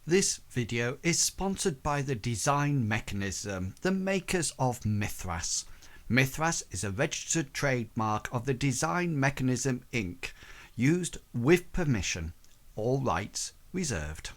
This video is sponsored by the Design Mechanism, the makers of Mythras. Mythras is a registered trademark of the Design Mechanism Inc., used with permission. All rights reserved.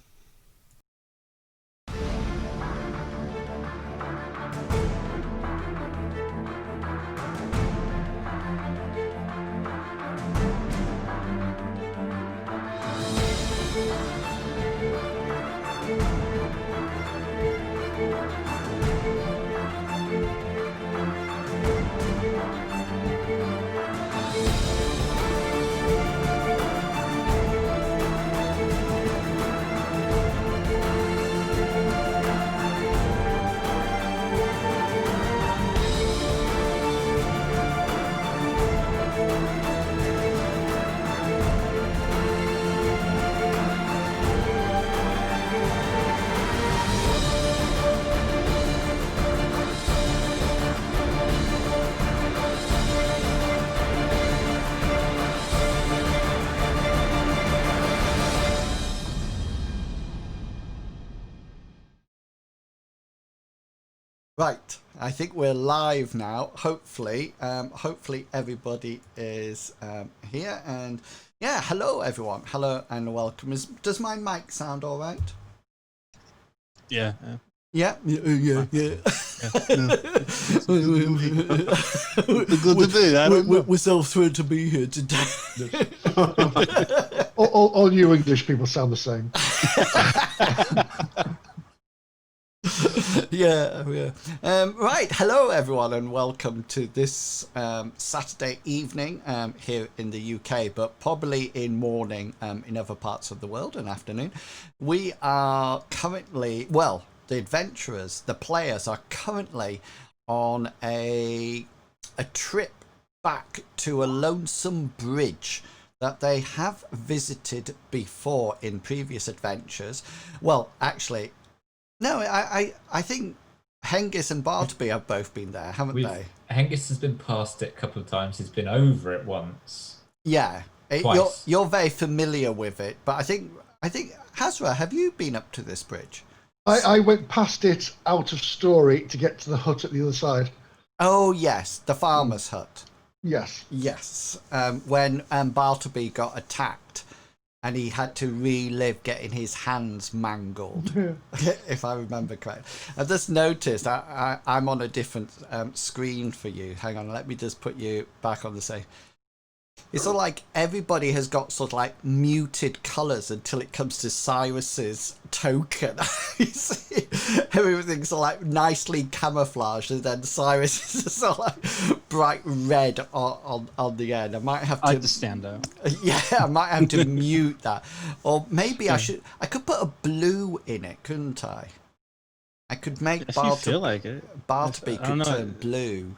Right, I think we're live now. Hopefully everybody is here. And yeah, hello everyone. Hello and welcome. Does my mic sound all right? Yeah. Yeah. Good to be. I don't know. We're so thrilled to be here today. all you English people sound the same. Yeah. Right, hello everyone and welcome to this Saturday evening here in the UK, but probably in morning in other parts of the world and afternoon. We are currently, well, the adventurers, the players are currently on a trip back to a lonesome bridge that they have visited before in previous adventures. Well, actually, no, I think Hengist and Bartleby have both been there, haven't they? Hengist has been past it a couple of times. He's been over it once. Yeah, Twice. You're very familiar with it, but I think Hazra, have you been up to this bridge? I went past it out of story to get to the hut at the other side. Oh yes, the farmer's hut. Yes. When Bartleby got attacked and he had to relive getting his hands mangled, if I remember correct. I've just noticed I'm on a different screen for you. Hang on, let me just put you back on the same. It's sort of like everybody has got sort of like muted colours until it comes to Cyrus's token. You see, everything's sort of like nicely camouflaged, and then Cyrus is sort of like bright red on the end. I might have to. I like the stand-out. Yeah, I might have to mute that, or maybe I could put a blue in it, couldn't I? I could make If you feel like it. Bartleby I don't could know. turn blue.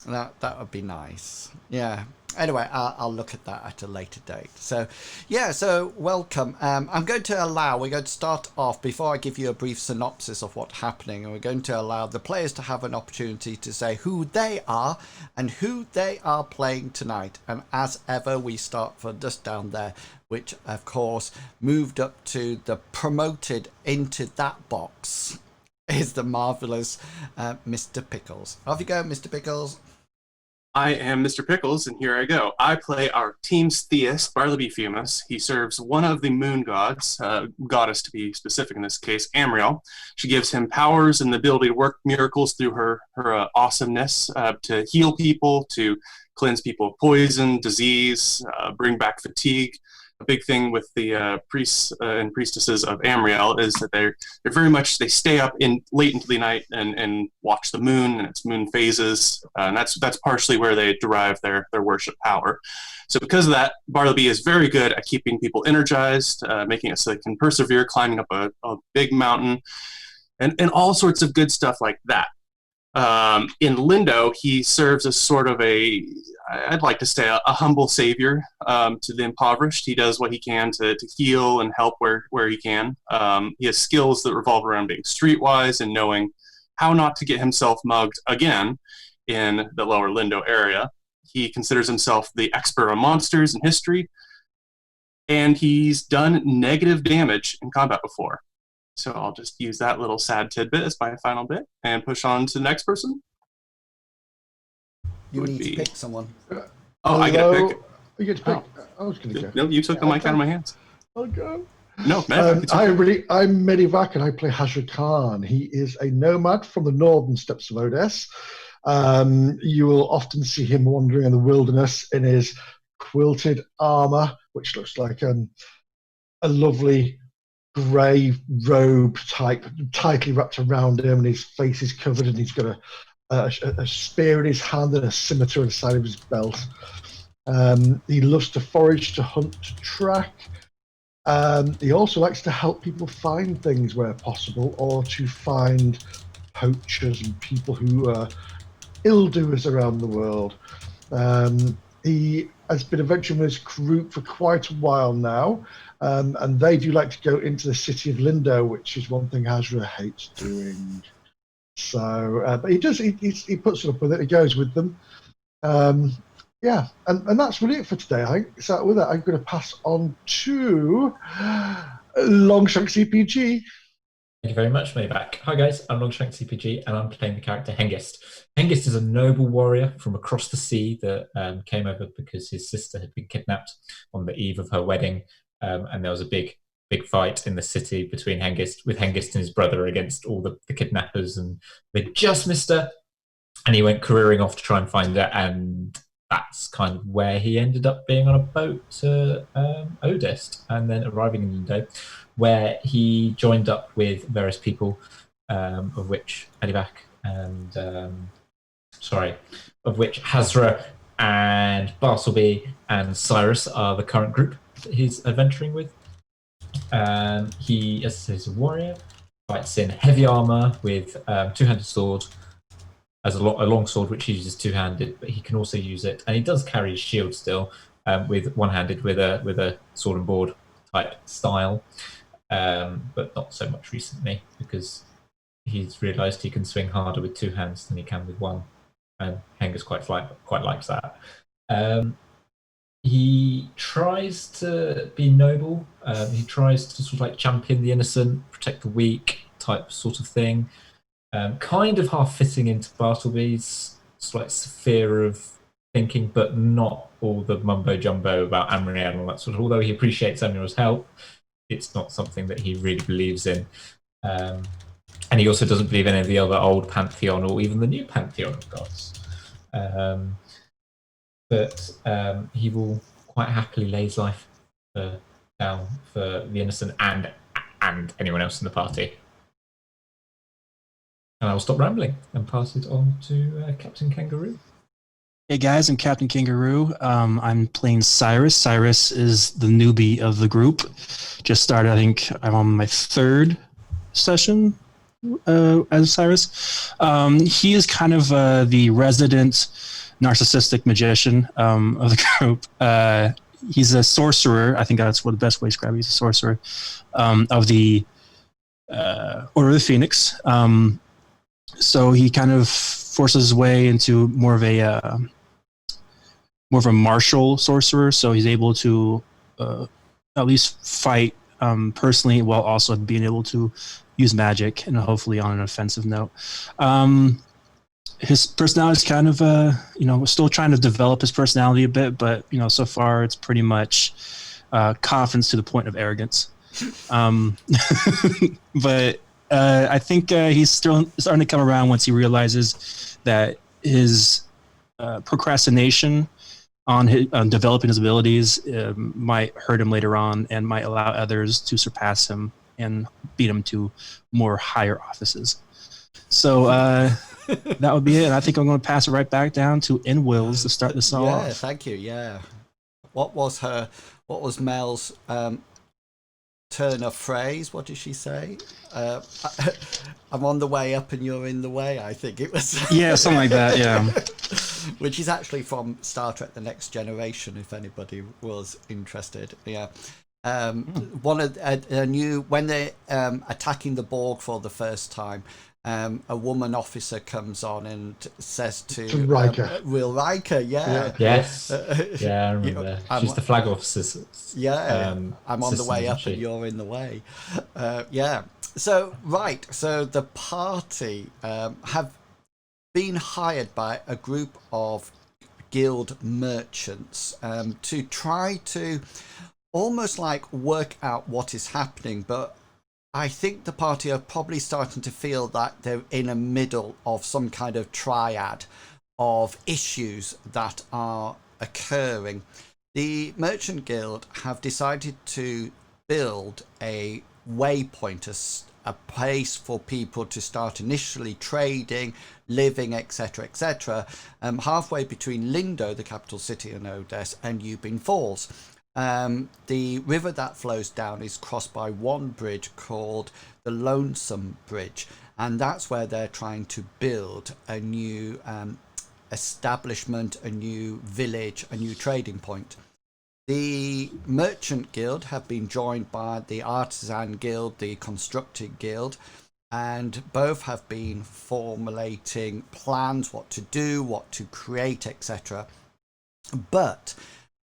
That would be nice. Yeah. Anyway, I'll look at that at a later date. So, yeah, so welcome. We're going to start off, before I give you a brief synopsis of what's happening, and we're going to allow the players to have an opportunity to say who they are and who they are playing tonight. And as ever, we start from just down there, which, of course, moved up to the promoted into that box is the marvellous Mr. Pickles. Off you go, Mr. Pickles. I am Mr. Pickles, and here I go. I play our team's theist, Bartleby Fumus. He serves one of the moon gods, goddess to be specific in this case, Amriel. She gives him powers and the ability to work miracles through her awesomeness, to heal people, to cleanse people of poison, disease, bring back fatigue. A big thing with the priests and priestesses of Amriel is that they're very much, they stay up in late into the night and watch the moon and its moon phases, and that's partially where they derive their worship power. So because of that, Bartleby is very good at keeping people energized, making it so they can persevere, climbing up a big mountain, and all sorts of good stuff like that. In Lindo, he serves as sort of I'd like to say, a humble savior to the impoverished. He does what he can to heal and help where he can. He has skills that revolve around being streetwise and knowing how not to get himself mugged again in the lower Lindo area. He considers himself the expert on monsters and history, and he's done negative damage in combat before. So I'll just use that little sad tidbit as my final bit and push on to the next person. You need to pick someone. Oh, I get to pick. You get to pick. I was going to go. No, you took the mic out of my hands. I'll go. No, man. I'm Medivac, and I play Hazra Khan. He is a nomad from the northern steppes of Odess. You will often see him wandering in the wilderness in his quilted armor, which looks like a lovely grey robe type, tightly wrapped around him, and his face is covered, and he's got a spear in his hand and a scimitar on the side of his belt. He loves to forage, to hunt, to track. He also likes to help people find things where possible, or to find poachers and people who are ill-doers around the world. He has been adventuring with his group for quite a while now, and they do like to go into the city of Lindo, which is one thing Hazra hates doing. So, but he does. He puts it up with it. He goes with them. Yeah, and that's really it for today, I think. So with that, I'm going to pass on to Longshank CPG. Thank you very much, Mayback. Hi guys, I'm Longshank CPG, and I'm playing the character Hengist. Hengist is a noble warrior from across the sea that came over because his sister had been kidnapped on the eve of her wedding, and there was a big fight in the city between Hengist and his brother against all the kidnappers, and they just missed her, and he went careering off to try and find her, and that's kind of where he ended up being on a boat to Odest, and then arriving in Lindo, where he joined up with various people, of which Adivak and of which Hazra and Bartleby and Cyrus are the current group that he's adventuring with. He, as I said, is a warrior, fights in heavy armor with two-handed sword, as a long sword which he uses two-handed, but he can also use it, and he does carry his shield still, with one-handed with a sword and board type style, but not so much recently because he's realised he can swing harder with two hands than he can with one, and Hengist quite likes that. He tries to be noble. He tries to sort of like champion the innocent, protect the weak type sort of thing. Kind of half fitting into Bartleby's slight sphere of thinking, but not all the mumbo jumbo about Amriel and all that sort of. Although he appreciates Amriel's help, it's not something that he really believes in. And he also doesn't believe in any of the other old pantheon or even the new pantheon of gods. But he will quite happily lay his life down for the innocent and anyone else in the party. And I will stop rambling and pass it on to Captain Kangaroo. Hey guys, I'm Captain Kangaroo. I'm playing Cyrus. Cyrus is the newbie of the group. Just started, I think I'm on my third session as Cyrus. He is kind of the resident narcissistic magician of the group. He's a sorcerer. I think that's what the best way to describe it. He's a sorcerer of the Order of the Phoenix. So he kind of forces his way into more of a martial sorcerer. So he's able to at least fight personally, while also being able to use magic, and hopefully on an offensive note. His personality is kind of we're still trying to develop his personality a bit, but so far it's pretty much confidence to the point of arrogance. But I think he's still starting to come around once he realizes that his procrastination on developing his abilities might hurt him later on, and might allow others to surpass him and beat him to more higher offices. So that would be it. And I think I'm going to pass it right back down to In Wills to start this all off. Yeah, thank you. Yeah. What was Mel's turn of phrase? What did she say? I'm on the way up and you're in the way, I think it was. Yeah, something like that, yeah. Which is actually from Star Trek The Next Generation, if anybody was interested. Yeah. One of when they're attacking the Borg for the first time, a woman officer comes on and says to Riker. Will Riker, yeah. Yes. Yeah, I You- remember. I'm- She's the flag officer's. Yeah, I'm on the assistant, way isn't up she? and you're in the way. Yeah. So, right. So the party have been hired by a group of guild merchants to try to almost like work out what is happening. But I think the party are probably starting to feel that they're in the middle of some kind of triad of issues that are occurring. The Merchant Guild have decided to build a waypoint, a place for people to start initially trading, living, etc., etc., halfway between Lindo, the capital city of Odessa, and Yubin Falls. The river that flows down is crossed by one bridge called the Lonesome Bridge, and that's where they're trying to build a new establishment, a new village, a new trading point. The Merchant Guild have been joined by the Artisan Guild, the Constructing Guild, and both have been formulating plans, what to do, what to create, etc. But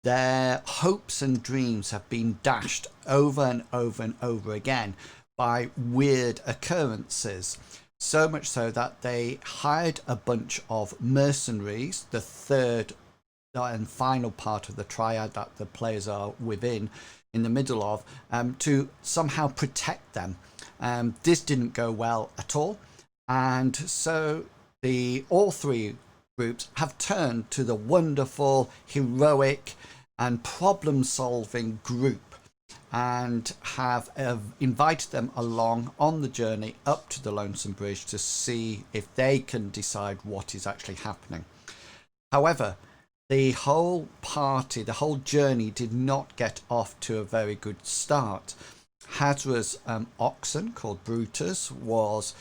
their hopes and dreams have been dashed over and over and over again by weird occurrences. So much so that they hired a bunch of mercenaries, the third and final part of the triad that the players are within, in the middle of, to somehow protect them. This didn't go well at all, and so all three groups have turned to the wonderful, heroic, and problem-solving group, and have invited them along on the journey up to the Lonesome Bridge to see if they can decide what is actually happening. However, the whole party, the whole journey did not get off to a very good start. Hazra's oxen, called Brutus, was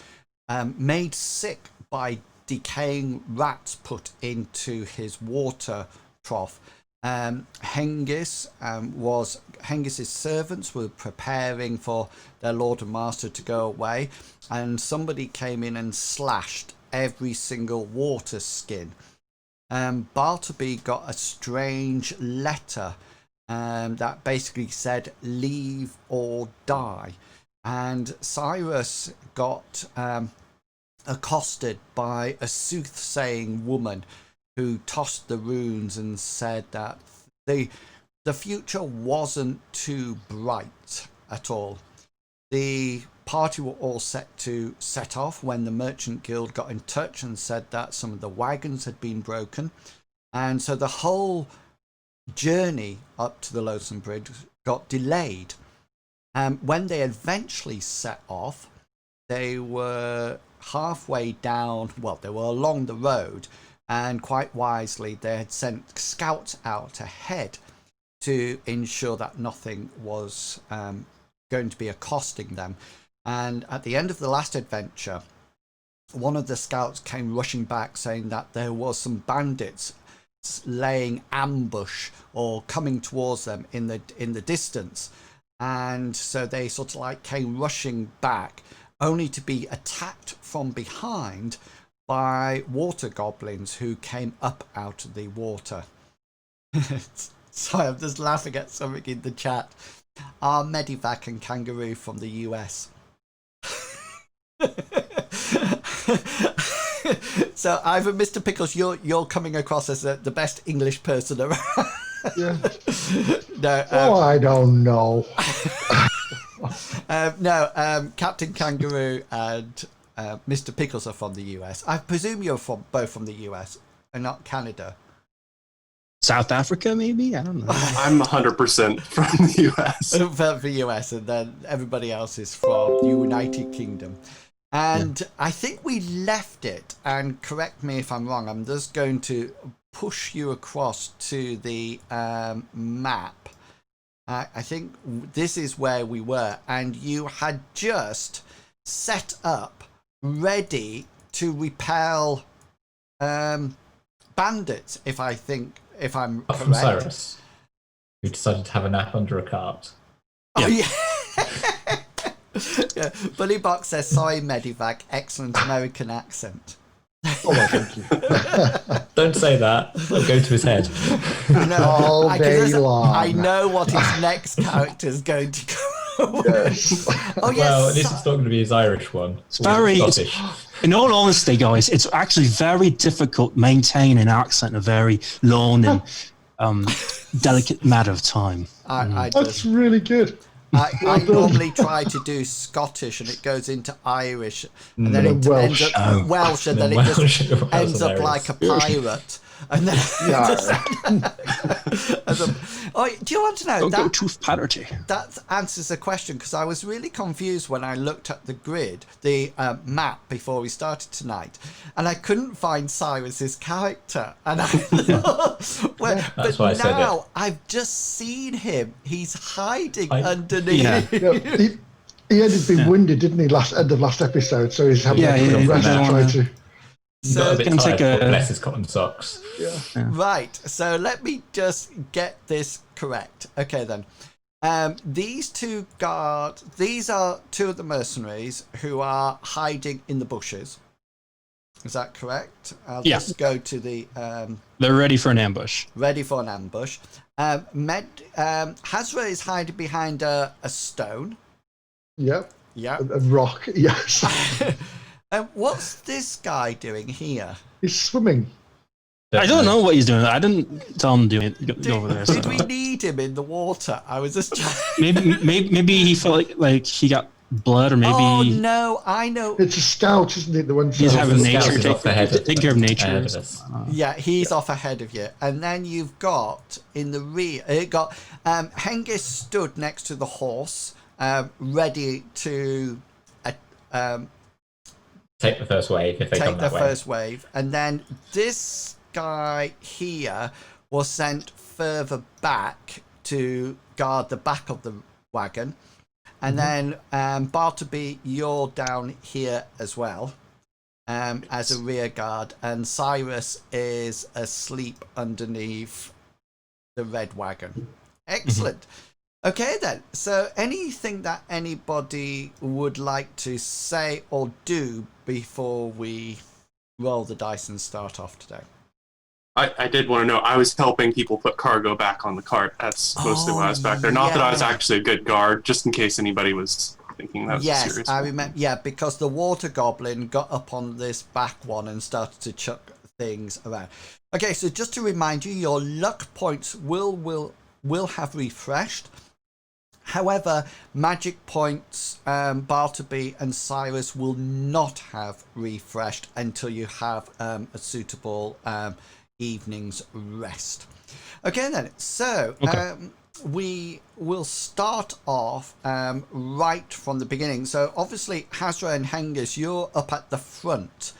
made sick by decaying rats put into his water trough. Hengist's servants were preparing for their lord and master to go away, and somebody came in and slashed every single water skin. Bartleby got a strange letter that basically said leave or die, and Cyrus got accosted by a soothsaying woman who tossed the runes and said that the future wasn't too bright at all. The party were all set to set off when the Merchant Guild got in touch and said that some of the wagons had been broken, and so the whole journey up to the Lonesome Bridge got delayed. When they eventually set off, they were halfway down, well, they were along the road, and quite wisely they had sent scouts out ahead to ensure that nothing was going to be accosting them. And at the end of the last adventure, one of the scouts came rushing back saying that there was some bandits laying ambush or coming towards them in the distance, and so they sort of like came rushing back, only to be attacked from behind by water goblins who came up out of the water. Sorry, I'm just laughing at something in the chat. Are Medivac and Kangaroo from the US? So either Mr. Pickles, you're coming across as the best English person around. Yeah. No. I don't know. No. Captain Kangaroo and Mr. Pickles are from the US. I presume you're both from the US and not Canada. South Africa, maybe? I don't know. I'm 100% from the US. From the US, and then everybody else is from the United Kingdom. And yeah. I think we left it, and correct me if I'm wrong, I'm just going to push you across to the map. I think this is where we were, and you had just set up ready to repel bandits, if I'm correct. From Cyrus, who decided to have a nap under a cart. Oh yeah. Yeah, Bully Box says, sorry, Medivac, excellent American accent. Oh, well, thank you. Don't say that. It'll go to his head. No, All day long. I know what his next character is going to go with. Yes. Oh, yes. Well, at least it's not going to be his Irish one. It's very, Scottish. in all honesty, guys, it's actually very difficult maintaining an accent in a very long and delicate matter of time. That's really good. I normally try to do Scottish and it goes into Irish and then it Welsh. ends up Welsh and then it Welsh. just That's ends up hilarious. like a pirate. And then do you want to know Don't go that? too parity. That answers the question because I was really confused when I looked at the grid, the map before we started tonight, and I couldn't find Cyrus's character. And I thought, well, That's but why I said now it. I've just seen him. He's hiding underneath. Yeah. He ended being winded, didn't he? End of last episode, so he's having a rest and try to. Got a bit Can tired, take a- but bless his cotton socks. Right, so let me just get this correct. Okay, then. These two guards, these are two of the mercenaries who are hiding in the bushes. Is that correct? I'll just go to the... They're ready for an ambush. ready for an ambush. Hazra is hiding behind a stone. Yep. Yeah. A rock. Yes. What's this guy doing here? He's swimming. I don't know what he's doing. I didn't tell him to do it. Go over there. Did so. we need him in the water? I was just trying... Maybe he felt like he got blood, or maybe Oh, no, I know. It's a scout, isn't it? The one he's having the scout nature is off ahead of- take care of nature. ahead of us. Yeah, he's off ahead of you. And then you've got in the rear, Hengist stood next to the horse, ready to Take the first wave if they take come the that way. first wave. And then this guy here was sent further back to guard the back of the wagon. And then Bartleby, you're down here as well as a rear guard. And Cyrus is asleep underneath the red wagon. Excellent. Okay, then. So anything that anybody would like to say or do before we roll the dice and start off today? I did want to know, I was helping people put cargo back on the cart. That's mostly why I was back there. Not that I was actually a good guard, just in case anybody was thinking that was a Yes, serious I problem. remember. Yeah, because the water goblin got up on this back one and started to chuck things around. Okay, so just to remind you, your luck points will have refreshed. However, magic points, Bartleby and Cyrus will not have refreshed until you have a suitable evening's rest. Okay, then. So we will start off right from the beginning. So obviously, Hazra and Hengist, you're up at the front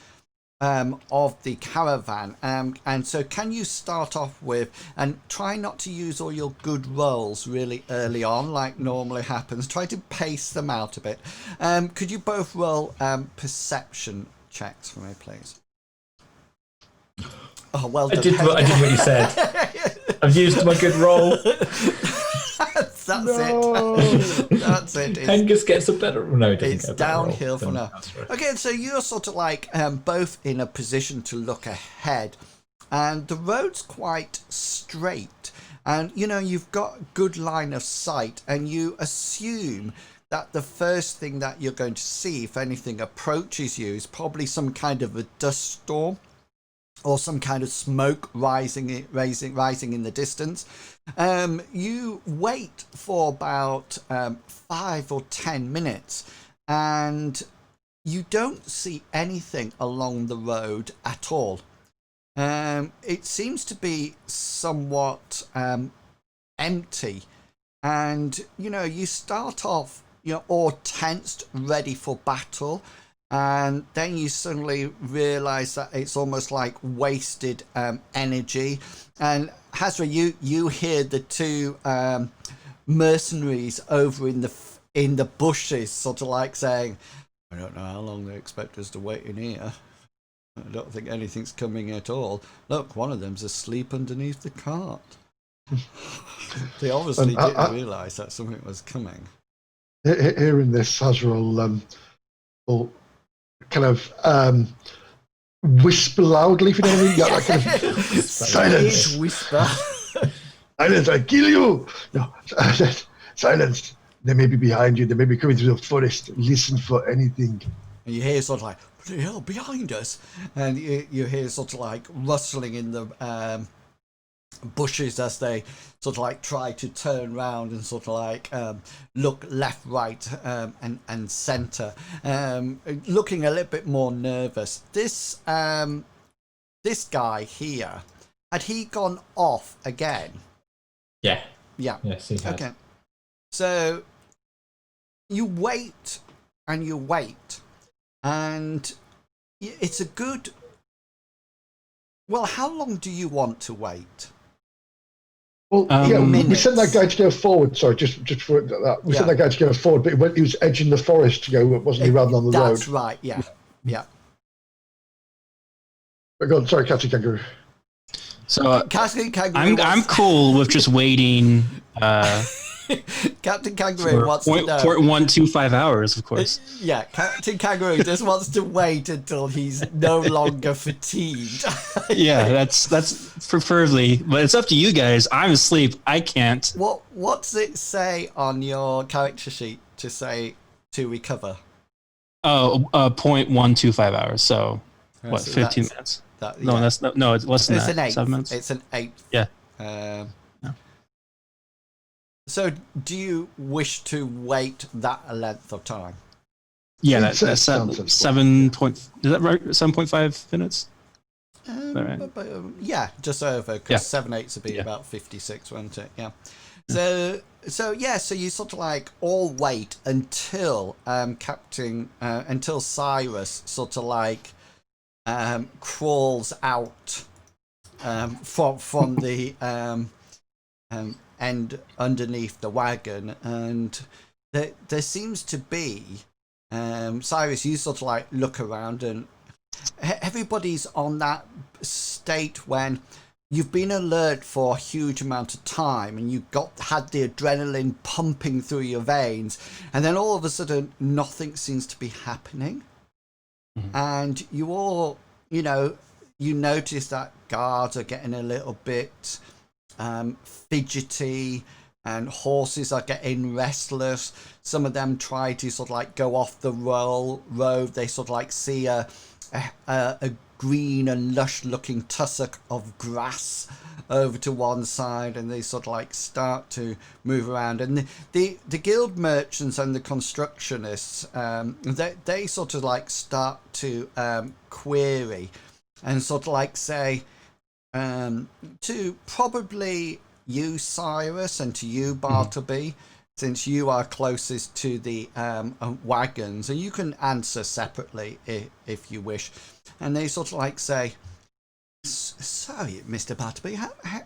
of the caravan, and so can you start off with, and try not to use all your good rolls really early on like normally happens, try to pace them out a bit. Could you both roll perception checks for me, please? Oh, well done. I did what you said. I've used my good roll. That's it. That's it. Hengist gets a better... No, it doesn't It's get a better roll downhill than from now. Cyrus. Okay, so you're sort of like both in a position to look ahead, and the road's quite straight, and you've got good line of sight, and you assume that the first thing that you're going to see, if anything approaches you, is probably some kind of a dust storm or some kind of smoke rising in the distance. You wait for about 5 or 10 minutes and you don't see anything along the road at all. It seems to be somewhat empty, and you start off all tensed, ready for battle, and then you suddenly realize that it's almost like wasted energy. And Hazra, you hear the two mercenaries over in the bushes sort of like saying, I don't know how long they expect us to wait in here. I don't think anything's coming at all. Look, one of them's asleep underneath the cart. They obviously didn't realise that something was coming. Hearing this, Hazra will kind of whisper loudly, if you know what I mean. That kind of, silence, Whisper. silence! I kill you. No, silence. They may be behind you. They may be coming through the forest. Listen for anything. And you hear sort of like, bloody hell, behind us. And you hear sort of like rustling in the bushes as they sort of like try to turn round and sort of like look left, right, and centre, looking a little bit more nervous. This guy here, had he gone off again? Yeah. Yeah. Yes, he had. Okay. So you wait and you wait, and it's a good. Well, how long do you want to wait? Well, yeah, we minutes. sent that guy to go forward. Sorry, just for that, we sent that guy to go forward, but he was edging the forest to go, wasn't he, rather than on the road? That's right. Yeah, yeah. But go on, sorry, Captain Kangaroo. So Captain Kangaroo I'm cool with just waiting. Captain Kangaroo wants to know. 0.125 hours, of course. Yeah, Captain Kangaroo just wants to wait until he's no longer fatigued. Yeah, that's preferably, but it's up to you guys. I'm asleep. I can't. What's it say on your character sheet to say to recover? Oh, 0.125 hours. So what? So 15 minutes? Yeah. No, it's less than It's that. an eighth. 7 minutes. It's an eighth. Yeah. So, do you wish to wait that length of time? Yeah, that's 7 point. Is that right? 7.5 minutes. Right? Yeah, just over, because 7/8 would be about 56, won't it? Yeah. So you sort of like all wait until until Cyrus sort of like crawls out from the end underneath the wagon, and there seems to be Cyrus, you sort of like look around, and everybody's on that state when you've been alert for a huge amount of time and you had the adrenaline pumping through your veins, and then all of a sudden nothing seems to be happening. And you all, you notice that guards are getting a little bit fidgety, and horses are getting restless. Some of them try to sort of like go off the road. They sort of like see a green and lush looking tussock of grass over to one side, and they sort of like start to move around. And the guild merchants and the constructionists, they sort of like start to query and sort of like say to probably you, Cyrus, and to you, Bartleby, since you are closest to the wagons, and you can answer separately if you wish. And they sort of like say, sorry, Mr. Bartleby,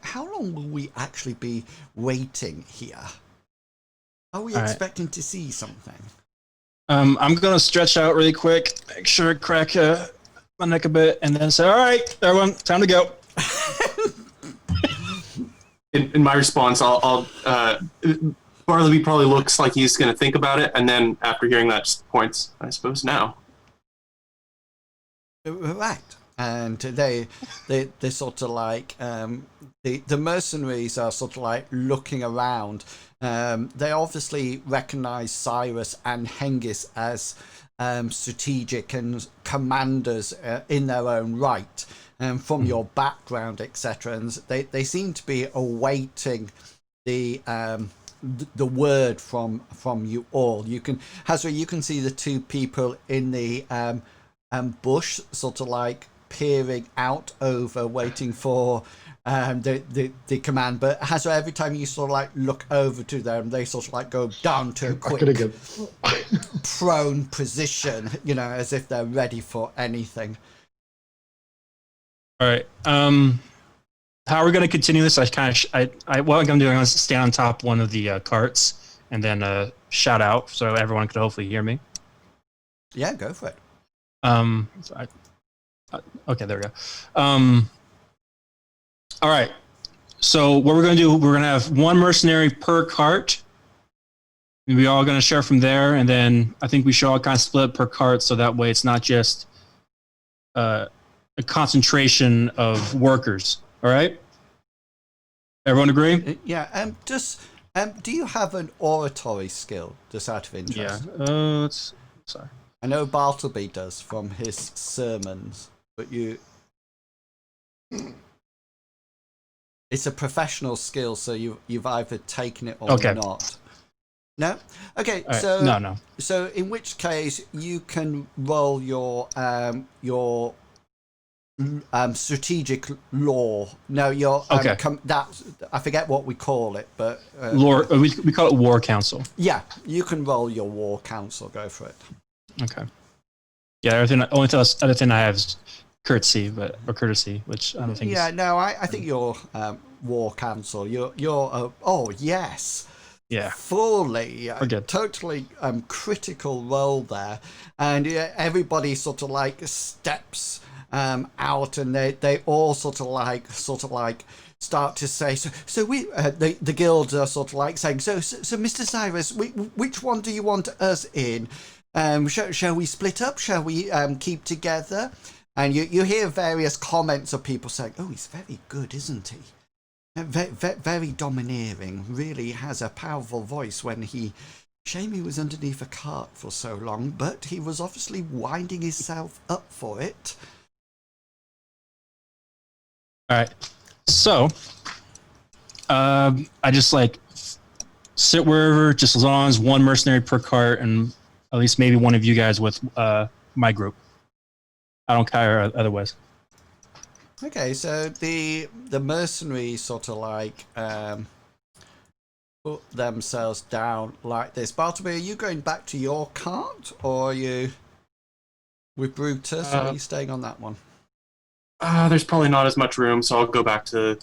how long will we actually be waiting here? Are we expecting to see something? I'm gonna stretch out really quick, make sure I crack my neck a bit, and then say, all right, everyone, time to go. In my response, I'll Bartleby probably looks like he's going to think about it, and then after hearing that, just points, I suppose, now. Right. And they sort of like the mercenaries are sort of like looking around. They obviously recognize Cyrus and Hengist as strategic and commanders in their own right, from your background, etc. And they seem to be awaiting the word from you all. Hazra, you can see the two people in the bush sort of like peering out over, waiting for the command. But Hazra, every time you sort of like look over to them, they sort of like go down to a quick prone position, as if they're ready for anything. All right. How are we going to continue this? What I'm doing, I'm going to stand on top one of the carts and then shout out so everyone could hopefully hear me. Yeah, go for it. Okay, there we go. All right. So what we're going to do, we're going to have one mercenary per cart, we all going to share from there, and then I think we should all kind of split per cart, so that way it's not just a concentration of workers. All right? Everyone agree? Yeah. Do you have an oratory skill, just out of interest? Yeah. Sorry. I know Bartleby does from his sermons, but it's a professional skill, so you've either taken it or not. No? Okay, Right. so No. So in which case you can roll your strategic law. No, your Okay. I forget what we call it, but Lore, we call it War Council. yeah, you can roll your war council. Go for it. Okay. Yeah, only other thing I have is courtesy, which I don't think. Yeah, no, I think your war council. You're oh yes. Yeah. Fully, good. totally critical role there, and everybody sort of like steps out, and they all sort of like start to say, so we the guilds are sort of like saying, so Mr. Cyrus, which one do you want us in? Shall we split up? Shall we keep together? And you hear various comments of people saying, oh, he's very good, isn't he? Very domineering, really has a powerful voice when shame he was underneath a cart for so long, but he was obviously winding himself up for it. All right. So, I just sit wherever, just as long as one mercenary per cart, and at least maybe one of you guys with my group. I don't care otherwise. Okay, so the mercenaries sort of like put themselves down like this. Bartleby, are you going back to your cart, or are you with Brutus, or are you staying on that one? There's probably not as much room, so I'll go back to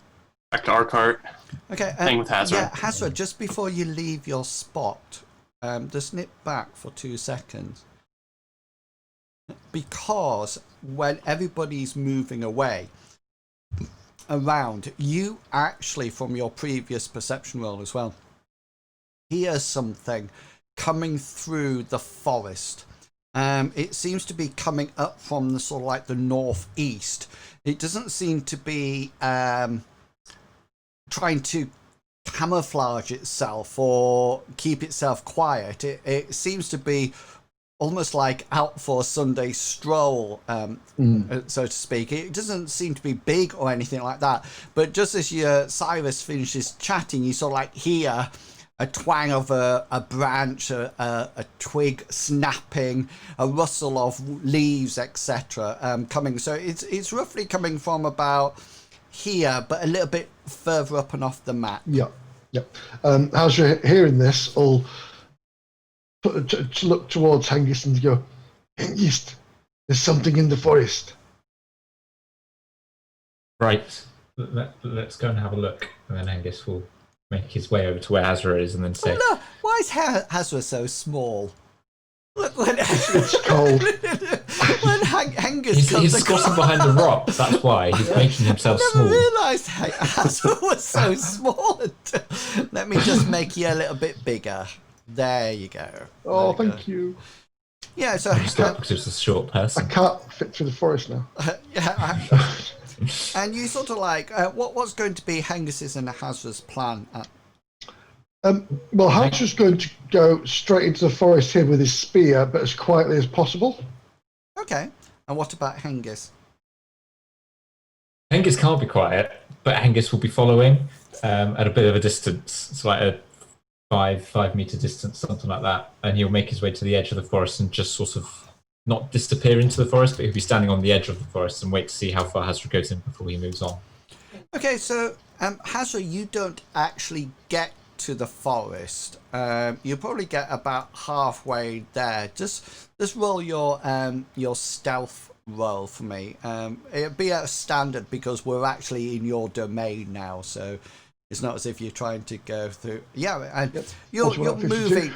our cart. Okay, Hang with Hazra. Yeah, Hazra, just before you leave your spot, just nip back for 2 seconds. Because when everybody's moving away around, you actually, from your previous perception roll as well, hear something coming through the forest. It seems to be coming up from the sort of like the northeast. It doesn't seem to be trying to camouflage itself or keep itself quiet. It seems to be almost like out for a Sunday stroll, so to speak. It doesn't seem to be big or anything like that. But just as Cyrus finishes chatting, you sort of like hear a twang of a branch, a twig snapping, a rustle of leaves, etc. Coming. So it's roughly coming from about here, but a little bit further up and off the map. Yeah. As you're hearing this, all to look towards Hengist and go, Hengist, there's something in the forest. Right. Let's go and have a look, and then Hengist will make his way over to where Hazra is, and then say, "Oh, look, why is Hazra so small? Look when It's cold. when Hengist comes he's squatting behind the rocks. That's why he's making himself I small. never realised Hazra was so small. Let me just make you a little bit bigger. There you go. Oh, thank you. Yeah, so Stop, because it's a short person. I can't fit through the forest now. and you sort of like what's going to be Hengist's and Hazra's plan? Well, Hazra's going to go straight into the forest here with his spear, but as quietly as possible. Okay. And what about Hengist? Hengist can't be quiet, but Hengist will be following at a bit of a distance. It's like a 5 meter distance, something like that, and he'll make his way to the edge of the forest and just sort of not disappear into the forest, but he'll be standing on the edge of the forest and wait to see how far Hazra goes in before he moves on. Okay, so Hazra, you don't actually get to the forest. You probably get about halfway there. Just roll your stealth roll for me. It'd be at a standard because we're actually in your domain now, so it's not as if you're trying to go through. Yeah, and you're moving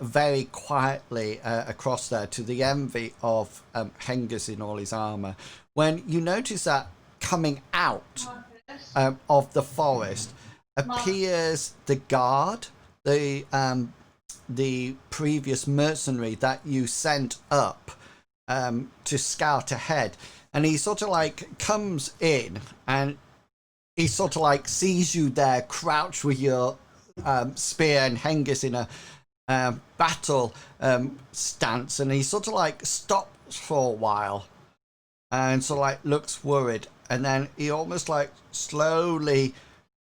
very quietly across there to the envy of Hengist in all his armour. When you notice that coming out of the forest appears the guard, the the previous mercenary that you sent up to scout ahead, and he sort of like comes in and he sort of like sees you there crouched with your spear and Hengist in a battle stance, and he sort of like stops for a while and sort of like looks worried, and then he almost like slowly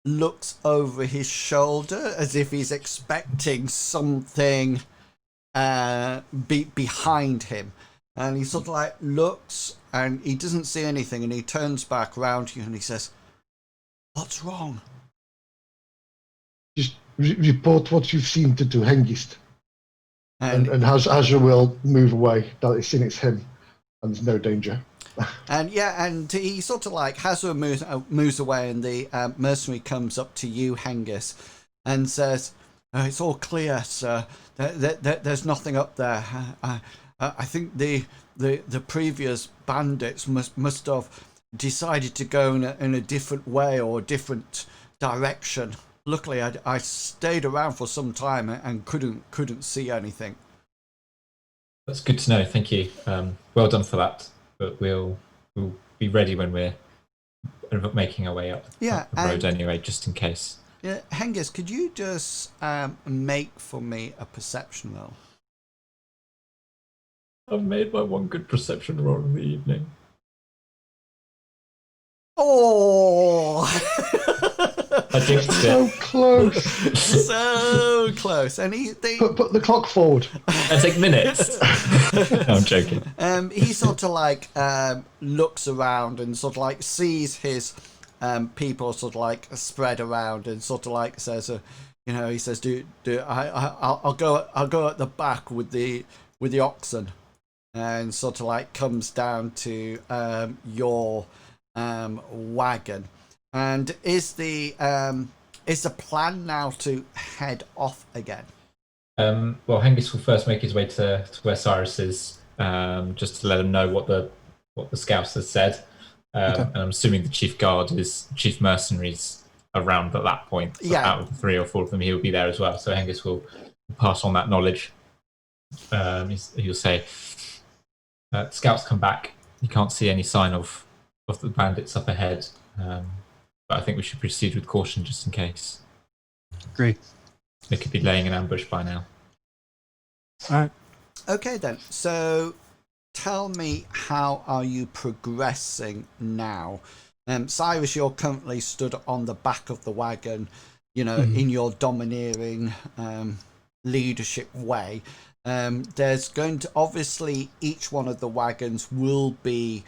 looks over his shoulder as if he's expecting something behind him, and he sort of like looks and he doesn't see anything, and he turns back around to you and he says, "What's wrong?" Just report what you've seen to Hengist. And Hazra will move away. Now it's seen it's him, and there's no danger. And he sort of like Hazra moves away, and the mercenary comes up to you, Hengist, and says, "It's all clear, sir. There's nothing up there. I think the previous bandits must have decided to go in a different way or a different direction. Luckily, I stayed around for some time and couldn't see anything." That's good to know. Thank you. Well done for that. But we'll be ready when we're making our way up the road anyway, just in case. Yeah, Hengist, could you just make for me a perception roll? I've made my one good perception roll in the evening. Oh! I jinxed So it. close. So close. And Put the clock forward. I take minutes. No, I'm joking. He sort of like looks around and sort of like sees his people sort of like spread around, and sort of like says, he says, I'll go at the back with the oxen," and sort of like comes down to your wagon. And is the plan now to head off again? Well, Hengist will first make his way to where Cyrus is, just to let him know what the scouts has said. Okay. And I'm assuming the chief guard is chief mercenaries around at that point. So out of the 3 or 4 of them, he will be there as well. So Hengist will pass on that knowledge. He'll say, "Scouts come back. You can't see any sign of the bandits up ahead. But I think we should proceed with caution just in case. Great. They could be laying an ambush by now." All right. Okay then. So tell me, how are you progressing now? Cyrus, you're currently stood on the back of the wagon, in your domineering leadership way. There's going to, obviously, each one of the wagons will be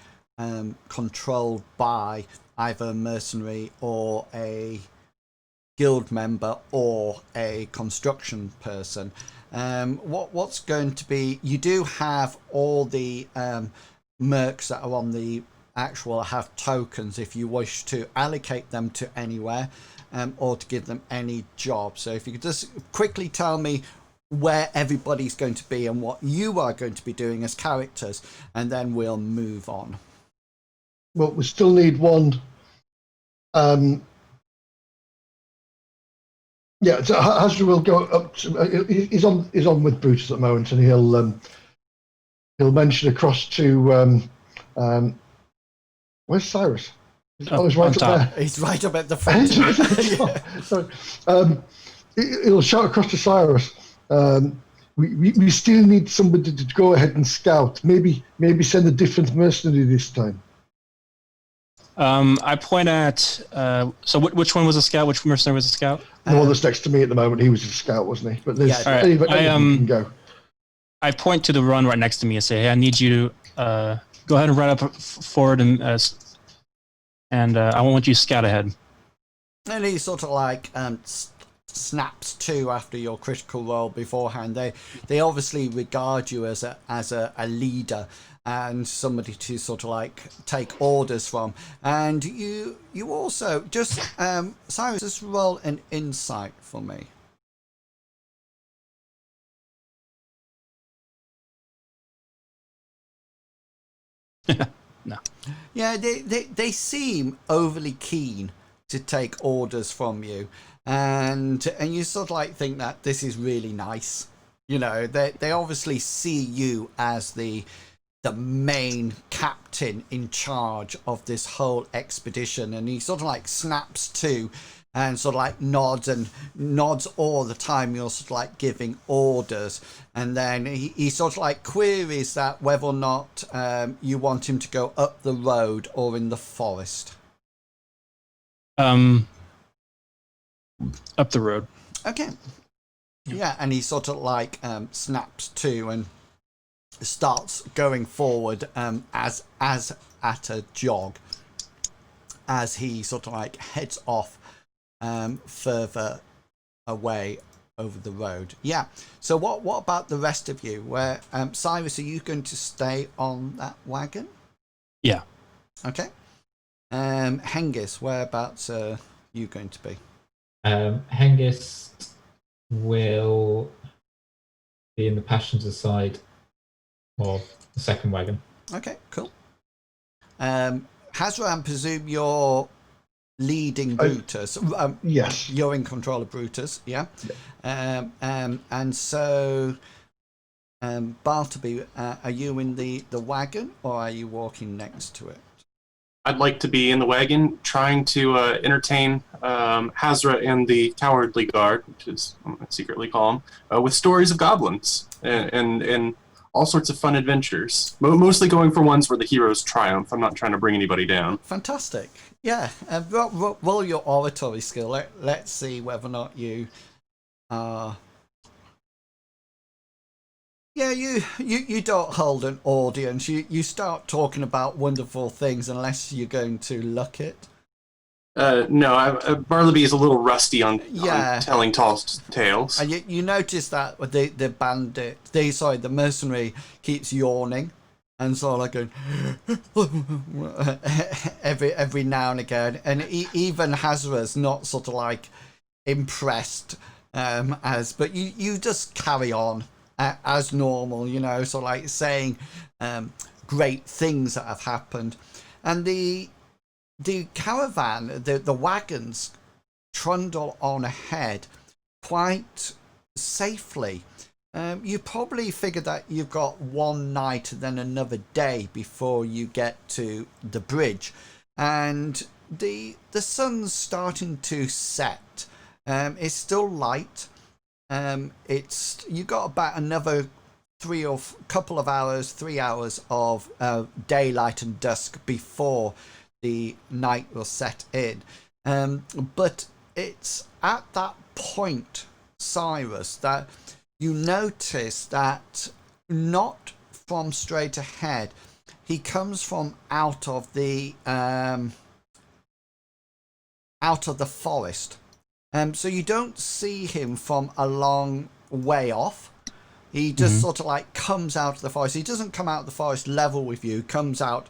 controlled by either a mercenary or a guild member or a construction person. What's going to be, you do have all the mercs that are on the actual have tokens if you wish to allocate them to anywhere, or to give them any job. So if you could just quickly tell me where everybody's going to be and what you are going to be doing as characters, and then we'll move on. Well, we still need one. So Hazra will go up. He's on with Brutus at the moment, and he'll mention across to where's Cyrus? He's right up there. He's right up at the front. Sorry. He'll shout across to Cyrus. We still need somebody to go ahead and scout. Maybe send a different mercenary this time. I point at. So which one was a scout? Which mercenary was a scout? The one that's next to me at the moment. He was a scout, wasn't he? But there's Right. anybody can go. I point to the run right next to me and say, "Hey, I need you to go ahead and run up forward and I want you to scout ahead." And he sort of like snaps to after your critical roll beforehand. They obviously regard you as a leader and somebody to sort of like take orders from. And you also just Cyrus, just roll an insight for me. No. Yeah, they seem overly keen to take orders from you, and you sort of like think that this is really nice. You know, they obviously see you as the main captain in charge of this whole expedition, and he sort of like snaps to and sort of like nods all the time. You're sort of like giving orders, and then he sort of like queries that whether or not you want him to go up the road or in the forest. Up the road. Okay. Yeah, and he sort of like snaps to and starts going forward as at a jog, as he sort of like heads off further away over the road. Yeah. So what about the rest of you? Where Cyrus, are you going to stay on that wagon? Yeah. Okay. Hengist, whereabouts are you going to be? Hengist will be in the passenger side of the second wagon. Okay, cool. Hazra, I presume you're leading Brutus. Yes. You're in control of Brutus, yeah? And so, Bartleby, are you in the wagon, or are you walking next to it? I'd like to be in the wagon, trying to entertain Hazra and the Cowardly Guard, which is I'm gonna secretly call them, with stories of goblins and all sorts of fun adventures. Mostly going for ones where the heroes triumph. I'm not trying to bring anybody down. Fantastic. Yeah. Roll your oratory skill. Let's see whether or not you are... Yeah, you don't hold an audience. You start talking about wonderful things unless you're going to luck it. No, Bartleby is a little rusty on telling tall tales. And you notice that the bandit, the mercenary keeps yawning and sort of like going every now and again. And even Hazra's not sort of like impressed but you just carry on as normal, you know, so like saying great things that have happened. And the caravan, the wagons trundle on ahead quite safely. You probably figure that you've got one night and then another day before you get to the bridge, and the sun's starting to set. It's still light. You got about another 3 hours of daylight and dusk before the night will set in. But it's at that point, Cyrus, that you notice that not from straight ahead, he comes from out of the forest. So you don't see him from a long way off. He just sort of like comes out of the forest. He doesn't come out of the forest level with you, comes out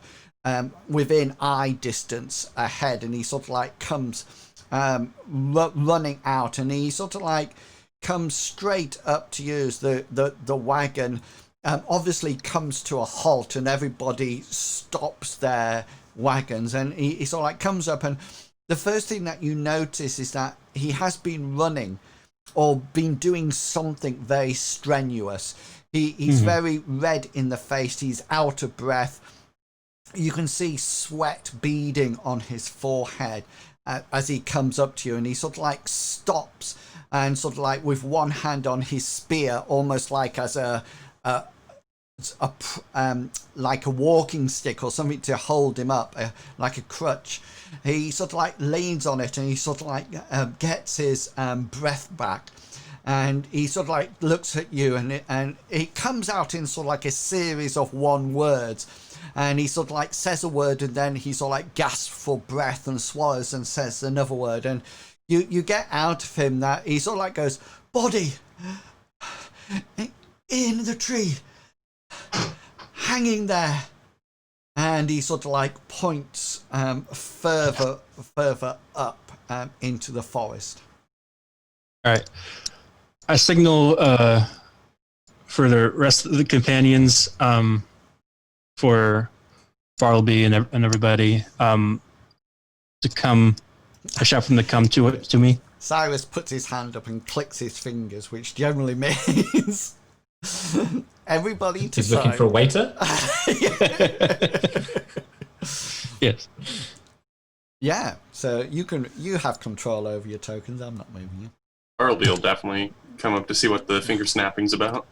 within eye distance ahead, and he sort of like comes running out, and he sort of like comes straight up to you as the wagon obviously comes to a halt, and everybody stops their wagons, and he sort of like comes up, and the first thing that you notice is that he has been running or been doing something very strenuous. He's very red in the face. He's out of breath. You can see sweat beading on his forehead as he comes up to you, and he sort of like stops and sort of like with one hand on his spear, almost like as like a walking stick or something to hold him up, like a crutch. He sort of like leans on it, and he sort of like gets his breath back, and he sort of like looks at you, and it comes out in sort of like a series of one words, and he sort of like says a word, and then he sort of like gasps for breath and swallows and says another word, and you get out of him that he sort of like goes, body in the tree, hanging there. And he sort of like points further up into the forest. All right. I signal for the rest of the companions, for Bartleby and everybody to come. I shout for them to come to me. Cyrus puts his hand up and clicks his fingers, which generally means Everybody to He's looking for a waiter. Yes. Yeah, so you have control over your tokens. I'm not moving you. Bartleby will definitely come up to see what the finger snapping's about.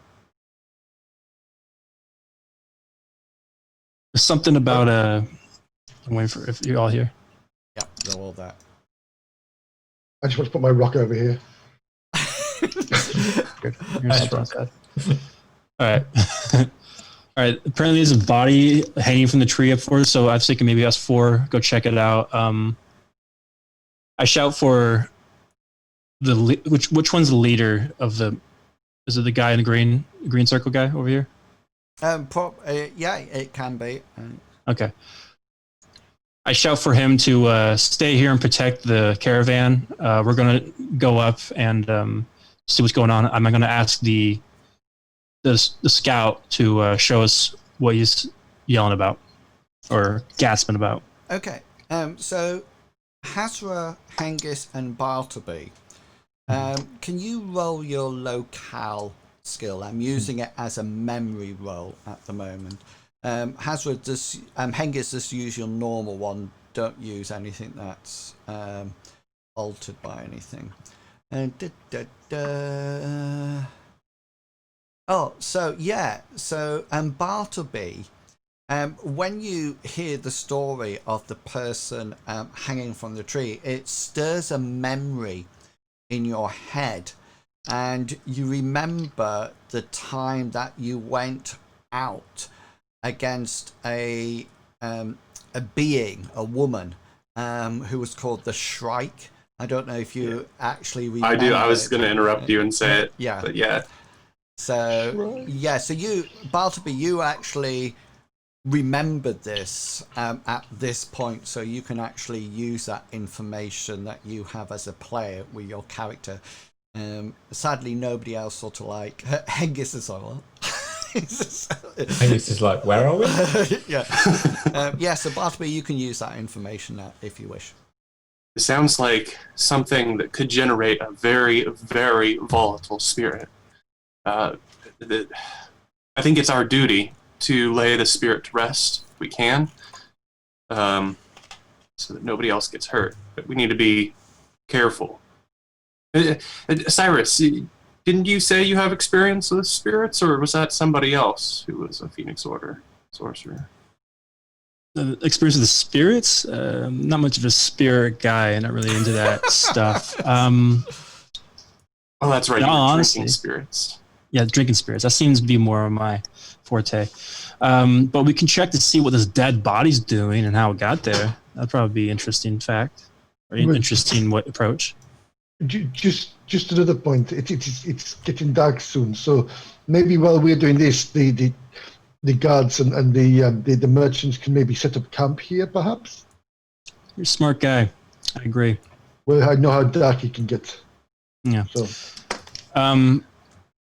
There's something about I'm waiting for if you're all here. Yeah, they're all there. I just want to put my rock over here. Good. Nice rock. All right. All right. Apparently, there's a body hanging from the tree up for us, so I was thinking maybe us four go check it out. I shout for which one's the leader of the? Is it the guy in the green circle guy over here? Yeah, it can be. Okay. I shout for him to stay here and protect the caravan. We're gonna go up and see what's going on. I'm gonna ask the scout to show us what he's yelling about or gasping about. Okay. So Hazra, Hengist, and Bartleby. Can you roll your locale skill? I'm using it as a memory roll at the moment. Hazra, Hengist, just use your normal one. Don't use anything that's altered by anything. Oh, so yeah. So Bartleby, when you hear the story of the person hanging from the tree, it stirs a memory in your head, and you remember the time that you went out against a woman who was called the Shrike. I don't know if you actually remember. I do. I was going to interrupt you and say it. Yeah. But yeah. So yeah, so you, Bartleby, you actually remembered this at this point, so you can actually use that information that you have as a player with your character. Sadly, nobody else sort of like Hengist is like, what? Hengist is like, where are we? Yeah. Yeah, so Bartleby, you can use that information if you wish. It sounds like something that could generate a very, very volatile spirit. I think it's our duty to lay the spirit to rest if we can, so that nobody else gets hurt. But we need to be careful. Cyrus, didn't you say you have experience with spirits, or was that somebody else who was a Phoenix Order sorcerer? Experience with the spirits? Not much of a spirit guy. Not really into that stuff. Oh, that's right. No, You were honestly, drinking spirits. Yeah, drinking spirits. That seems to be more of my forte. But we can check to see what this dead body's doing and how it got there. That'd probably be an interesting fact or interesting approach. Just another point. It's getting dark soon, so maybe while we're doing this, the guards and the merchants can maybe set up camp here, perhaps. You're a smart guy. I agree. Well, I know how dark it can get. Yeah. So,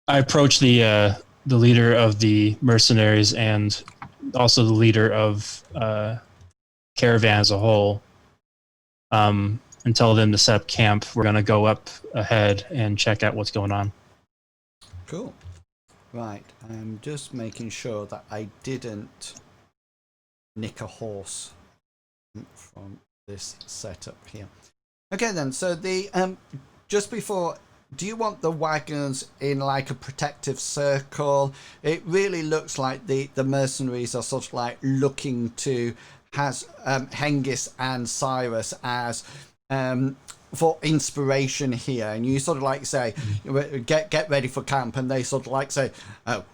I approach the leader of the mercenaries and also the leader of caravan as a whole, and tell them to set up camp. We're gonna go up ahead and check out what's going on. Cool. Right, I'm just making sure that I didn't nick a horse from this setup here. Okay then, so the just before, do you want the wagons in like a protective circle? It really looks like the mercenaries are sort of like looking to Hengist and Cyrus as for inspiration here, and you sort of like say, get ready for camp, and they sort of like say,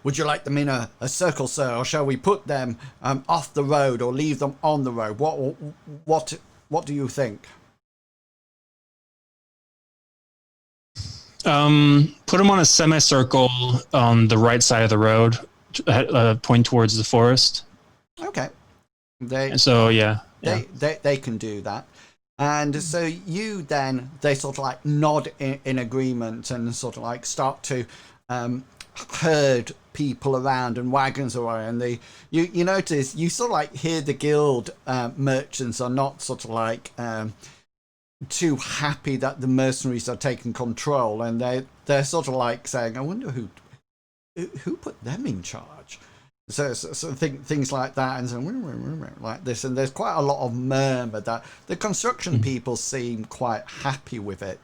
would you like them in a circle, sir, or shall we put them off the road or leave them on the road? What do you think? Put them on a semicircle on the right side of the road, point towards the forest. Okay. They can do that. And so you then, they sort of like nod in agreement and sort of like start to herd people around and wagons around. And you notice, you sort of like hear the guild merchants are not sort of like too happy that the mercenaries are taking control, and they're sort of like saying, I wonder who put them in charge? So things like that, and so like this, and there's quite a lot of murmur that the construction people seem quite happy with it,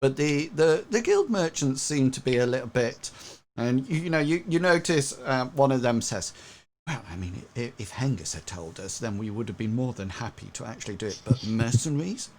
but the guild merchants seem to be a little bit, and you notice one of them says, well, I mean, if Hengist had told us, then we would have been more than happy to actually do it, but mercenaries,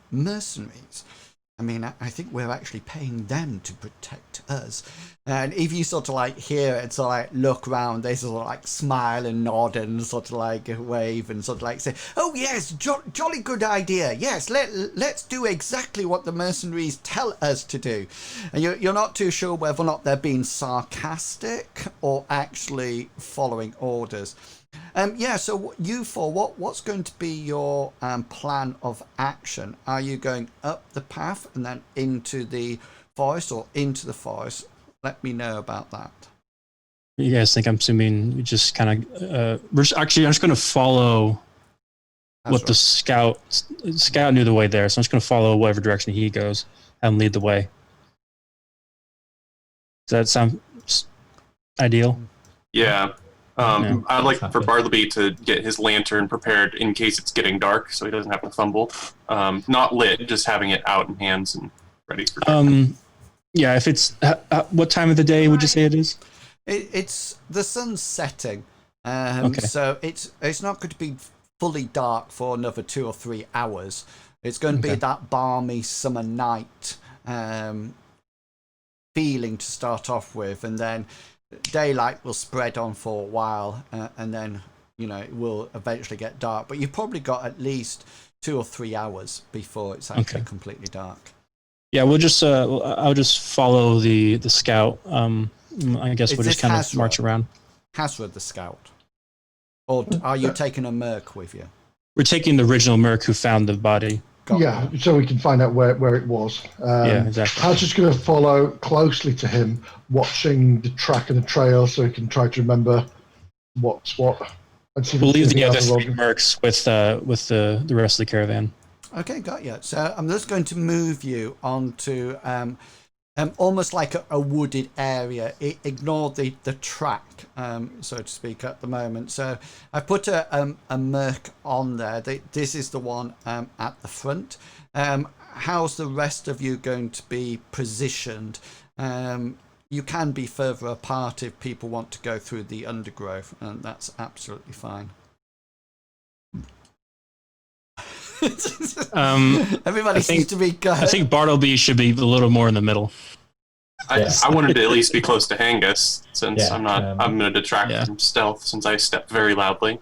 I mean, I think we're actually paying them to protect us. And if you sort of like hear it, sort of like look around, they sort of like smile and nod and sort of like wave and sort of like say, oh yes, jolly good idea. Yes, let's do exactly what the mercenaries tell us to do. And you're not too sure whether or not they're being sarcastic or actually following orders. So you four, what's going to be your plan of action? Are you going up the path and then into the forest, or into the forest? Let me know about that. You guys think? I'm assuming we just kind of. I'm just going to follow what the scout knew the way there, so I'm just going to follow whatever direction he goes and lead the way. Does that sound ideal? Yeah. I'd like for Bartleby to get his lantern prepared in case it's getting dark, so he doesn't have to fumble. Not lit, just having it out in hands and ready for dark. Yeah, if it's... what time of the day would you say it is? It's the sun's setting, Okay. so it's not going to be fully dark for another 2 or 3 hours. It's going to be that balmy summer night feeling to start off with, and then daylight will spread on for a while, and then it will eventually get dark. But you've probably got at least 2 or 3 hours before it's actually completely dark. Yeah, we'll just I'll just follow the scout. I guess we'll just kind of march around. Hazra the scout, or are you taking a merc with you? We're taking the original merc who found the body. So we can find out where it was. Yeah, exactly. I was just going to follow closely to him, watching the track and the trail, so he can try to remember what's what. And see we'll leave the other 3 mercs with the rest of the caravan. Okay, got you. So I'm just going to move you onto almost like a wooded area. Ignore the track, so to speak, at the moment. So I put a merc on there. This is the one at the front. How's the rest of you going to be positioned? You can be further apart if people want to go through the undergrowth, and that's absolutely fine. Everybody seems to be good. I think Bartleby should be a little more in the middle. I wanted to at least be close to Hengist, since I'm going to detract from stealth, since I step very loudly.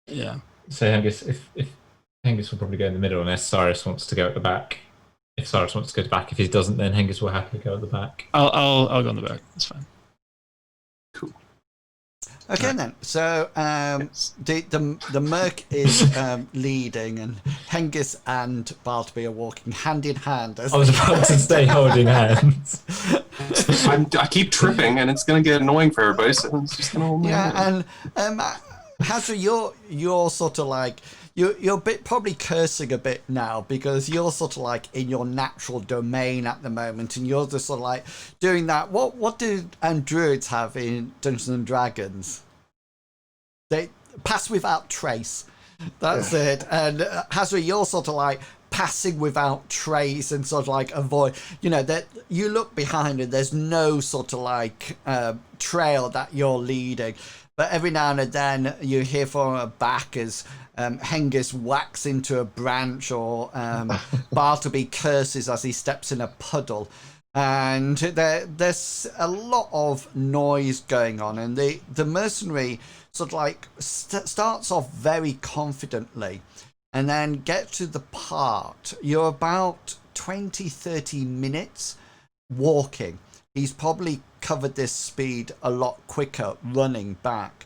Yeah. So Hengist, if Hengist will probably go in the middle, unless Cyrus wants to go at the back. If Cyrus wants to go to the back, if he doesn't, then Hengist will happily go at the back. I'll go in the back. That's fine. Cool. Okay then. So the merc is leading, and Hengist and Bartleby are walking hand in hand. I was about to stay holding hands. I keep tripping, and it's going to get annoying for everybody. So it's just going to hold my hand. And Hazra, you're sort of like you're probably cursing a bit now, because you're sort of like in your natural domain at the moment, and you're just sort of like doing that. What do druids have in Dungeons and Dragons? They pass without trace. That's it. And Hazra, you're sort of like passing without trace and sort of like avoid. That you look behind and there's no sort of like trail that you're leading. But every now and then you hear from a back as Hengist whacks into a branch, or Bartleby curses as he steps in a puddle. And there's a lot of noise going on, and the mercenary sort of like starts off very confidently, and then gets to the part. You're about 20-30 minutes walking. He's probably covered this speed a lot quicker running back,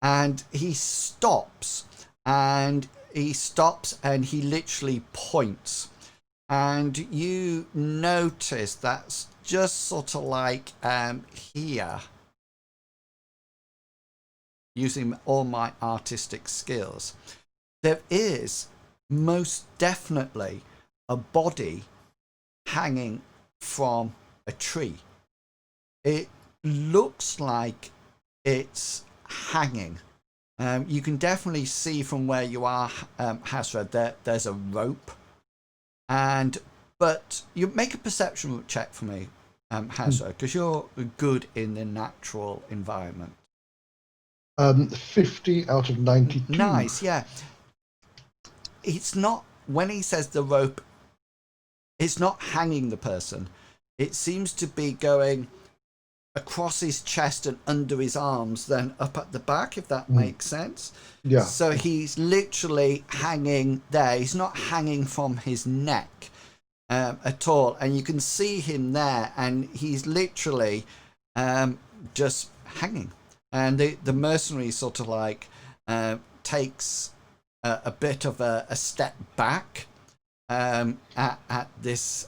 and he stops and he literally points, and you notice that's just sort of like here, using all my artistic skills, there is most definitely a body hanging from a tree. It looks like it's hanging. You can definitely see from where you are, Hazra, there's a rope. But you make a perception check for me, Hazra, because you're good in the natural environment. 50 out of 92. Nice, yeah. It's not, when he says the rope, it's not hanging the person. It seems to be going across his chest and under his arms, then up at the back, if that makes sense. Yeah. So he's literally hanging there. He's not hanging from his neck at all. And you can see him there, and he's literally just hanging. And the mercenary sort of like takes a bit of a step back at this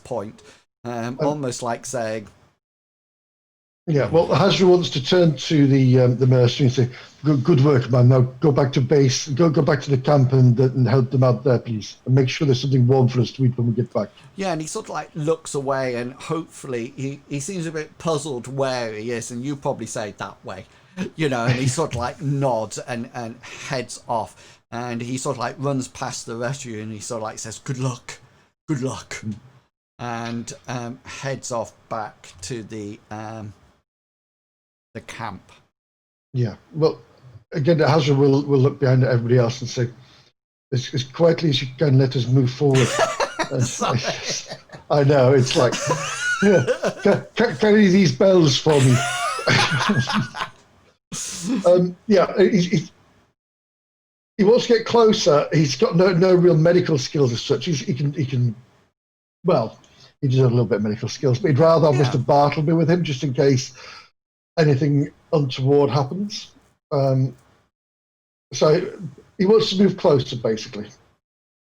point, almost like saying, yeah, well, Hazra wants to turn to the mercenary and say, "Good work, man. Now go back to base. Go back to the camp and help them out there, please, and make sure there's something warm for us to eat when we get back." Yeah, and he sort of like looks away, and hopefully he seems a bit puzzled where he is, and you probably say that way, you know, and he sort of like nods and heads off, and he sort of like runs past the rest of you, and he sort of like says, good luck, and heads off back to the camp. Yeah, well, again, Hazra will look behind at everybody else and say, as quietly as you can, let us move forward. I know, it's like, yeah, carry these bells for me. Yeah, he wants to get closer. He's got no real medical skills as such. He can, well, he does have a little bit of medical skills, but he'd rather have Mr. Bartleby with him just in case anything untoward happens. So he wants to move closer, basically.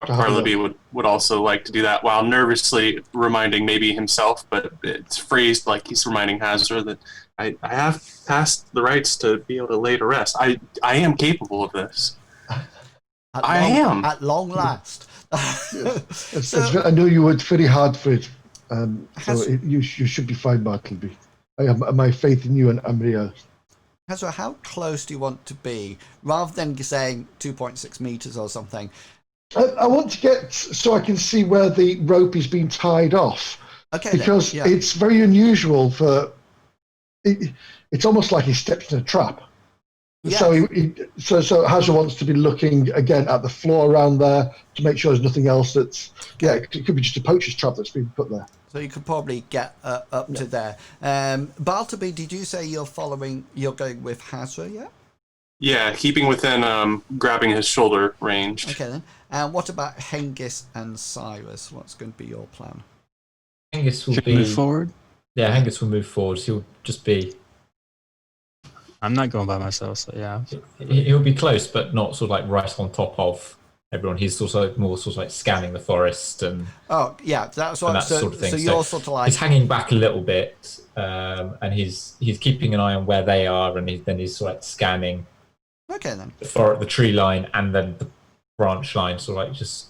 Bartleby would also like to do that while nervously reminding maybe himself, but it's phrased like he's reminding Hazra that I have passed the rites to be able to lay to rest. I am capable of this. I am. At long last. I know you worked very hard for it. You should be fine, Bartleby. I have my faith in you and Amriel. Hazra, how close do you want to be? Rather than saying 2.6 meters or something. I want to get so I can see where the rope is being tied off. Okay. Because it's very unusual for. It's almost like he stepped in a trap. Yes. So Hazra wants to be looking again at the floor around there to make sure there's nothing else that's. Yeah, it could be just a poacher's trap that's been put there. So you could probably get up to there. Bartleby, did you say you're going with Hazra, yeah? Yeah, keeping within grabbing his shoulder range. Okay then. And what about Hengist and Cyrus? What's going to be your plan? Hengist will move forward? Yeah, Hengist will move forward. So he'll just be... I'm not going by myself, so yeah. He'll be close, but not sort of like right on top of everyone. He's also more sort of like scanning the forest and that's what that sort of thing. So you're sort of like he's hanging back a little bit, and he's keeping an eye on where they are, and he's sort of like scanning. Okay then. The tree line and then the branch line, so like just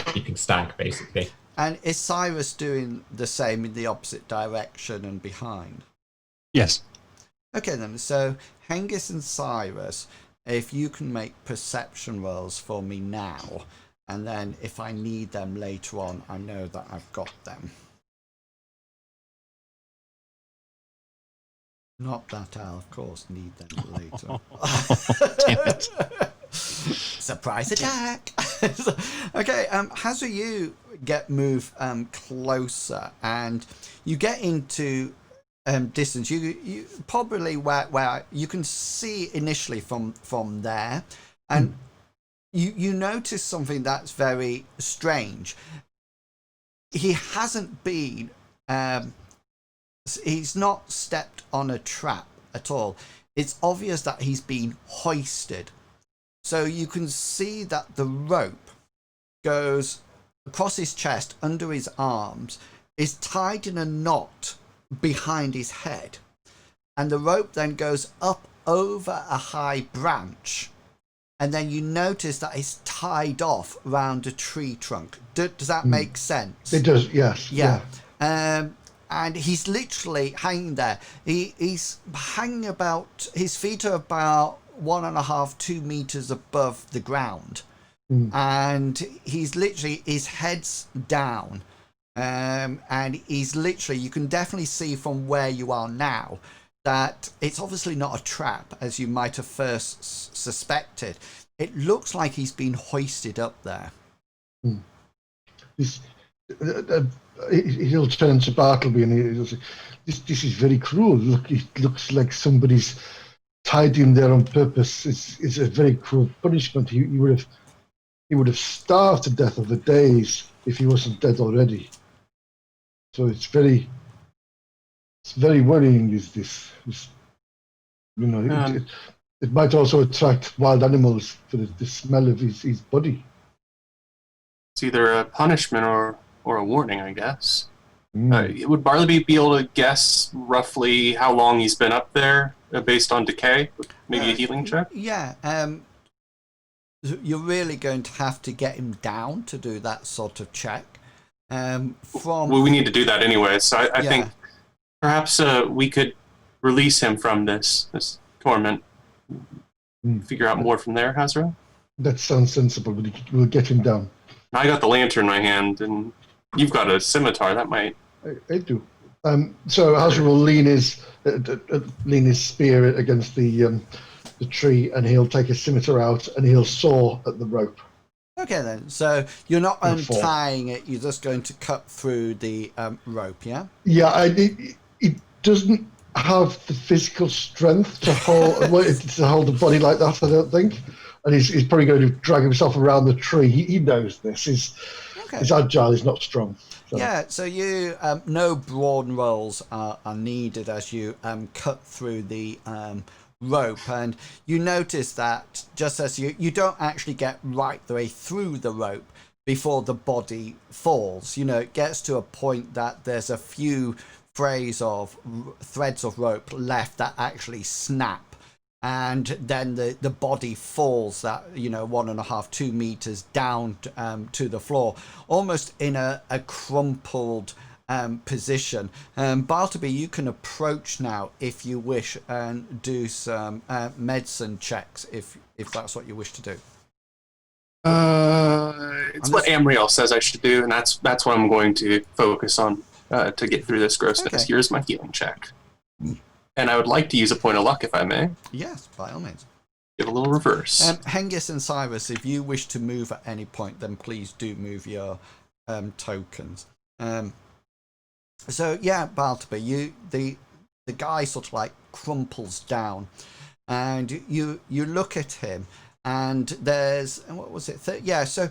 keeping stag basically. And is Cyrus doing the same in the opposite direction and behind? Yes. Okay then. So Hengist and Cyrus, if you can make perception rolls for me now, and then if I need them later on, I know that I've got them. Not that I'll, of course, need them later. Damn it. Surprise attack! Okay, Hazra, you move closer, and you get into distance. You probably where you can see initially from there, and you notice something that's very strange. He hasn't been he's not stepped on a trap at all. It's obvious that he's been hoisted, so you can see that the rope goes across his chest, under his arms, is tied in a knot behind his head, and the rope then goes up over a high branch, and then you notice that it's tied off round a tree trunk. Does that make sense? It does, yes. Yeah. and he's literally hanging there. He's hanging about, his feet are about 1.5, 2 meters above the ground. And he's literally, his head's down. And he's literally, you can definitely see from where you are now that it's obviously not a trap, as you might have first suspected. It looks like he's been hoisted up there. He'll turn to Bartleby and he'll say, this is very cruel. Look, it looks like somebody's tied him there on purpose. It's a very cruel punishment. He would have starved to death over days if he wasn't dead already. So it's very worrying. Is this you know? It might also attract wild animals for the smell of his body. It's either a punishment or a warning, I guess. Would Bartleby be able to guess roughly how long he's been up there based on decay? Maybe a healing check? Yeah. You're really going to have to get him down to do that sort of check. Well, we need to do that anyway, so I think perhaps we could release him from this torment. Figure out more from there, Hazra? That sounds sensible, but we'll get him down. I got the lantern in my hand, and you've got a scimitar. That might... I do. So Hazra will lean his spear against the tree, and he'll take his scimitar out, and he'll saw at the rope. Okay then, so you're not untying it, you're just going to cut through the rope, yeah? Yeah, it doesn't have the physical strength to hold the body like that, I don't think. And he's probably going to drag himself around the tree. He knows this. He's agile, he's not strong. So. Yeah, so you no brawn rolls are needed as you cut through the rope, and you notice that just as you don't actually get right the way through the rope before the body falls. You know, it gets to a point that there's a few threads of rope left that actually snap, and then the body falls that 1.5, 2 meters down to the floor, almost in a crumpled position. Bartleby, you can approach now if you wish and do some medicine checks if that's what you wish to do. It's what Amriel says I should do, and that's what I'm going to focus on to get through this grossness. Okay. Here's my healing check. And I would like to use a point of luck, if I may. Yes, by all means. Get a little reverse. Hengist and Cyrus, if you wish to move at any point, then please do move your tokens. So yeah, Bartleby, the guy sort of like crumples down, and you look at him, and there's, what was it? So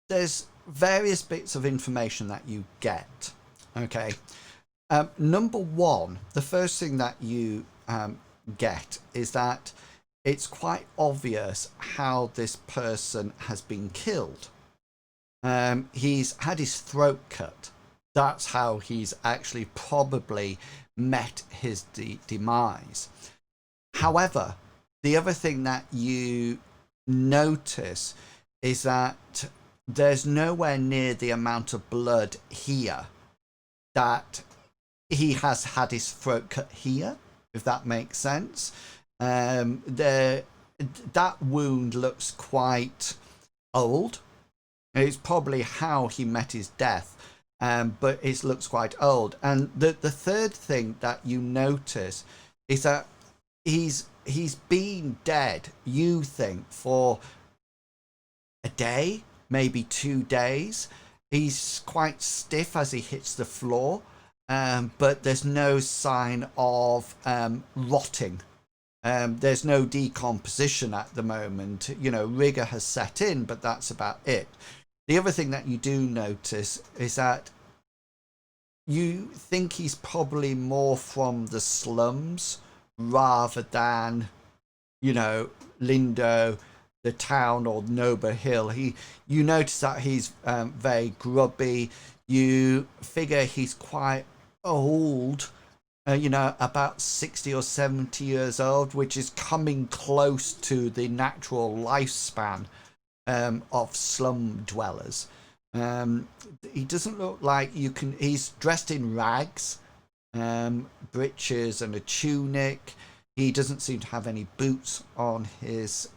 there's various bits of information that you get. Okay. Number one, the first thing that you get is that it's quite obvious how this person has been killed. He's had his throat cut. That's how he's actually probably met his demise. However, the other thing that you notice is that there's nowhere near the amount of blood here that he has had his throat cut here, if that makes sense. That wound looks quite old. It's probably how he met his death, but it looks quite old. And the third thing that you notice is that he's been dead, you think, for a day, maybe 2 days. He's quite stiff as he hits the floor. But there's no sign of rotting. There's no decomposition at the moment. Rigor has set in, but that's about it. The other thing that you do notice is that you think he's probably more from the slums rather than, Lindo, the town, or Noble Hill. You notice that he's very grubby. You figure he's quite old, about 60 or 70 years old, which is coming close to the natural lifespan of slum dwellers. He doesn't look like you can. He's dressed in rags, breeches and a tunic. He doesn't seem to have any boots on his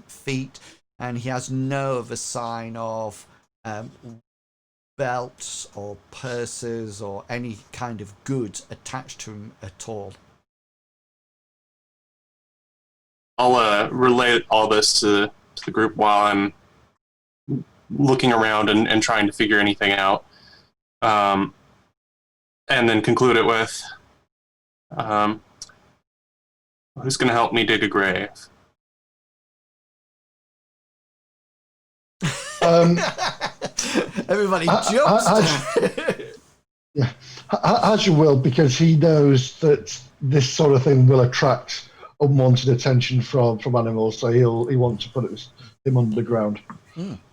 feet, and he has no other sign of belts or purses or any kind of goods attached to him at all. I'll relay all this to the group while I'm looking around and trying to figure anything out. And then conclude it with, who's going to help me dig a grave? Everybody jumps. Yeah, as you will, because he knows that this sort of thing will attract unwanted attention from animals, so he wants to put him underground.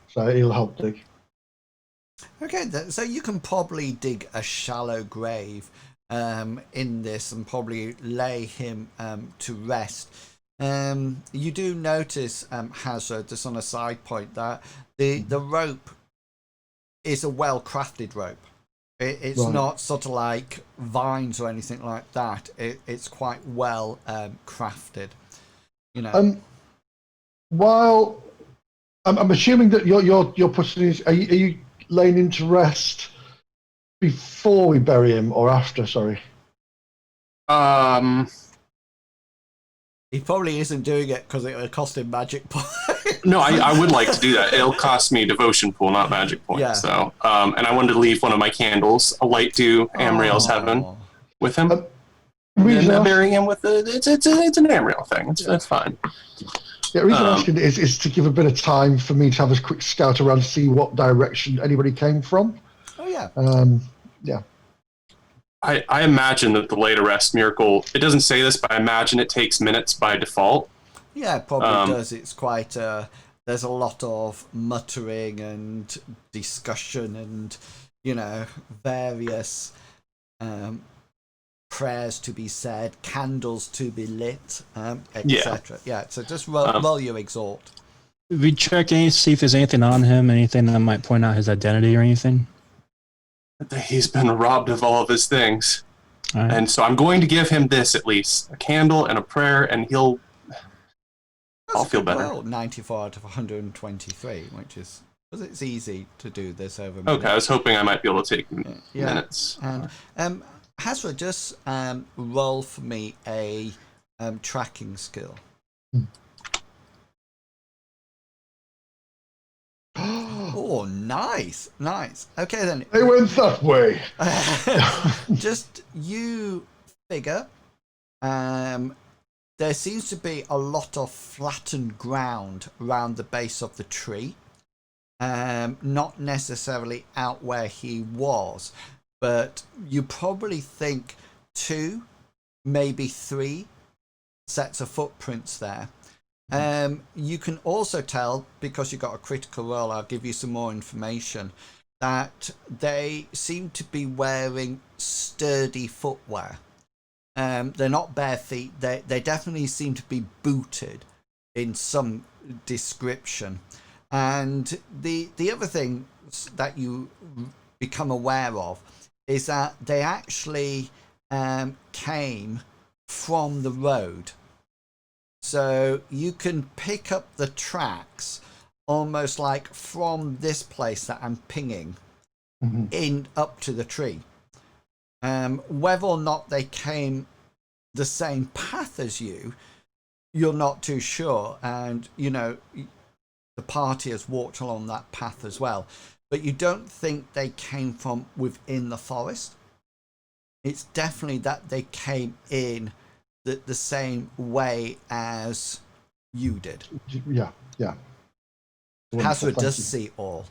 So he'll help dig. Okay, so you can probably dig a shallow grave in this and probably lay him to rest. You do notice, Hazard, just on a side point, that the rope is a well-crafted rope. It's Right. not sort of like vines or anything like that. It's quite well crafted. You know. While I'm assuming that you're putting his, are you laying him to rest before we bury him or after? Sorry. He probably isn't doing it because it would cost him magic points. No, I would like to do that. It'll cost me devotion pool, not magic points. Yeah. So, and I wanted to leave one of my candles alight to Amriel's heaven with him. And burying him with it's an Amriel thing. It's fine. Yeah, the reason I'm asking is to give a bit of time for me to have a quick scout around to see what direction anybody came from. Oh yeah. Yeah. I imagine that the late arrest miracle, it doesn't say this, but I imagine it takes minutes by default. Yeah, it probably does. It's quite there's a lot of muttering and discussion and, you know, various prayers to be said, candles to be lit, etc. Yeah, so just roll your exhort. We check see if there's anything on him, anything that might point out his identity or anything. He's been robbed of all of his things. Right. And so I'm going to give him this at least, a candle and a prayer, and I'll feel better. Well, 94 out of 123, which is, because it's easy to do this over minutes. Okay, I was hoping I might be able to take minutes. And Hazra, just roll for me a tracking skill. Oh, nice. Okay, then. They went that way. Just you figure there seems to be a lot of flattened ground around the base of the tree. Not necessarily out where he was, but you probably think 2, maybe 3 sets of footprints there. You can also tell, because you got a critical roll, I'll give you some more information, that they seem to be wearing sturdy footwear. They're not bare feet. They definitely seem to be booted in some description. And the other thing that you become aware of is that they actually came from the road. So you can pick up the tracks almost like from this place that I'm pinging in up to the tree. Whether or not they came the same path as you, you're not too sure. And, you know, the party has walked along that path as well. But you don't think they came from within the forest. It's definitely that they came in the same way as you did. Yeah. Hazra does see all.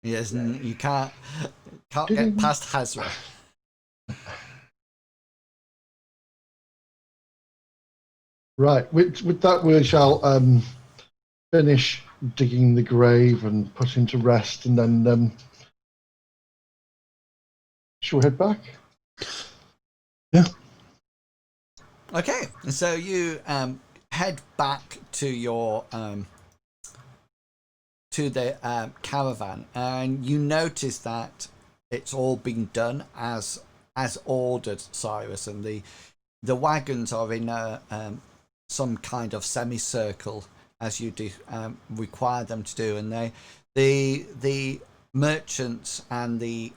Yes, you can't get past Hazra. Right. With that, we shall finish digging the grave and put him to rest, and then shall we head back? Yeah. Okay, so you head back to your to the caravan, and you notice that it's all been done as ordered, Cyrus, and the wagons are in some kind of semicircle as you do require them to do, and the merchants and the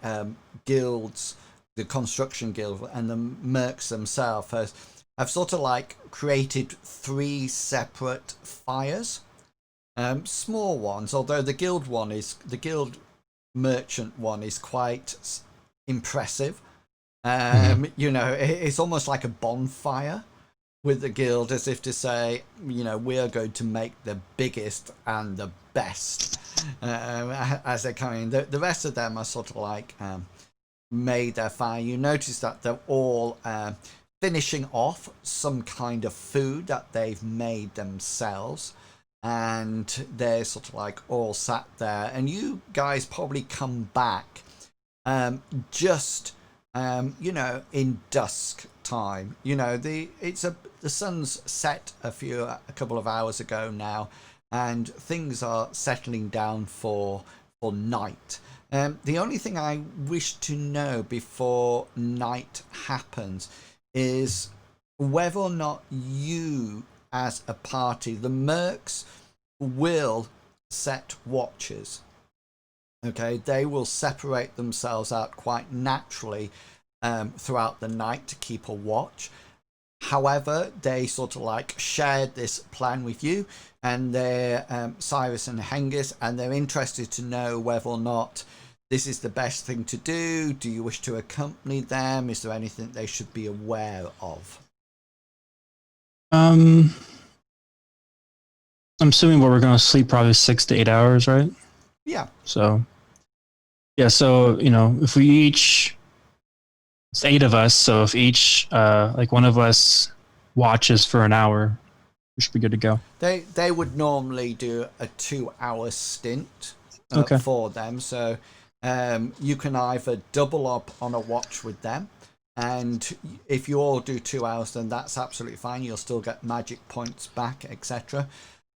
guilds, the construction guild and the mercs themselves have sort of like created 3 separate fires, small ones, although the guild merchant one is quite impressive. You know, it's almost like a bonfire with the guild, as if to say, you know, we are going to make the biggest and the best as they're coming. The rest of them are sort of like made their fire. You notice that they're all finishing off some kind of food that they've made themselves, and they're sort of like all sat there, and you guys probably come back just you know, in dusk time. You know, the sun's set a couple of hours ago now, and things are settling down for night. The only thing I wish to know before night happens is whether or not you, as a party, the mercs will set watches. Okay, they will separate themselves out quite naturally throughout the night to keep a watch. However, they sort of like shared this plan with you, and they're Cyrus and Hengist, and they're interested to know whether or not this is the best thing to do. Do you wish to accompany them? Is there anything they should be aware of? I'm assuming we're going to sleep probably 6 to 8 hours, right? Yeah. So, yeah. So, you know, if we each, it's 8 of us. So if each, like one of us watches for an hour, we should be good to go. They would normally do a 2-hour stint Okay. for them. So you can either double up on a watch with them, and if you all do 2 hours, then that's absolutely fine. You'll still get magic points back, etc.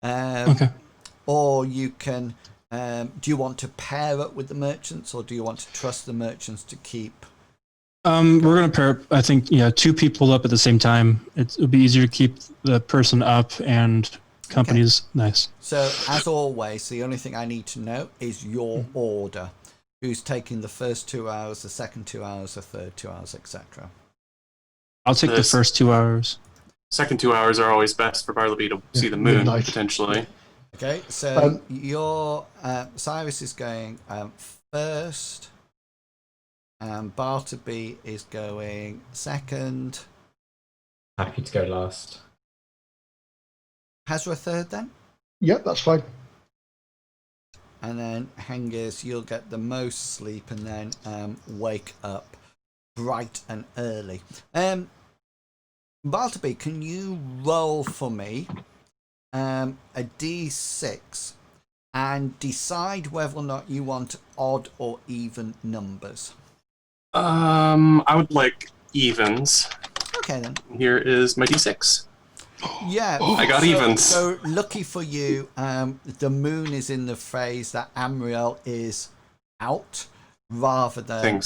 Okay. Or you can, do you want to pair up with the merchants, or do you want to trust the merchants to keep? We're going to pair, I think, 2 people up at the same time. It'll be easier to keep the person up, and company's nice. So, as always, the only thing I need to know is your order. Who's taking the first 2 hours, the second 2 hours, the third 2 hours, etc. I'll take the first 2 hours. Second 2 hours are always best for Bartleby to see the moon, midnight. potentially. Okay, so your Cyrus is going first, and Bartleby is going second. Happy to go last. Hazra third then? Yep, that's fine. And then Hengist, you'll get the most sleep and then wake up bright and early. Bartleby, can you roll for me a d6 and decide whether or not you want odd or even numbers? I would like evens. Okay then. Here is my d6. Yeah, I got evens. So lucky for you, the moon is in the phase that Amriel is out, rather than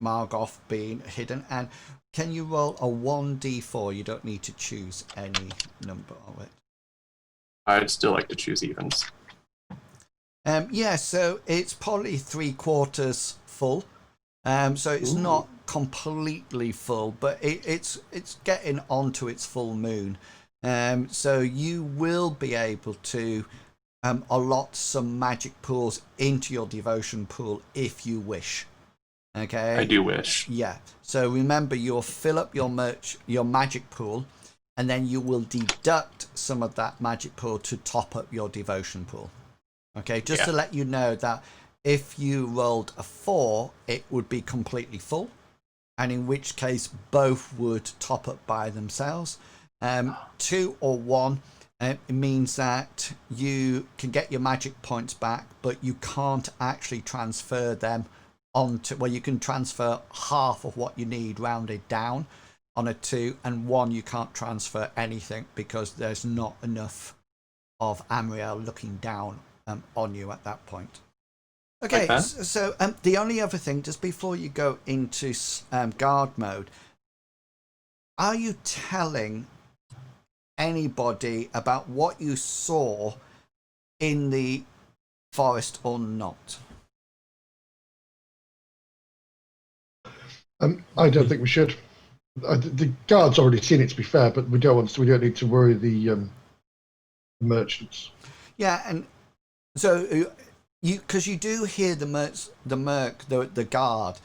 Margoth being hidden. And can you roll a 1d4? You don't need to choose any number of it. I'd still like to choose evens. Yeah, so it's probably 3/4 full. So it's not completely full, but it's getting onto its full moon. So you will be able to allot some magic pools into your devotion pool if you wish. Okay. I do wish. Yeah. So remember, you'll fill up your magic pool, and then you will deduct some of that magic pool to top up your devotion pool. Okay, just to let you know that if you rolled a 4, it would be completely full, and in which case both would top up by themselves. 2 or 1, it means that you can get your magic points back, but you can't actually transfer them onto, well, you can transfer half of what you need rounded down on a 2, and 1 you can't transfer anything because there's not enough of Amriel looking down on you at that point. Okay, that. so the only other thing, just before you go into guard mode, are you telling anybody about what you saw in the forest or not? I don't think we should. The guard's already seen it, to be fair, but we don't need to worry the merchants. Yeah, and so because you do hear the guard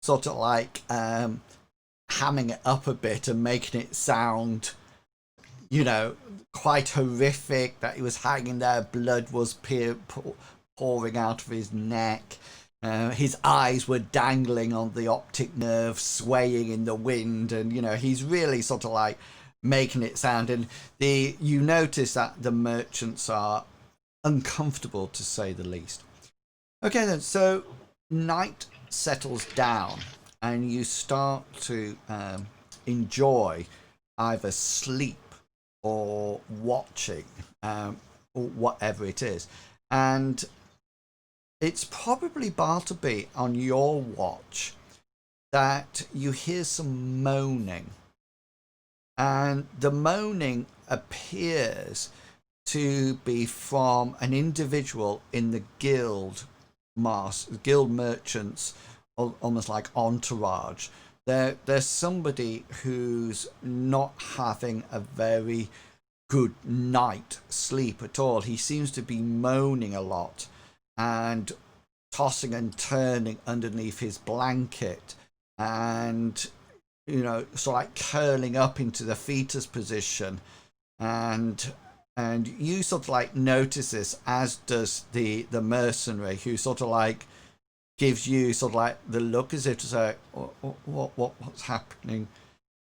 sort of like hamming it up a bit and making it sound, quite horrific, that he was hanging there, blood was pouring out of his neck, his eyes were dangling on the optic nerve, swaying in the wind, and he's really sort of like making it sound. And you notice that the merchants are uncomfortable, to say the least. Okay then, so night settles down and you start to enjoy either sleep or watching, or whatever it is. And it's probably Bartleby on your watch that you hear some moaning, and the moaning appears to be from an individual in the guild merchants, almost like entourage. There's somebody who's not having a very good night sleep at all. He seems to be moaning a lot and tossing and turning underneath his blanket, and sort of like curling up into the fetus position. And you sort of like notice this, as does the mercenary, who sort of like gives you sort of like the look as if to say, what's happening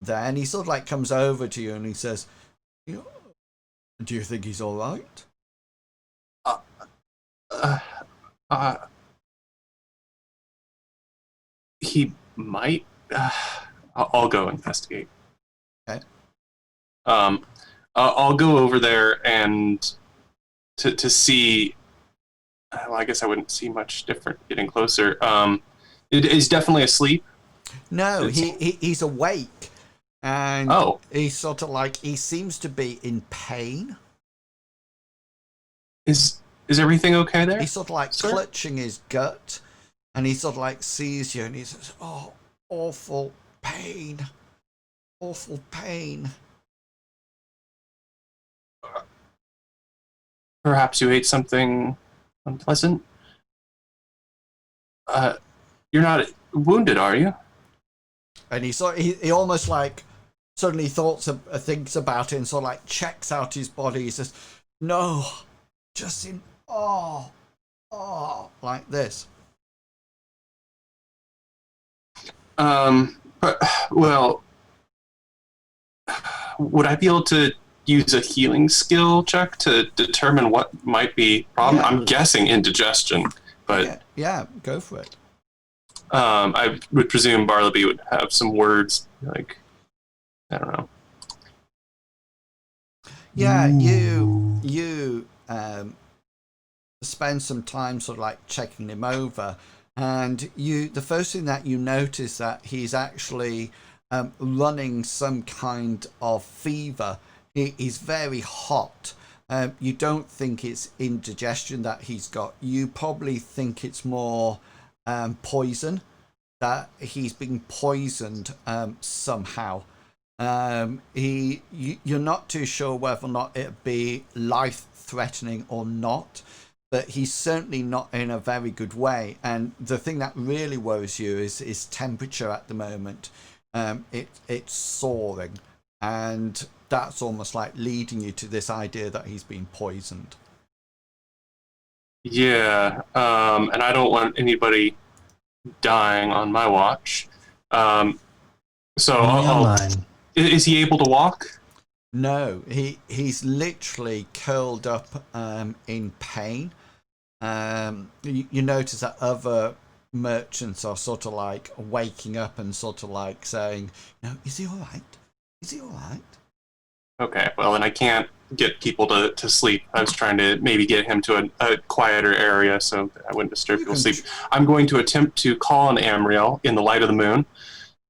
there? And he sort of like comes over to you and he says, do you think he's all right? He might. I'll go investigate. Okay. I'll go over there and to see. Well, I guess I wouldn't see much different getting closer. It is definitely asleep. No, he's awake, and he's sort of like, he seems to be in pain. Is everything okay there? He's sort of like clutching his gut, and he sort of like sees you and he says, "Oh, awful pain, awful pain." Perhaps you ate something unpleasant. You're not wounded, are you? And he almost like suddenly thinks about it and sort of like checks out his body. He says, "No, just in like this." Well, would I be able to use a healing skill check to determine what might be problem? Yeah. I'm guessing indigestion, but yeah, go for it. I would presume Bartleby would have some words, like, I don't know. Yeah, you spend some time sort of like checking him over, and the first thing that you notice that he's actually running some kind of fever. He's very hot. You don't think it's indigestion that he's got. You probably think it's more poison, that he's been poisoned somehow. You're not too sure whether or not it'd be life-threatening or not, but he's certainly not in a very good way. And the thing that really worries you is his temperature at the moment. It's soaring, and that's almost like leading you to this idea that he's been poisoned. Yeah, and I don't want anybody dying on my watch. So is he able to walk? No, he's literally curled up in pain. You notice that other merchants are sort of like waking up and sort of like saying, "No, is he all right? Is he all right?" Okay, well, and I can't get people to sleep. I was trying to maybe get him to a quieter area so that I wouldn't disturb people's sleep. I'm going to attempt to call on Amriel in the light of the moon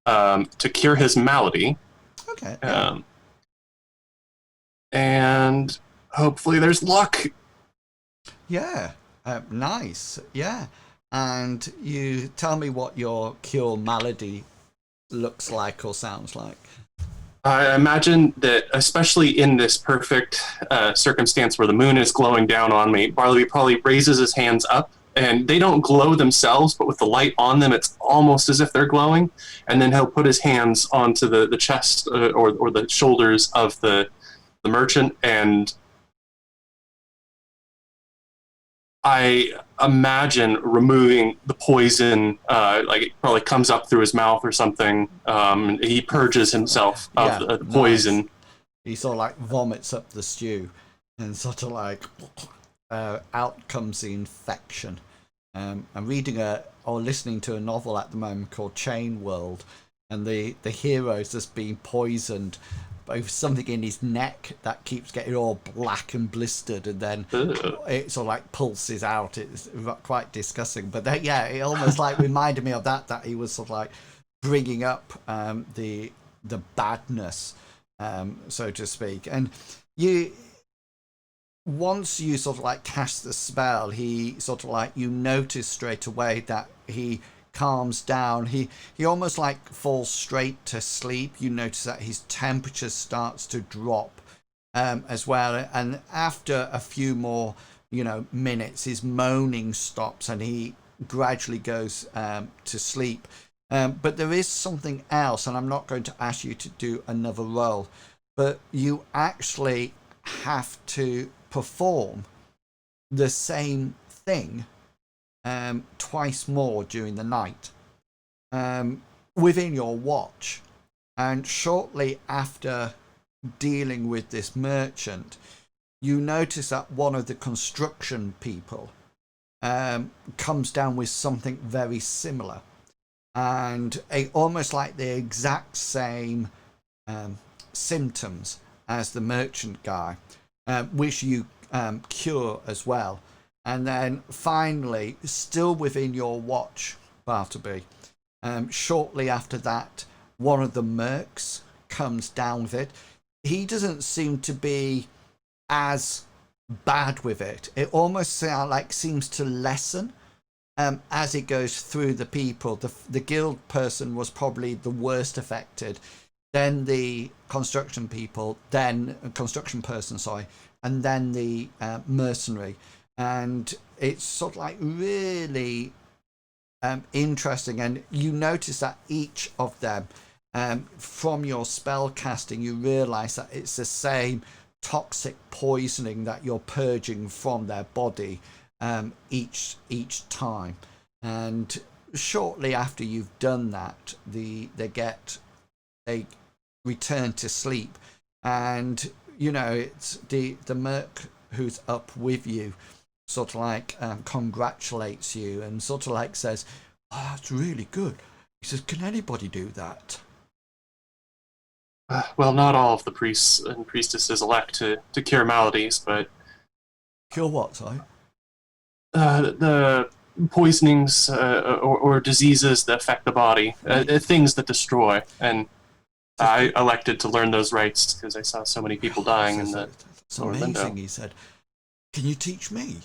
to cure his malady. Okay. Yeah. And hopefully there's luck. Yeah. Nice. Yeah. And you tell me what your cure malady looks like or sounds like. I imagine that, especially in this perfect circumstance where the moon is glowing down on me, Barleby probably raises his hands up, and they don't glow themselves, but with the light on them, it's almost as if they're glowing. And then he'll put his hands onto the chest or the shoulders of the merchant, and I imagine removing the poison, like it probably comes up through his mouth or something. He purges himself of the poison. Nice. He sort of like vomits up the stew, and sort of like out comes the infection. I'm reading or listening to a novel at the moment called Chain World, and the hero's just being poisoned by something in his neck that keeps getting all black and blistered, and then it sort of like pulses out. It's quite disgusting, but it almost like reminded me of that he was sort of like bringing up the badness, so to speak. And once you sort of like cast the spell, he sort of like, you notice straight away that he calms down. He almost like falls straight to sleep. You notice that his temperature starts to drop as well, and after a few more minutes, his moaning stops and he gradually goes to sleep. But there is something else, and I'm not going to ask you to do another roll, but you actually have to perform the same thing twice more during the night within your watch. And shortly after dealing with this merchant, you notice that one of the construction people comes down with something very similar, and almost like the exact same symptoms as the merchant guy, which you cure as well. And then finally, still within your watch, Bartleby, shortly after that, one of the mercs comes down with it. He doesn't seem to be as bad with it. It almost seems to lessen as it goes through the people. The guild person was probably the worst affected, then the construction person, and then the mercenary. And it's sort of like really interesting. And you notice that each of them, from your spell casting, you realize that it's the same toxic poisoning that you're purging from their body each time. And shortly after you've done that, they return to sleep. And it's the merc who's up with you sort of like congratulates you and sort of like says, "Oh, that's really good." He says, "Can anybody do that?" Well, not all of the priests and priestesses elect to cure maladies, but Cure what, sorry? the poisonings or diseases that affect the body, things that destroy. And I elected to learn those rites because I saw so many people dying in the It's amazing. He said, "Can you teach me?"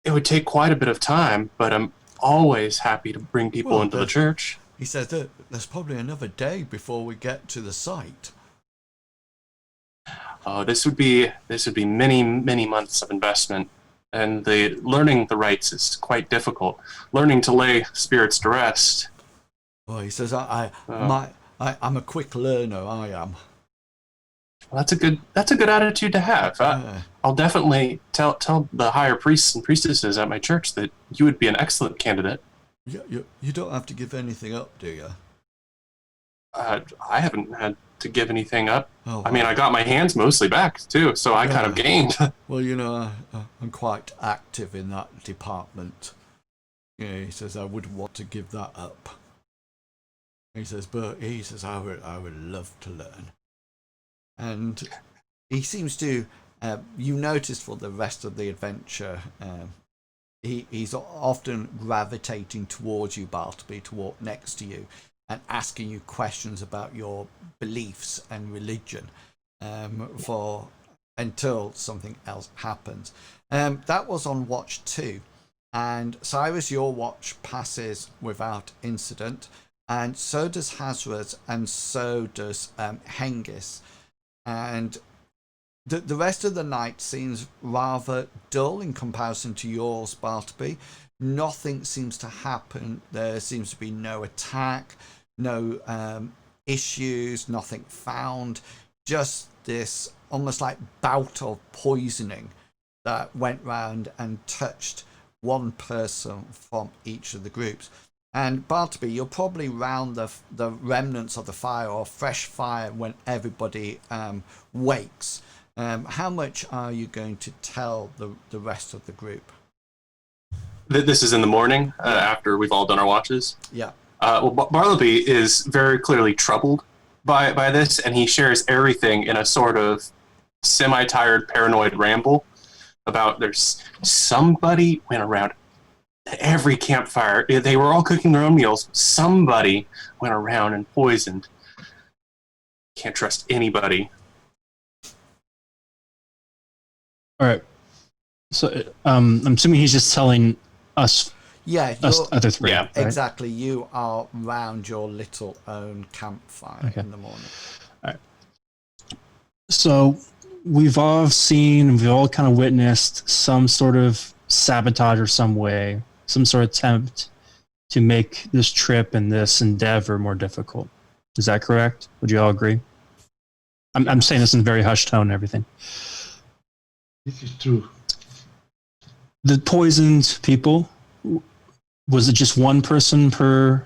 It would take quite a bit of time, but I'm always happy to bring people into the church. He says that there's probably another day before we get to the site. Oh, this would be many, many months of investment, and learning the rites is quite difficult. Learning to lay spirits to rest. Oh, he says, I'm a quick learner. I am. Well, that's a good attitude to have. I'll definitely tell the higher priests and priestesses at my church that you would be an excellent candidate. You don't have to give anything up, do you? I haven't had to give anything up. Oh, I mean, I got my hands mostly back too, so I kind of gained. Well, I'm quite active in that department. He says I wouldn't want to give that up. He says, I would love to learn. And he seems to, you notice for the rest of the adventure, he's often gravitating towards you, Bartleby, to walk next to you and asking you questions about your beliefs and religion until something else happens. That was on watch 2. And Cyrus, your watch passes without incident. And so does Hazras, and so does Hengist. And the rest of the night seems rather dull in comparison to yours, Bartleby. Nothing seems to happen. There seems to be no attack, no issues, nothing found. Just this almost like bout of poisoning that went round and touched one person from each of the groups. And Bartleby, you're probably round the remnants of the fire or fresh fire when everybody wakes. How much are you going to tell the rest of the group? This is in the morning after we've all done our watches. Yeah. Well, Bartleby is very clearly troubled by this, and he shares everything in a sort of semi-tired, paranoid ramble about there's somebody went around every campfire. They were all cooking their own meals. Somebody went around and poisoned. Can't trust anybody. All right. So I'm assuming he's just telling us. Yeah, us other three. Yeah, right? exactly. You are round your little own campfire in the morning. All right. So we've all kind of witnessed some sort of sabotage or some way, some sort of attempt to make this trip and this endeavor more difficult. Is that correct? Would you all agree? I'm saying this in very hushed tone and everything. This is true. The poisoned people, was it just one person per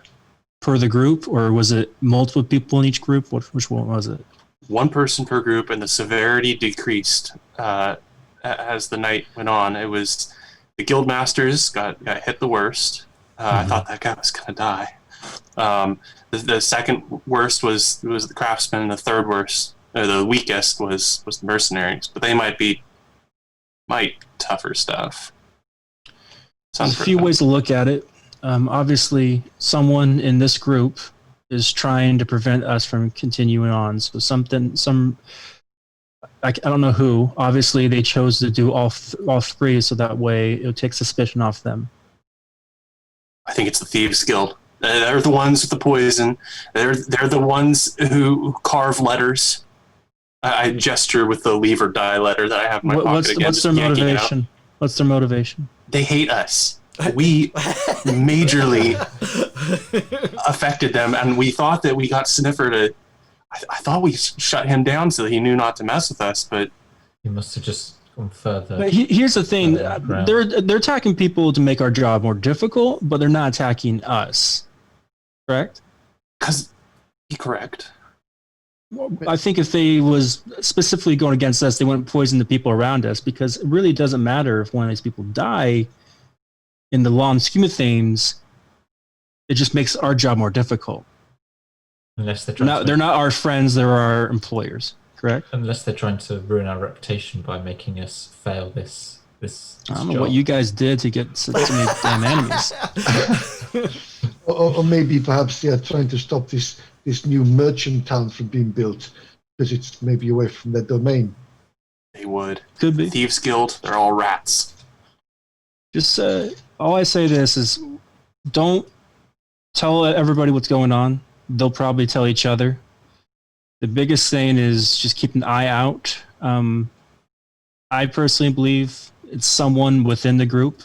the group, or was it multiple people in each group? Which one was it? One person per group, and the severity decreased as the night went on. It was the guild masters got hit the worst. I thought that guy was going to die. The second worst was the craftsman, and the third worst, or the weakest, was the mercenaries. But they might be tougher stuff. There's a few ways to look at it. Obviously, someone in this group is trying to prevent us from continuing on. So I don't know who. Obviously, they chose to do all three, so that way it would take suspicion off them. I think it's the Thieves Guild. They're the ones with the poison. They're the ones who carve letters. I gesture with the leave or die letter that I have in my pocket again. What's their motivation? What's their motivation? They hate us. We majorly affected them, and we thought that we got Sniffer to... I thought we shut him down so that he knew not to mess with us, but... He must have just gone further. But here's the thing. They're attacking people to make our job more difficult, but they're not attacking us. Correct? You're correct. I think if they was specifically going against us, they wouldn't poison the people around us, because it really doesn't matter if one of these people die. In the long scheme of things, it just makes our job more difficult. Unless they're not our friends, they're our employers, correct? Unless they're trying to ruin our reputation by making us fail this I don't know what you guys did to get so many damn enemies. or maybe perhaps they are trying to stop this new merchant town from being built because it's maybe away from their domain. They would. Could be. Thieves Guild, they're all rats. Just all I say this is, don't tell everybody what's going on. They'll probably tell each other. The biggest thing is just keep an eye out. I personally believe it's someone within the group.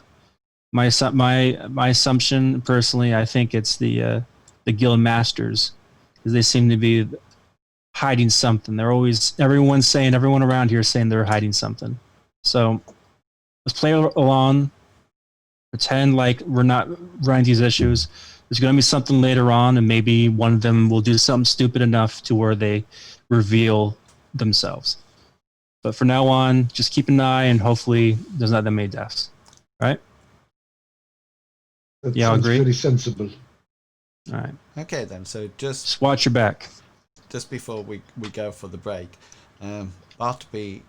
My assumption, personally, I think it's the guild masters, because they seem to be hiding something. Everyone around here is saying they're hiding something. So let's play along. Pretend like we're not running these issues. There's going to be something later on, and maybe one of them will do something stupid enough to where they reveal themselves. But for now on, just keep an eye, and hopefully there's not that many deaths. Right? That Yeah, I sounds agree. very sensible. All right. Okay then. So Just watch your back. just before we go for the break, Bartleby,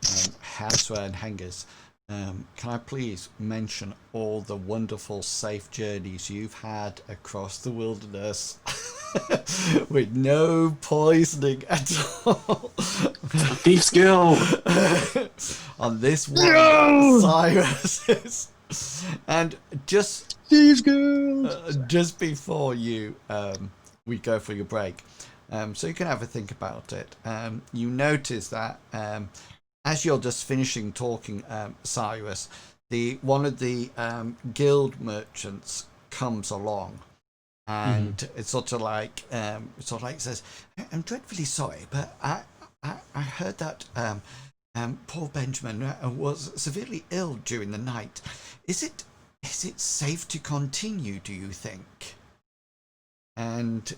Hazra, and Hengist, can I please mention all the wonderful safe journeys you've had across the wilderness with no poisoning at all Thief skill. on this one, Cyrus. And just Thieves Guild. just before we go for your break, so you can have a think about it. You notice that as you're just finishing talking, Cyrus, one of the guild merchants comes along, and it's sort of like says, "I'm dreadfully sorry, but I heard that poor Benjamin was severely ill during the night. Is it safe to continue, do you think?" And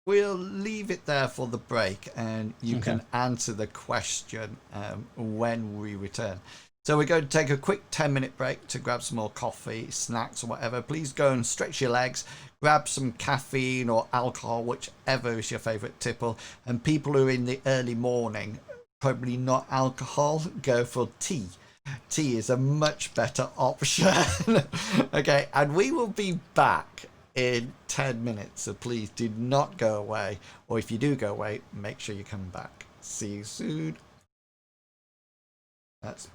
we'll leave it there for the break, and you can answer the question when we return. So we're going to take a quick 10-minute break to grab some more coffee, snacks, or whatever. Please go and stretch your legs, grab some caffeine or alcohol, whichever is your favourite tipple. And people who are in the early morning, probably not alcohol, go for tea. Tea is a much better option. Okay, and we will be back in 10 minutes, so please do not go away, or if you do go away, make sure you come back. See you soon. That's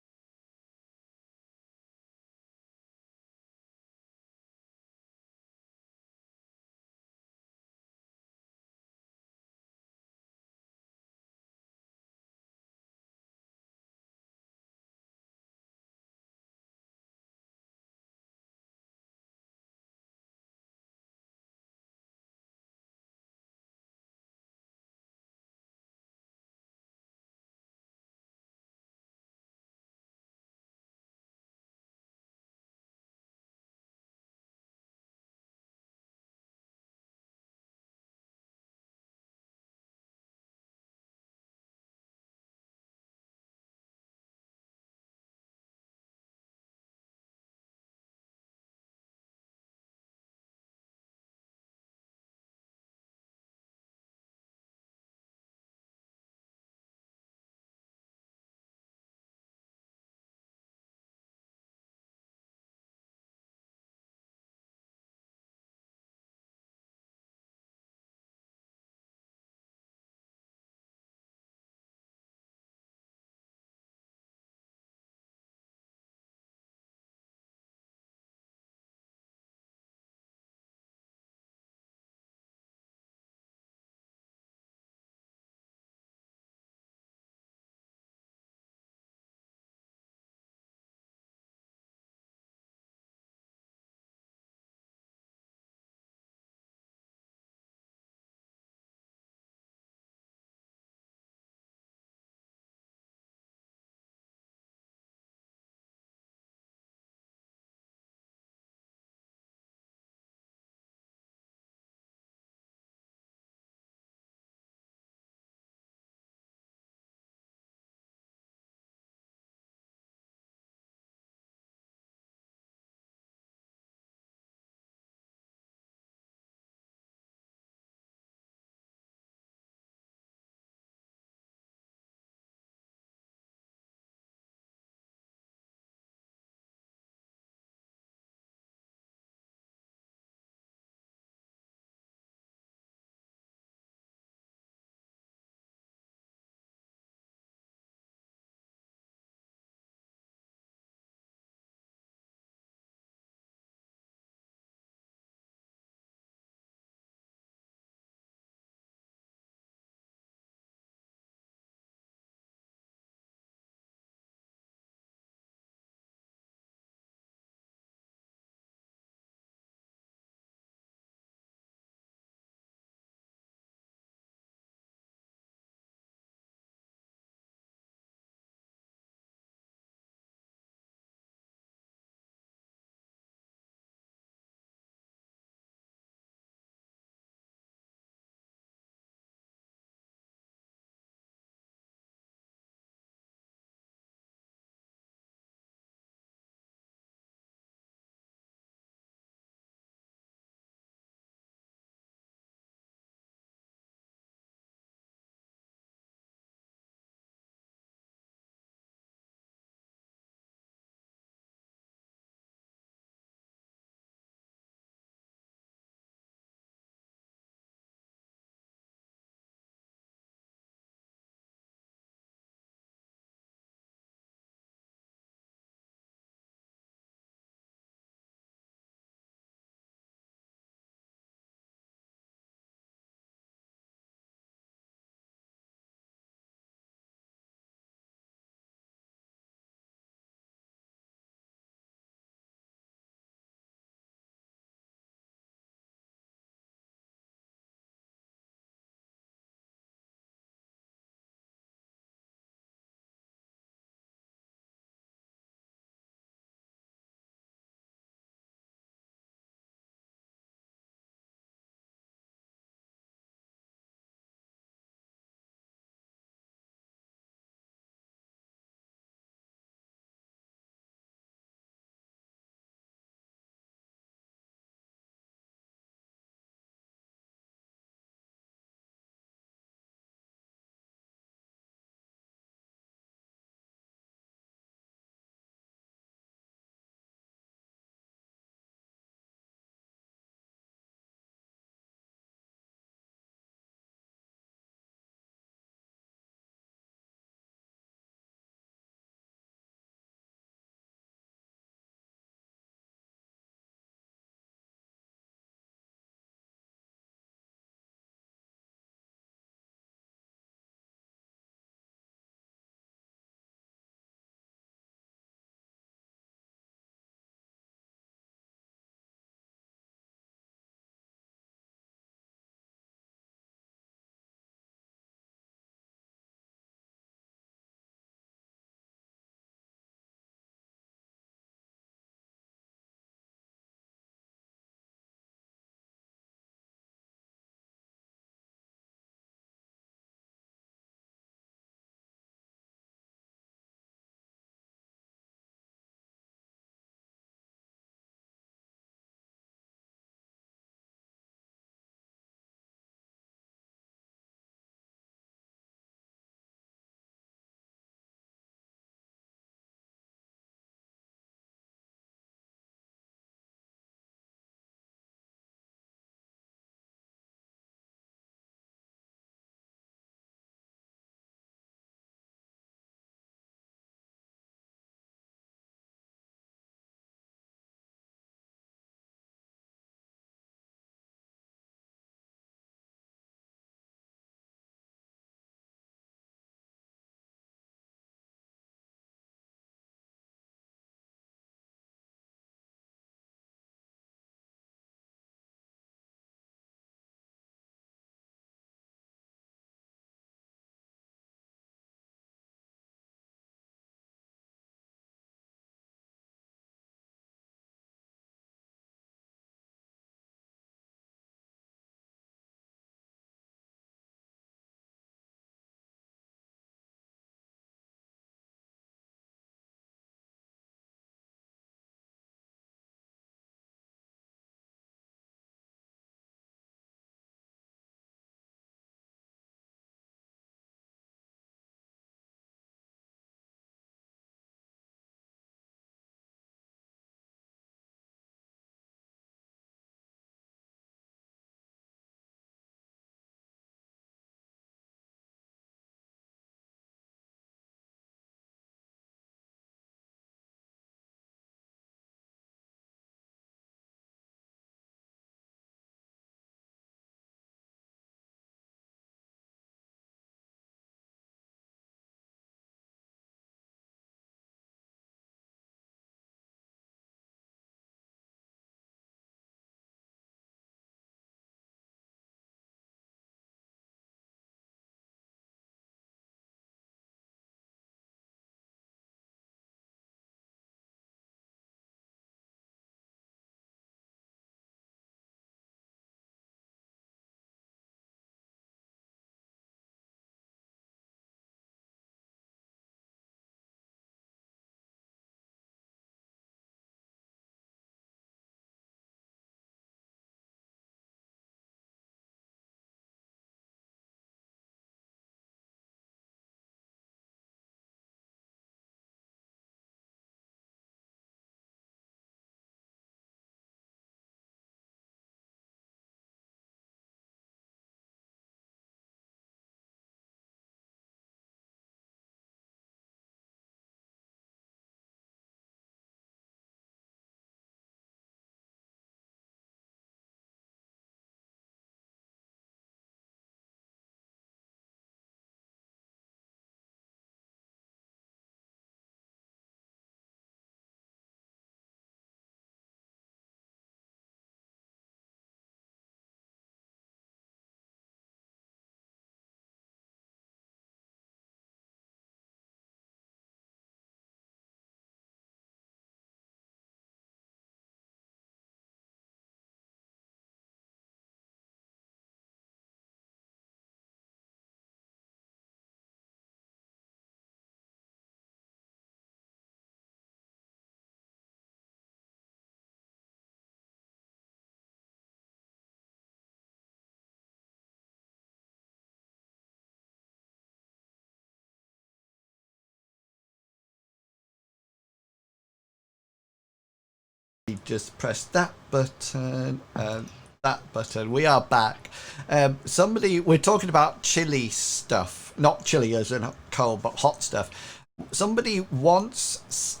just press that button and that button. We are back. We're talking about chili stuff. Not chili as in cold, but hot stuff. Somebody once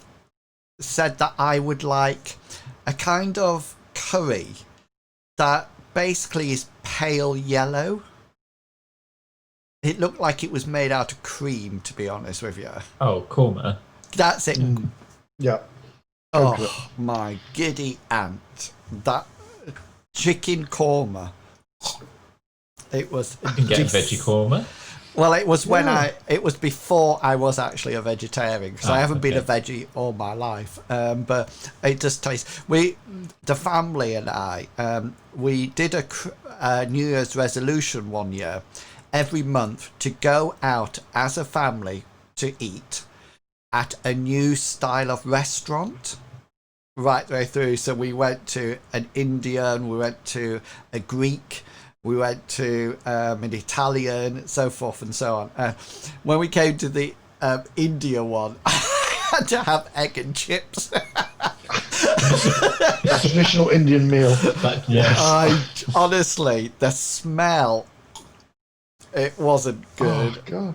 said that I would like a kind of curry that basically is pale yellow. It looked like it was made out of cream, to be honest with you. Oh, korma. That's it. Yeah. Oh, my giddy aunt. That chicken korma. It was... You can get veggie korma. Well, it was it was before I was actually a vegetarian, because I haven't been a veggie all my life. But it just tastes. The family and I, we did a New Year's resolution one year, every month, to go out as a family to eat at a new style of restaurant right the way through. So we went to an Indian, we went to a Greek, we went to an Italian, so forth and so on. When we came to the India one, I had to have egg and chips. Traditional Indian meal. Yes. Honestly, the smell, it wasn't good. Oh, God.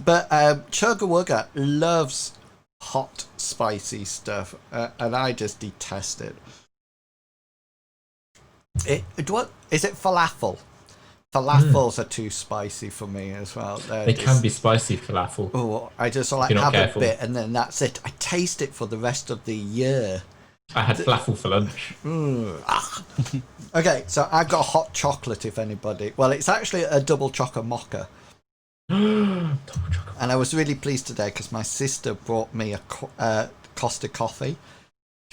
But Chugga Wugga loves hot, spicy stuff, and I just detest it. What is it? Falafel. Falafels are too spicy for me as well. They can be spicy, falafel. Oh, I just like If you're not have careful. a bit and then that's it. I taste it for the rest of the year. I had falafel for lunch. Okay, so I got hot chocolate. If anybody, well, it's actually a double chocolate mocha. And I was really pleased today because my sister brought me a Costa coffee.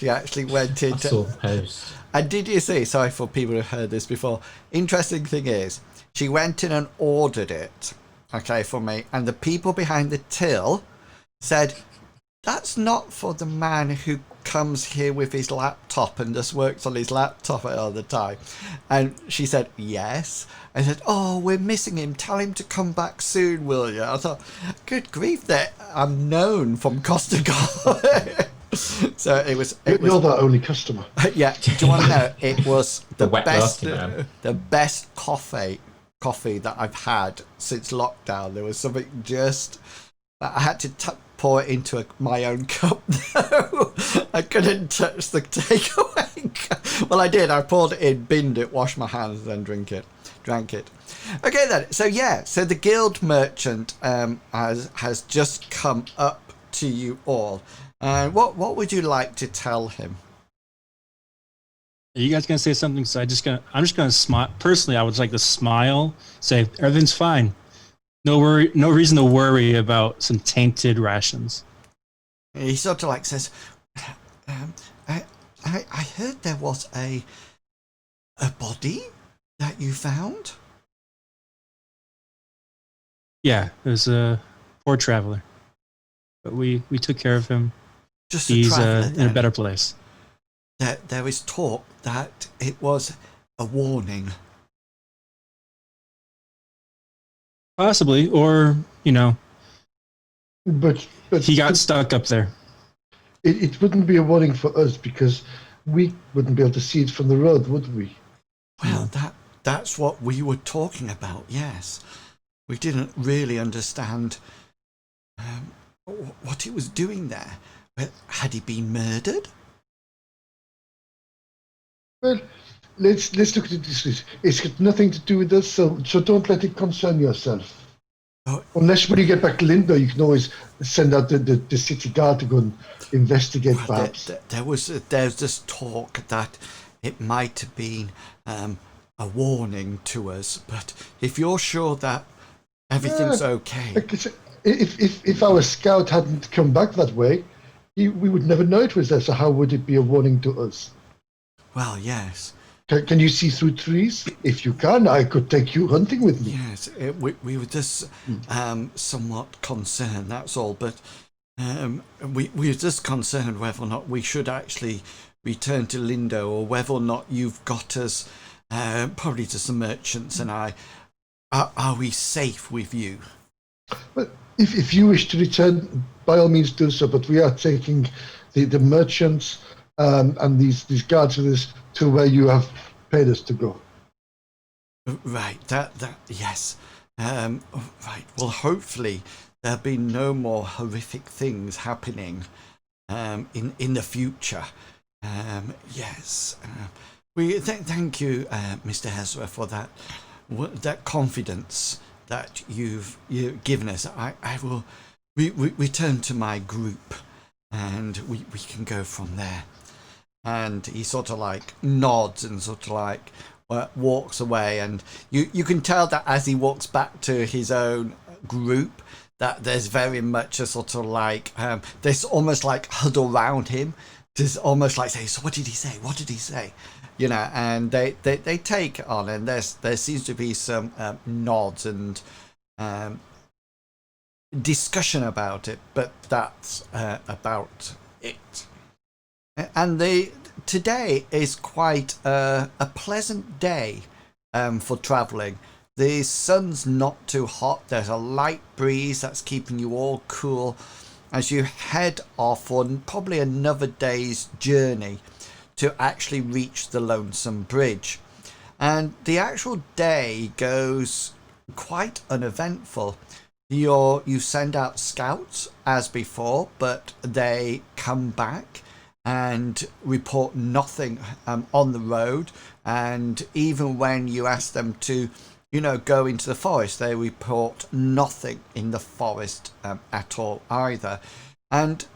She actually went I into... saw the post. And did you see, sorry for people who heard this before, interesting thing is, she went in and ordered it, okay, for me, and the people behind the till said, that's not for the man who comes here with his laptop and just works on his laptop all the time. And she said, yes. I said, oh, we're missing him. Tell him to come back soon, will you? I thought, good grief, that I'm known from Costa Rica. So it was. You're the only customer. Yeah. Do you want to know? It was the wet best. nasty man. The best coffee that I've had since lockdown. There was something just. I had to pour it into my own cup, though. I couldn't touch the takeaway cup. Well, I did. I poured it in, binned it, washed my hands, then drank it. Okay, then. So yeah. So the guild merchant has just come up to you all. What would you like to tell him? Are you guys gonna say something? So I'm just gonna smile. Personally, I would like to smile, say everything's fine. No reason to worry about some tainted rations. He sort of like says, I heard there was a body that you found. Yeah, there's a poor traveler, but we took care of him. Just He's traveller, in a better place. There is talk that it was a warning. Possibly, or But he got stuck up there. it wouldn't be a warning for us because we wouldn't be able to see it from the road, would we? Well, that's what we were talking about, yes. We didn't really understand what he was doing there. But had he been murdered? Well, let's look at it this way. It's got nothing to do with us, so don't let it concern yourself. Oh. Unless when you get back to Lindo, you can always send out the city guard to go and investigate, Well, perhaps. there's this talk that it might have been a warning to us, but if you're sure that everything's okay. Like I said, if our scout hadn't come back that way, we would never know it was there, so how would it be a warning to us? Well, yes. Can you see through trees? If you can, I could take you hunting with me. Yes, we were just somewhat concerned, that's all, but we were just concerned whether or not we should actually return to Lindo, or whether or not you've got us, probably just the merchants and I, are we safe with you? Well, if you wish to return, by all means do so, but we are taking the merchants, and these guards with us to where you have paid us to go. Right, that yes. Right, well, hopefully there'll be no more horrific things happening in the future. Yes. We thank you, Mr. Ezra, for that confidence that you've given us. I will return to my group, and we can go from there. And he sort of like nods and sort of like walks away, and you can tell that as he walks back to his own group that there's very much a sort of like there's almost like huddle around him. There's almost like say, so what did he say, you know, and they take it on, and there seems to be some nods and discussion about it, but that's about it. And today is quite a pleasant day for travelling. The sun's not too hot. There's a light breeze that's keeping you all cool as you head off on probably another day's journey to actually reach the Lonesome Bridge. And the actual day goes quite uneventful. You send out scouts as before, but they come back and report nothing on the road. And even when you ask them to, go into the forest, they report nothing in the forest at all either. And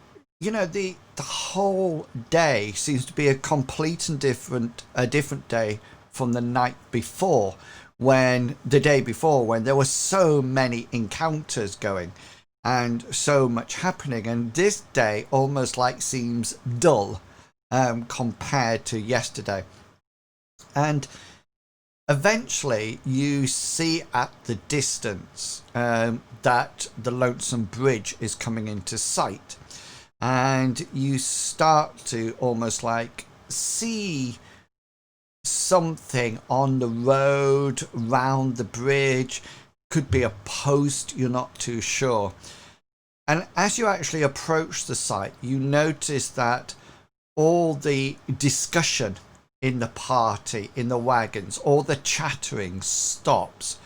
the whole day seems to be a complete and different day from the night before, when there were so many encounters going and so much happening, and this day almost like seems dull compared to yesterday. And eventually you see at the distance that the Lonesome Bridge is coming into sight, and you start to almost like see something on the road round the bridge. Could be a post, you're not too sure. And as you actually approach the site, you notice that all the discussion in the party, in the wagons, all the chattering stops,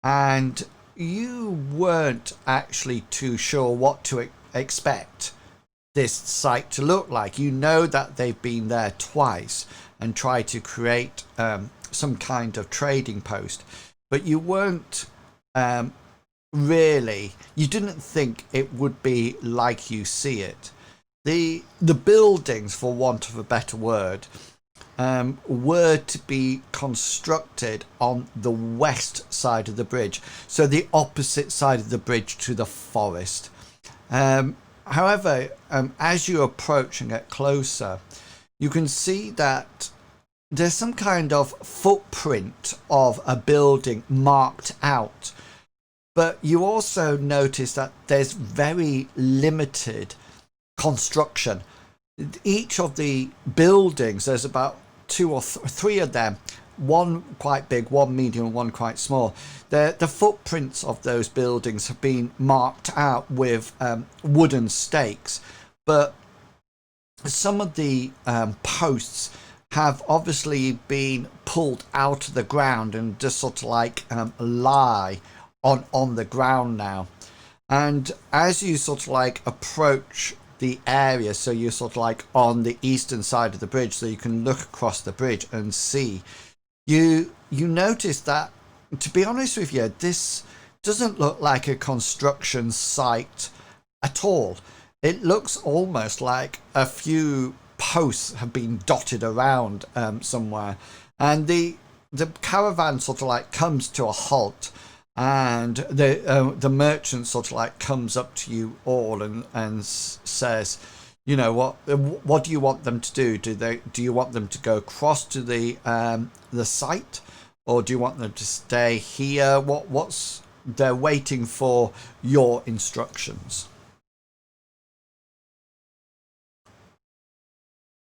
and you weren't actually too sure what to expect this site to look like. You know that they've been there twice and tried to create some kind of trading post, but you weren't you didn't think it would be like you see it. The buildings, for want of a better word, were to be constructed on the west side of the bridge, so the opposite side of the bridge to the forest. However, as you approach and get closer, you can see that there's some kind of footprint of a building marked out, but you also notice that there's very limited construction. Each of the buildings, there's about 2 or 3 of them, one quite big, one medium, and one quite small. The footprints of those buildings have been marked out with wooden stakes, but some of the posts have obviously been pulled out of the ground and just sort of like lie on the ground now. And as you sort of like approach the area, so you're sort of like on the eastern side of the bridge, so you can look across the bridge and see, you notice that, to be honest with you, this doesn't look like a construction site at all. It looks almost like a few posts have been dotted around somewhere, and the caravan sort of like comes to a halt, and the merchant sort of like comes up to you all and says, what do you want them to do? Do you want them to go across to the site, or do you want them to stay here? They're waiting for your instructions.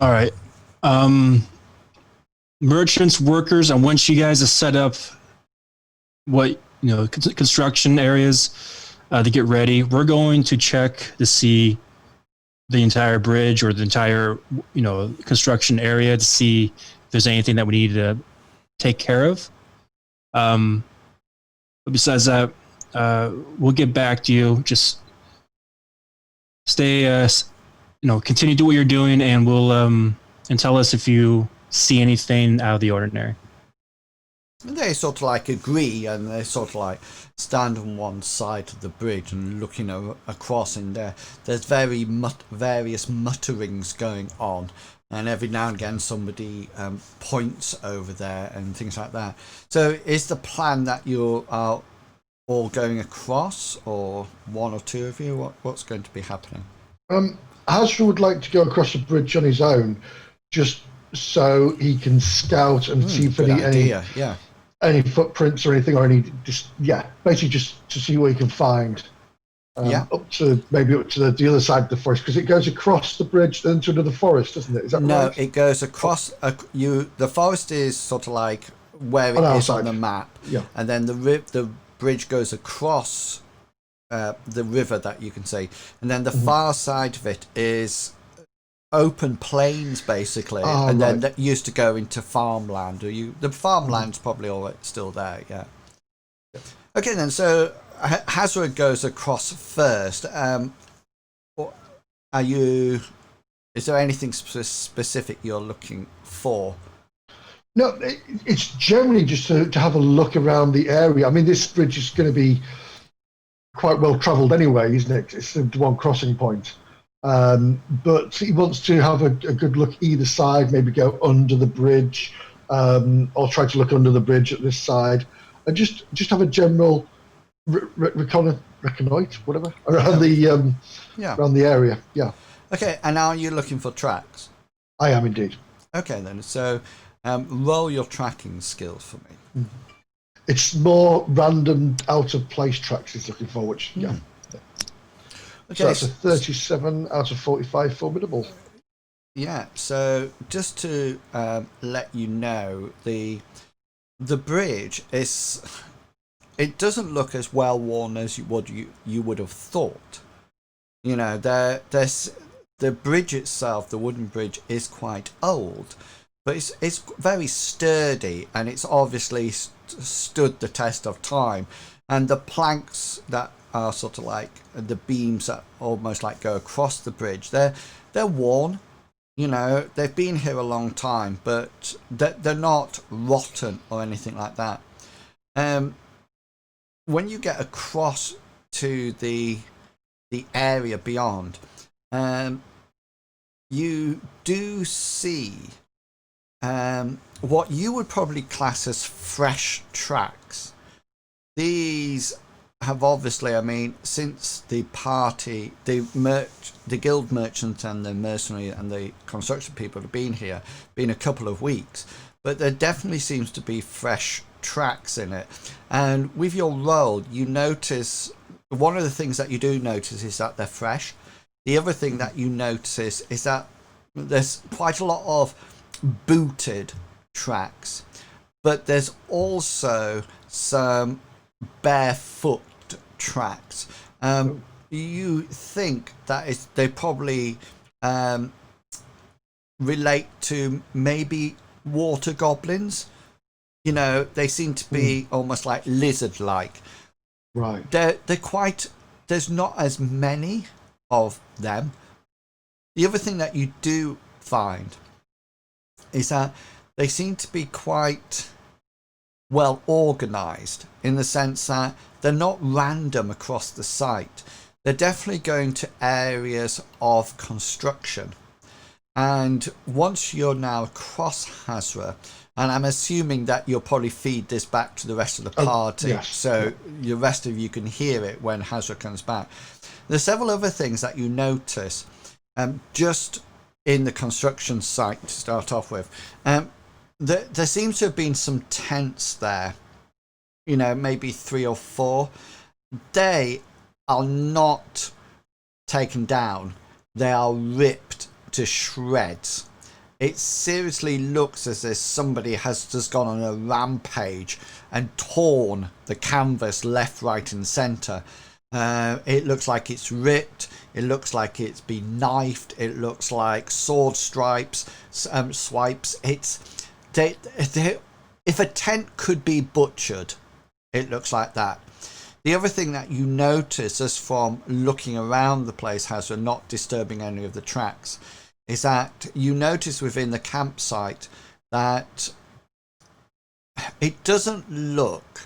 All right. Merchants, workers, and once you guys have set up construction areas to get ready, we're going to check to see the entire bridge or the entire, construction area to see if there's anything that we need to take care of. But besides that, we'll get back to you. Just stay, continue to do what you're doing, and we'll and tell us if you see anything out of the ordinary. And they sort of like agree, and they sort of like stand on one side of the bridge and looking across in there. There's various mutterings going on, and every now and again somebody points over there and things like that. So is the plan that you are all going across, or one or two of you? What's going to be happening? Hazra would like to go across the bridge on his own, just so he can scout and see if any footprints or anything, or basically just to see what he can find. Up to the other side of the forest, because it goes across the bridge then to another forest, doesn't it? Is that right? No, it goes across. The forest is sort of like where it is on the map, and then the bridge goes across the river that you can see, and then the far side of it is open plains basically, then that used to go into farmland. The farmland's probably all still there. Okay, then so Hazra goes across first. Is there anything specific you're looking for? No, it's generally just to have a look around the area. I mean, this bridge is going to be quite well travelled anyway, isn't it? It's the one crossing point. But he wants to have a good look either side, maybe go under the bridge, or try to look under the bridge at this side, and just have a general reconnoit, whatever, around around the area. Yeah. Okay, and now you're looking for tracks? I am indeed. Okay, then. So roll your tracking skills for me. It's more random, out of place tracks he's looking for, which Okay, so that's a 37 out of 45 formidable. Yeah, so just to let you know, the bridge it doesn't look as well worn as you would have thought. The bridge itself, the wooden bridge, is quite old, but it's very sturdy, and it's obviously stood the test of time. And the planks that are sort of like the beams that almost like go across the bridge, they're worn. They've been here a long time, but they're not rotten or anything like that. When you get across to the area beyond, you do see what you would probably class as fresh tracks. These have obviously, since the party, the guild merchants and the mercenary and the construction people have been here, been a couple of weeks, but there definitely seems to be fresh tracks in it. And with your roll, you notice, one of the things that you do notice is that they're fresh. The other thing that you notice is that there's quite a lot of booted tracks, but there's also some barefoot tracks. You think that they probably relate to maybe water goblins. They seem to be almost like lizard-like. Right. There's not as many of them. The other thing that you do find is that they seem to be quite well organized, in the sense that they're not random across the site. They're definitely going to areas of construction. And once you're now across Hazra, and I'm assuming that you'll probably feed this back to the rest of the party, so the rest of you can hear it when Hazra comes back. There's several other things that you notice just in the construction site to start off with. There seems to have been some tents there, maybe 3 or 4. They are not taken down. They are ripped to shreds. It seriously looks as if somebody has just gone on a rampage and torn the canvas left, right and centre. It looks like it's ripped. It looks like it's been knifed. It looks like sword swipes. If a tent could be butchered, it looks like that. The other thing that you notice, just from looking around the place, as we're not disturbing any of the tracks, is that you notice within the campsite that it doesn't look.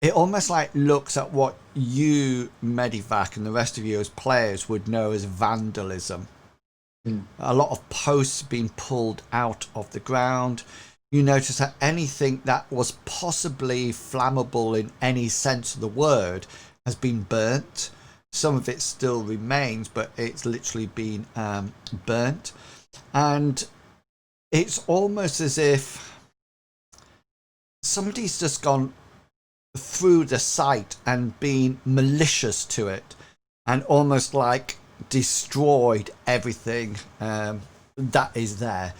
It almost like looks at what you, Medivac, and the rest of you as players would know as vandalism. A lot of posts being pulled out of the ground. You notice that anything that was possibly flammable in any sense of the word has been burnt. Some of it still remains, but it's literally been burnt. And it's almost as if somebody's just gone through the site and been malicious to it and almost like destroyed everything that is there.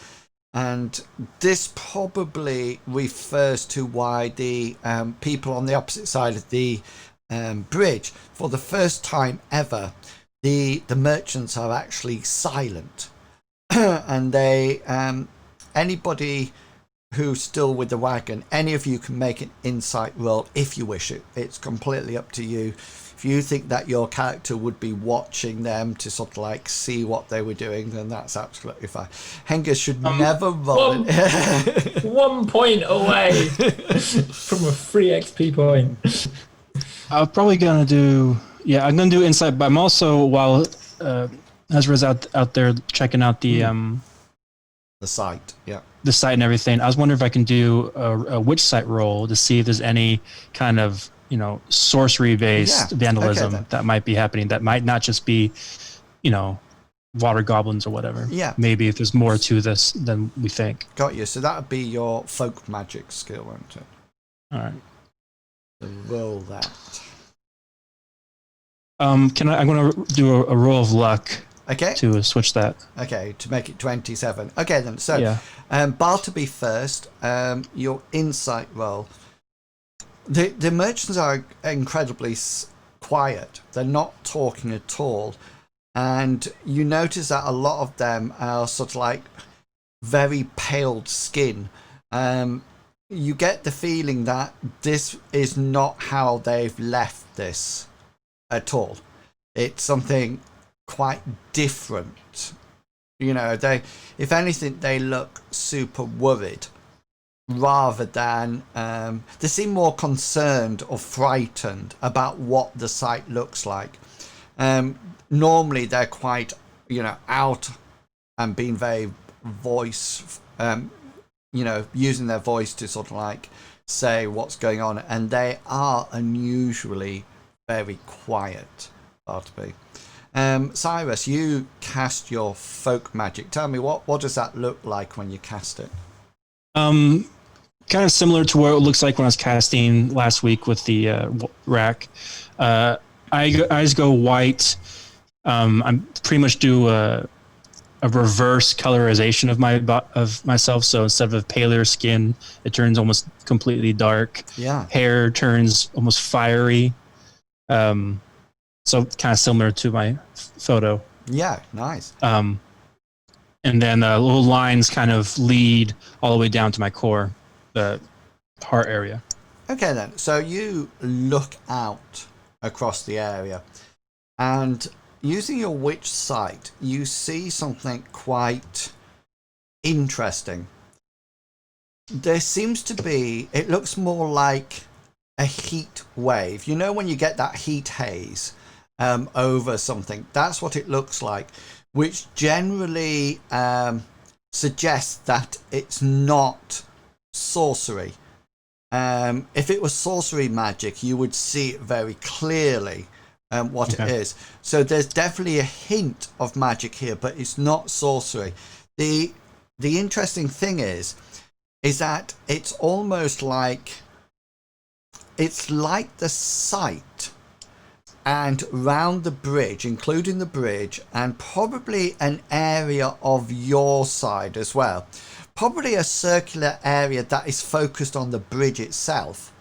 And this probably refers to why the people on the opposite side of the bridge, for the first time ever, the merchants are actually silent. And they anybody who's still with the wagon, any of you can make an insight roll if you wish it. It's completely up to you. If you think that your character would be watching them to sort of like see what they were doing, then that's absolutely fine. Hengist should never roll 1 point away from a free XP point. I'm probably gonna do. Yeah, I'm gonna do insight, but I'm also, while Ezra's out there checking out the site, the site and everything, I was wondering if I can do a witch site roll to see if there's any kind of, sorcery based vandalism that might be happening, that might not just be, water goblins or whatever. Yeah. Maybe if there's more to this than we think. Got you. So that would be your folk magic skill, won't it? All right. So roll that. I'm going to do a roll of luck. Okay. To switch that. Okay, to make it 27. Okay then. So, yeah. Bartleby first. Your insight roll. The merchants are incredibly quiet. They're not talking at all, and you notice that a lot of them are sort of like very pale skin. You get the feeling that this is not how they've left this at all. It's something quite different. If anything, they look super worried rather than they seem more concerned or frightened about what the site looks like. Normally they're quite out and being very using their voice to sort of like say what's going on, and they are unusually very quiet. Bartleby. Cyrus, you cast your folk magic. Tell me, what does that look like when you cast it? Kind of similar to what it looks like when I was casting last week with the rack. I just go white. I pretty much do a reverse colorization of myself. So instead of a paler skin, it turns almost completely dark. Yeah. Hair turns almost fiery. So kind of similar to my photo. Yeah, nice. And then little lines kind of lead all the way down to my core, the heart area. Okay then, so you look out across the area, and using your witch sight, you see something quite interesting. There seems to be, it looks more like a heat wave. When you get that heat haze over something, that's what it looks like, which generally suggests that it's not sorcery. If it was sorcery magic, you would see it very clearly what it is. So there's definitely a hint of magic here, but it's not sorcery. The interesting thing is that it's almost like the site and round the bridge, including the bridge, and probably an area of your side as well. Probably a circular area that is focused on the bridge itself.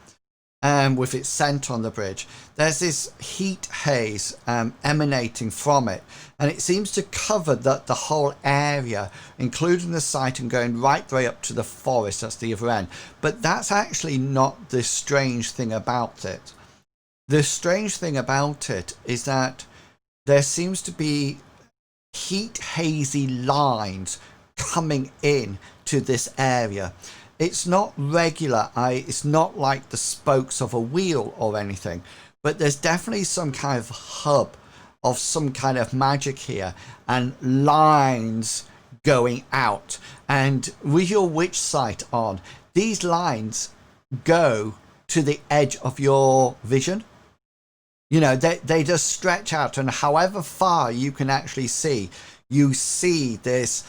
with its scent on the bridge. There's this heat haze emanating from it, and it seems to cover the whole area, including the site and going right the way up to the forest. That's the other end. But that's actually not the strange thing about it. The strange thing about it is that there seems to be heat hazy lines coming in to this area. It's not regular. It's not like the spokes of a wheel or anything, but there's definitely some kind of hub of some kind of magic here, and lines going out. And with your witch sight on, these lines go to the edge of your vision. You know, they just stretch out, and however far you can actually see, you see this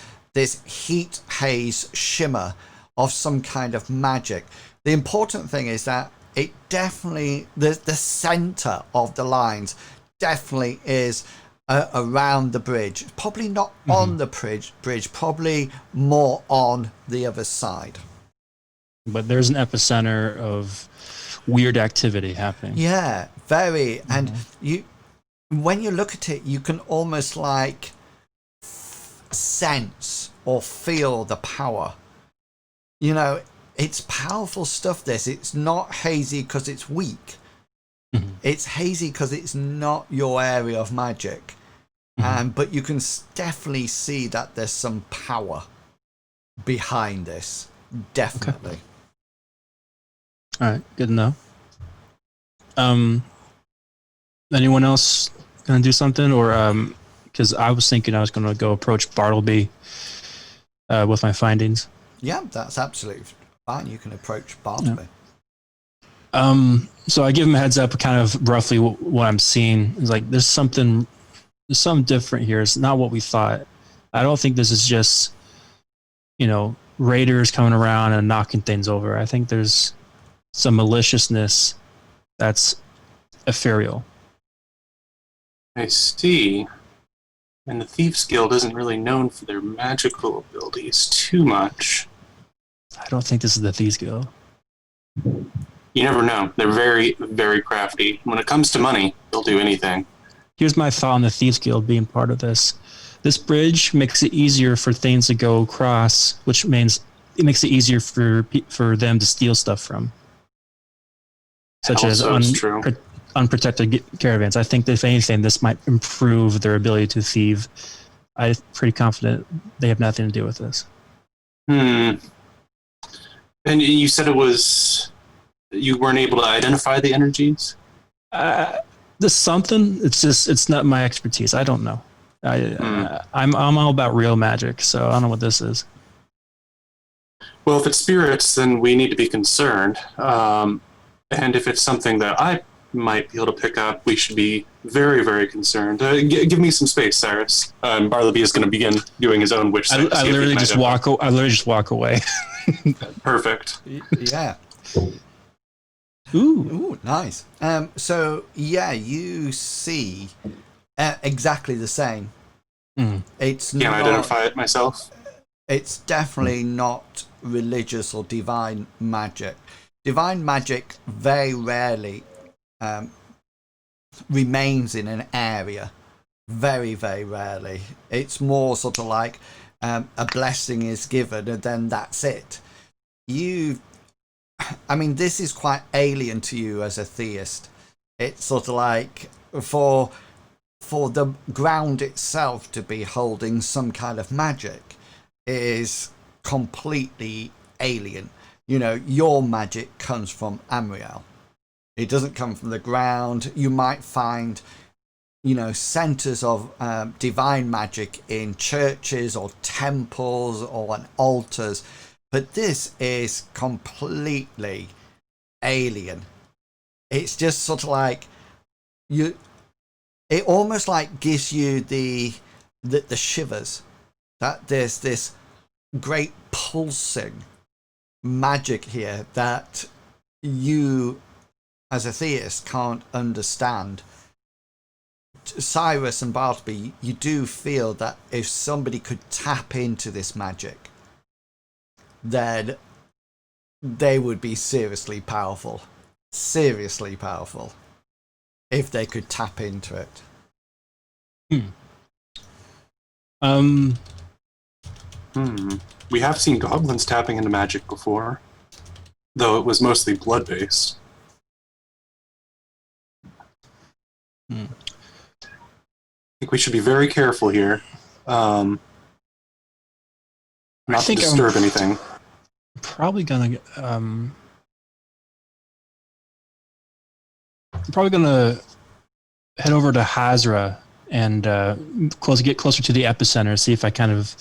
heat haze shimmer of some kind of magic. The important thing is that it definitely, the center of the lines definitely is around the bridge. Probably not on the bridge, probably more on the other side. But there's an epicenter of weird activity happening. Yeah, very. And when you look at it, you can almost like sense or feel the power. You know, it's powerful stuff, this. It's not hazy because it's weak. It's hazy because it's not your area of magic. But you can definitely see that there's some power behind this. Definitely. Okay. All right, good to know. Anyone else gonna do something, or because I was thinking I was gonna go approach Bartleby with my findings. Yeah, that's absolutely fine. You can approach Bartleby. Yeah. So I give him a heads up, kind of roughly what I'm seeing. It's like there's something different here. It's not what we thought. I don't think this is just, raiders coming around and knocking things over. I think there's some maliciousness that's ethereal. I see. And the Thieves Guild isn't really known for their magical abilities too much. I don't think this is the Thieves Guild. You never know. They're very, very crafty. When it comes to money, they'll do anything. Here's my thought on the Thieves Guild being part of this. This bridge makes it easier for things to go across, which means it makes it easier for them to steal stuff from. Such as unprotected caravans. I think that if anything, this might improve their ability to thieve. I'm pretty confident they have nothing to do with this. And you said you weren't able to identify the energies? There's something. It's not my expertise. I don't know. I'm all about real magic, so I don't know what this is. Well, if it's spirits, then we need to be concerned. And if it's something that I might be able to pick up, we should be very, very concerned. Give me some space, Cyrus. Bartleby is going to begin doing his own witch sight. I literally just walk away. Perfect. Yeah. Ooh, nice. So yeah, you see exactly the same. It's Can't identify it myself. It's definitely not religious or divine magic. Divine magic very rarely remains in an area. Very, very rarely. It's more sort of like a blessing is given and then that's it. This is quite alien to you as a theist. It's sort of like for the ground itself to be holding some kind of magic is completely alien. Your magic comes from Amriel. It doesn't come from the ground. You might find, centers of divine magic in churches or temples or on altars. But this is completely alien. It's just sort of like it almost like gives you the shivers that there's this great pulsing magic here that you as a theist can't understand. Cyrus and Bartleby, you do feel that if somebody could tap into this magic, then they would be seriously powerful. seriously powerful if they could tap into it. We have seen goblins tapping into magic before, though it was mostly blood-based. I think we should be very careful here. Not to disturb anything. Probably gonna head over to Hazra and get closer to the epicenter, see if I kind of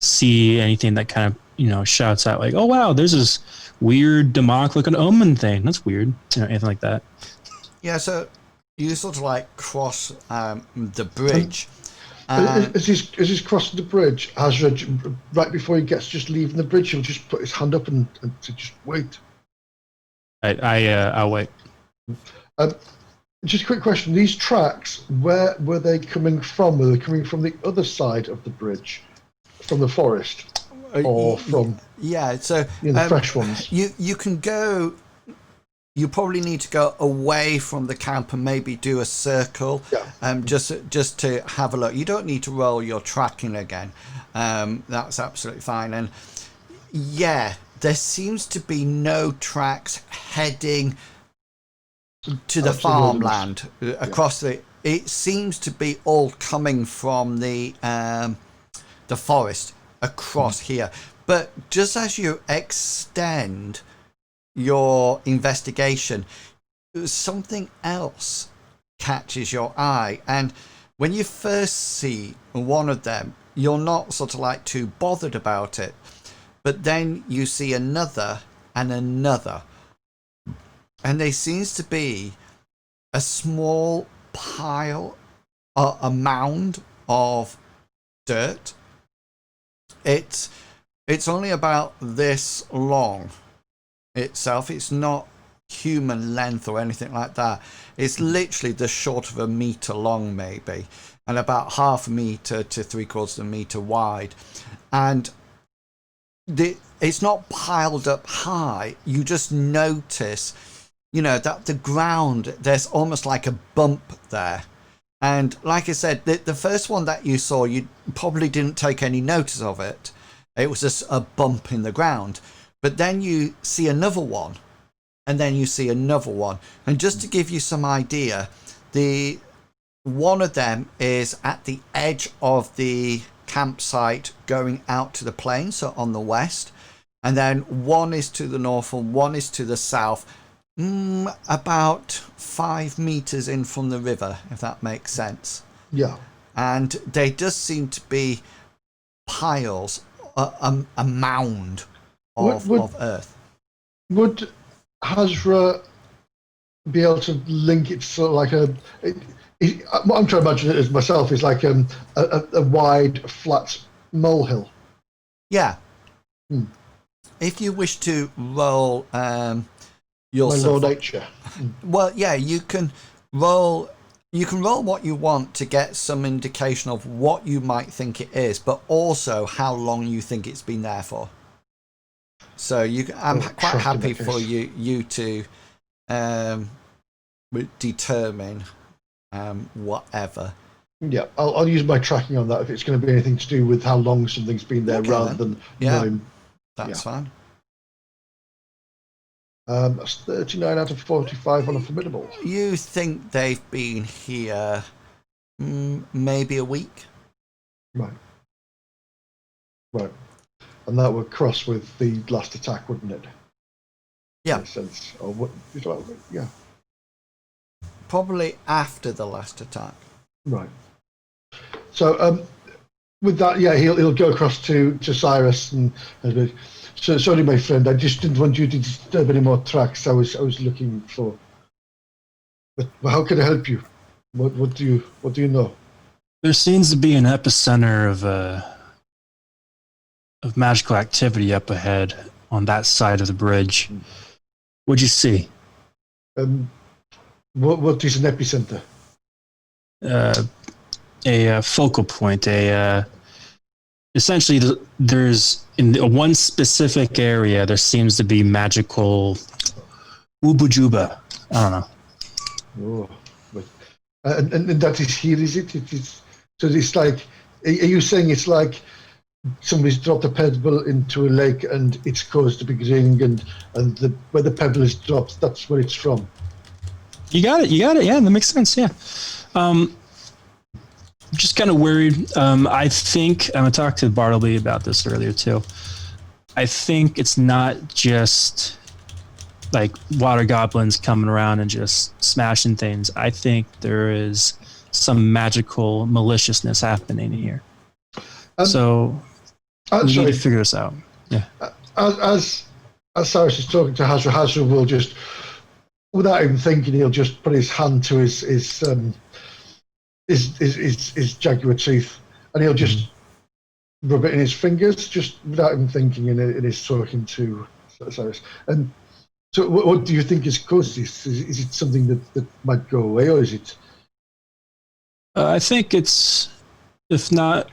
see anything that kind of shouts out like, "Oh wow, there's this weird demonic looking omen thing. That's weird," anything like that. Yeah, so you sort of like cross the bridge. As he's crossing the bridge, Hazra, right before he gets just leaving the bridge, he'll just put his hand up and to just wait. I'll wait. Just a quick question: these tracks, where were they coming from? Were they coming from the other side of the bridge, from the forest, or from so the fresh ones? You can go. You probably need to go away from the camp and maybe do a circle, just to have a look. You don't need to roll your tracking again. That's absolutely fine. And there seems to be no tracks heading to the farmland across the. It seems to be all coming from the forest across here. But just as you extend your investigation, something else catches your eye, and when you first see one of them, you're not sort of like too bothered about it, but then you see another and another, and there seems to be a small pile, a mound of dirt. It's only about this long itself. It's not human length or anything like that. It's literally just short of a meter long, maybe, and about half a meter to 3/4 of a meter wide. And it's not piled up high. You just notice, that the ground, there's almost like a bump there. And like I said, the first one that you saw, you probably didn't take any notice of it. It was just a bump in the ground. But then you see another one, and then you see another one. And just to give you some idea, one of them is at the edge of the campsite going out to the plain, so on the west. And then one is to the north and one is to the south, about 5 meters in from the river, if that makes sense. Yeah. And they just seem to be piles, a mound of earth. Would Hazra be able to link it to like what I'm trying to imagine it as myself is like a wide, flat molehill? Yeah. If you wish to roll your My Lord Nature. Well, yeah, you can roll what you want to get some indication of what you might think it is, but also how long you think it's been there for. So I'm quite happy for you to determine whatever. Yeah, I'll use my tracking on that if it's going to be anything to do with how long something's been there, rather than knowing. That's fine. That's 39 out of 45 on a formidable. You think they've been here maybe a week? Right. And that would cross with the last attack, wouldn't it? Yeah. In a sense. Or what? Yeah. Probably after the last attack. Right. So with that, he'll go across to Cyrus and so sorry, my friend. I just didn't want you to disturb any more tracks. I was looking for. But how can I help you? What do you know? There seems to be an epicenter of magical activity up ahead on that side of the bridge. What'd you see? What is an epicenter? A focal point. Essentially, there's in one specific area there seems to be magical Ubujuba. I don't know. Oh, but, and that is here, is it? It is. So it's like, are you saying it's like somebody's dropped a pebble into a lake and it's caused a big ring, and where the pebble is dropped, that's where it's from? You got it. Yeah, that makes sense. Yeah. Just kind of worried. I think I talked to Bartleby about this earlier too. I think it's not just like water goblins coming around and just smashing things. I think there is some magical maliciousness happening here. So we need to figure this out. Yeah. As Cyrus is talking to Hazra, Hazra will just, without even thinking, he'll just put his hand to his jaguar teeth, and he'll just rub it in his fingers, just without even thinking, in his talking to Cyrus. And so, what do you think has caused this? Is it something that might go away, or is it? I think it's, if not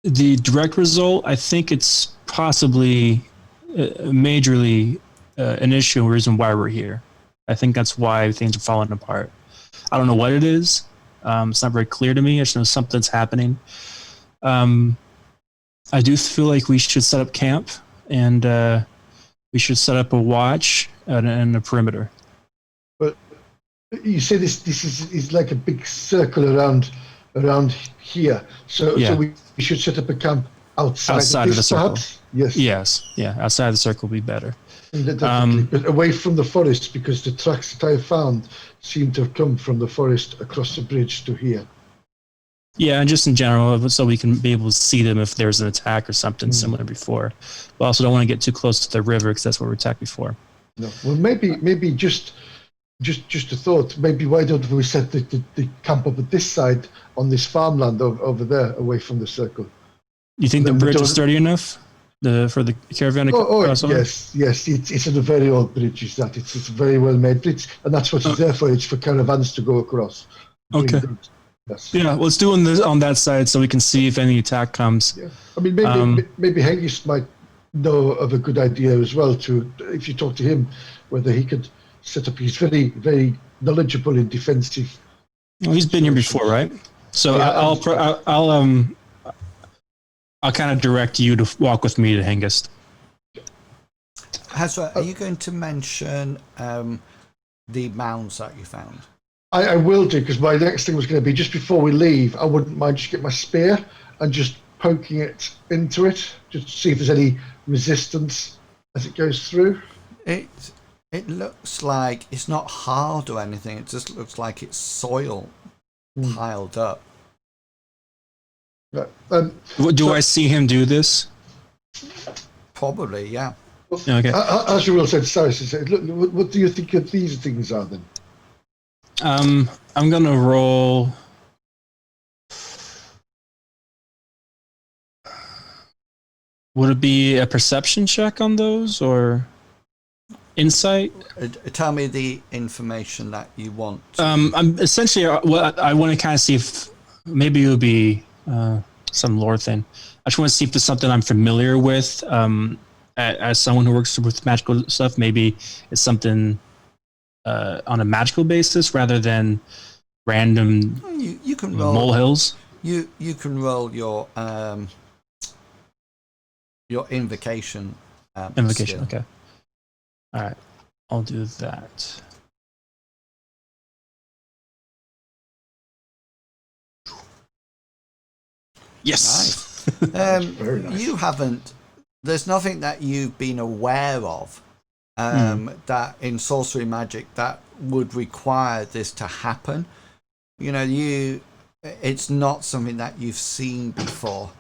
the direct result, I think it's possibly majorly an issue and reason why we're here. I think that's why things are falling apart. I don't know what it is. It's not very clear to me. I just know something's happening. I do feel like we should set up camp, and we should set up a watch and a perimeter. But you say this is like a big circle around here. So we should set up a camp outside of the circle. Perhaps? Yes. Yeah. Outside of the circle would be better. But away from the forest, because the tracks that I found seem to have come from the forest across the bridge to here. Yeah, and just in general, so we can be able to see them if there's an attack or something similar before. But also don't want to get too close to the river because that's where we attacked before. No. Well, maybe just a thought. Maybe why don't we set the camp up at this side on this farmland over there, away from the circle? You think the bridge is sturdy enough for the caravan to cross over? Yes. It's a very old bridge. It's a very well made bridge, and that's what it's there for. It's for caravans to go across. Okay. Yes. Yeah, let's do on that side so we can see if any attack comes. Yeah. I mean, maybe Hengist might know of a good idea as well. If you talk to him, whether he could set up. He's very, very knowledgeable in defensive. Well, he's been here before, right? So yeah, I'll kind of direct you to walk with me to Hengist. Hazra, are you going to mention the mounds that you found? I will do, because my next thing was going to be, just before we leave, I wouldn't mind just get my spear and just poking it into it, just to see if there's any resistance as it goes through. It looks like it's not hard or anything. It just looks like it's soil piled up. Right. Do I see him do this? Probably, yeah. Okay. As you will said, Cyrus said, look, what do you think of these things are then? I'm gonna roll. Would it be a perception check on those or insight? Tell me the information that you want. I'm essentially what I want to kind of see if maybe it would be some lore thing. I just want to see if there's something I'm familiar with. As someone who works with magical stuff, maybe it's something on a magical basis rather than random you can roll molehills. You can roll your invocation. Invocation, skill. okay. All right, I'll do that. Yes. Nice. Very nice. You haven't. There's nothing that you've been aware of that in sorcery magic that would require this to happen. You know, it's not something that you've seen before.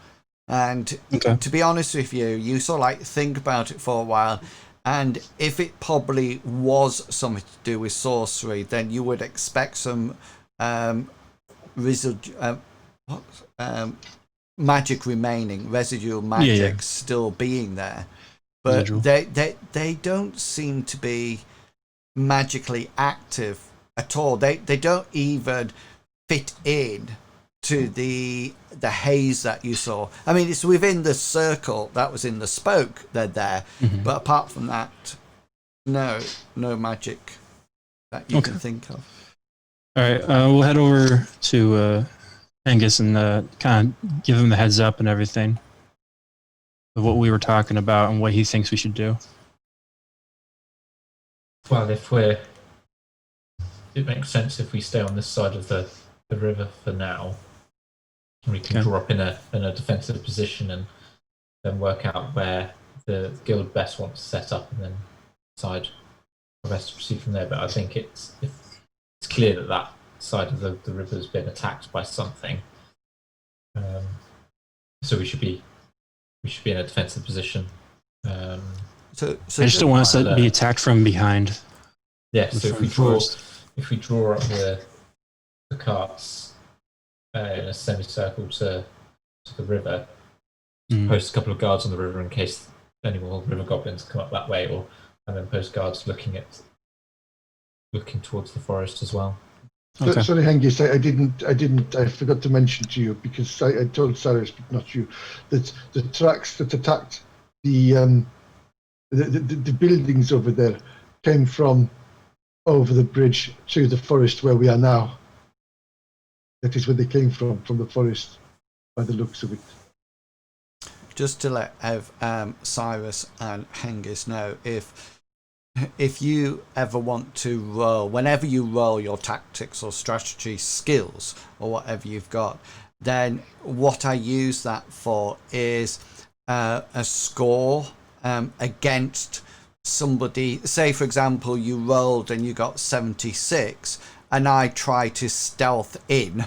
And to be honest with you, you sort of like think about it for a while, and if it probably was something to do with sorcery, then you would expect some magic remaining, residual magic still being there. But they don't seem to be magically active at all. They don't even fit in to the haze that you saw. I mean, it's within the circle that was in the spoke. They're there, but apart from that, No magic that you can think of. All right, we'll head over to Angus and kind of give him the heads up and everything of what we were talking about and what he thinks we should do. Well, it makes sense if we stay on this side of the river for now. We can draw up in a defensive position and then work out where the guild best wants to set up and then decide how best to proceed from there. But I think it's clear that side of the river has been attacked by something. So we should be in a defensive position. So I just don't want us to be attacked from behind. Yeah. So if we draw up the carts in a semicircle to the river, post a couple of guards on the river in case any more river goblins come up that way, and then post guards looking towards the forest as well. Okay. Sorry, Hengist, I forgot to mention to you, because I told Cyrus, but not you, that the tracks that attacked the buildings over there came from over the bridge to the forest where we are now. That is where they came from the forest, by the looks of it. Just to let Cyrus and Hengist know, if you ever want to roll, whenever you roll your tactics or strategy skills or whatever you've got, then what I use that for is a score against somebody. Say, for example, you rolled and you got 76 and I try to stealth in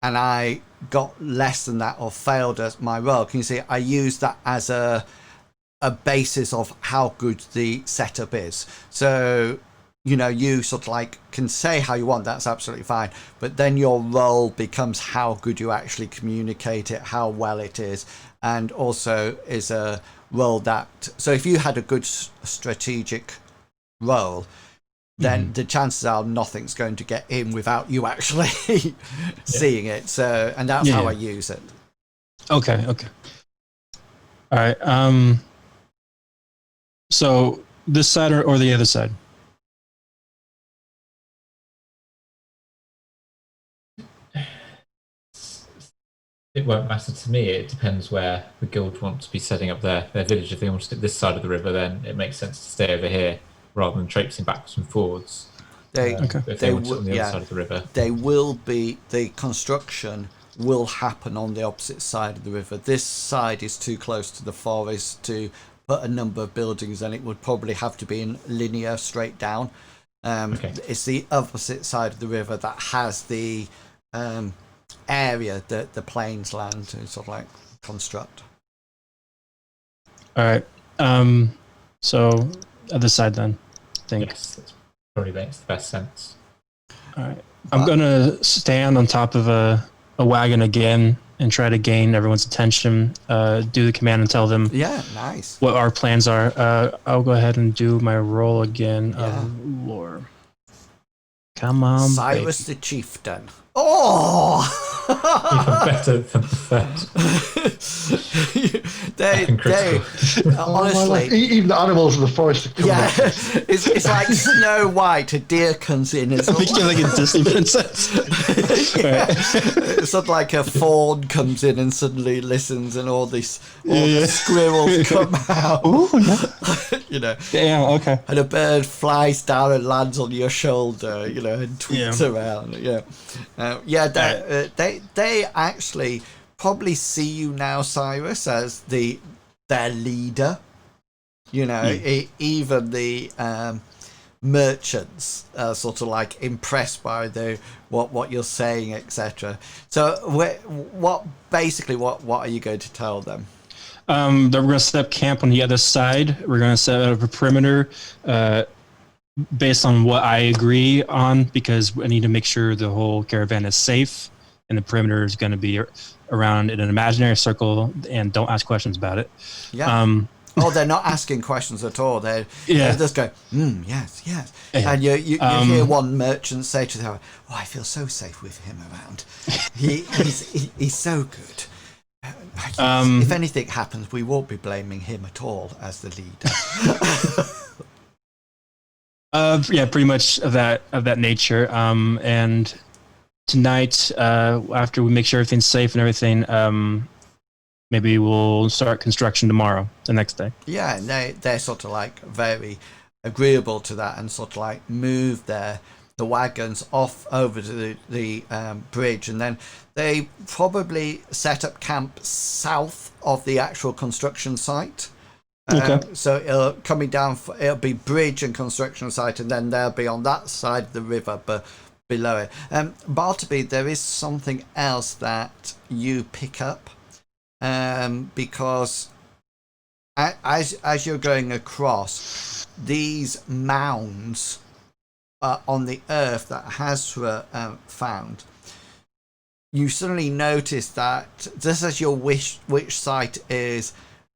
and I got less than that or failed at my roll. Can you see? I use that as a basis of how good the setup is. So, you sort of like can say how you want, that's absolutely fine. But then your role becomes how good you actually communicate it, how well it is. And also is a role that, so if you had a good strategic role, then the chances are nothing's going to get in without you actually seeing it. So, and that's how I use it. Okay. All right. So this side or the other side? It won't matter to me. It depends where the guild want to be setting up their village. If they want to sit this side of the river, then it makes sense to stay over here rather than traipsing backwards and forwards. If they want to on the other side of the river, the construction will happen on the opposite side of the river. This side is too close to the forest to put a number of buildings, and it would probably have to be in linear straight down. It's the opposite side of the river that has the area that the plains land to sort of like construct. All right. So other side then, I think. Yes, that probably makes the best sense. All right. I'm gonna stand on top of a wagon again and try to gain everyone's attention, do the command and tell them what our plans are. I'll go ahead and do my roll again. Lore. Come on, Cyrus the Chieftain. Oh! Even better than the first. they honestly, even the animals in the forest. It's like Snow White. A deer comes in. It's like a Disney princess. It's sort of like a fawn comes in and suddenly listens, and all the squirrels come out. Ooh, Damn. Okay. And a bird flies down and lands on your shoulder. And tweets around. They actually probably see you now, Cyrus, as their leader. Even the merchants are sort of like impressed by what you're saying, etc. So, what are you going to tell them? That we're going to set up camp on the other side. We're going to set up a perimeter based on what I agree on, because I need to make sure the whole caravan is safe, and the perimeter is going to be around in an imaginary circle, and don't ask questions about it. They're not asking questions at all. They're just going, yes. And you hear one merchant say to the other, I feel so safe with him around. He's so good. If anything happens, we won't be blaming him at all as the leader. Yeah, pretty much of that nature. And tonight, after we make sure everything's safe and everything, maybe we'll start construction tomorrow, the next day. Yeah, and they're sort of like very agreeable to that, and sort of like move the wagons off over to the bridge, and then they probably set up camp south of the actual construction site. Okay. So it'll be bridge and construction site, and then they'll be on that side of the river, but below it. Bartleby, there is something else that you pick up, because as you're going across these mounds on the earth that Hasra found, you suddenly notice that just as your witch sight is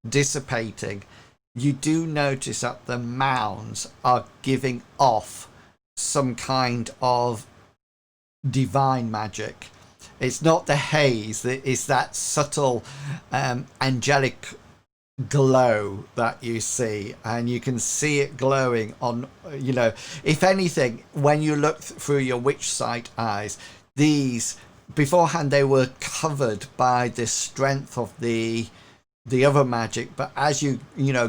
dissipating, you do notice that the mounds are giving off some kind of divine magic. It's not the haze, it's that subtle angelic glow that you see, and you can see it glowing on, if anything, when you look through your witch sight eyes, these beforehand they were covered by the strength of the other magic, but as you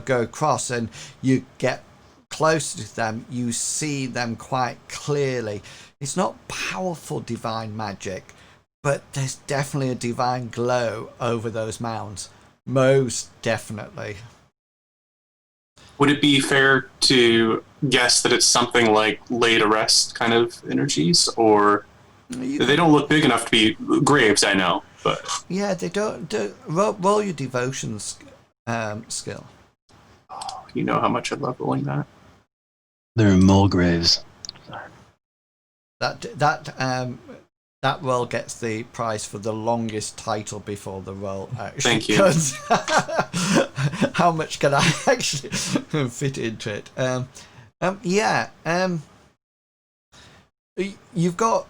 go across and you get close to them, you see them quite clearly. It's not powerful divine magic, but there's definitely a divine glow over those mounds. Most definitely. Would it be fair to guess that it's something like laid arrest kind of energies, or they don't look big enough to be graves? I know, but yeah, they don't. Roll your devotion skill. you know how much I love rolling that. They're Mulgraves. That roll gets the prize for the longest title before the roll actually. Thank you. Because how much can I actually fit into it? You've got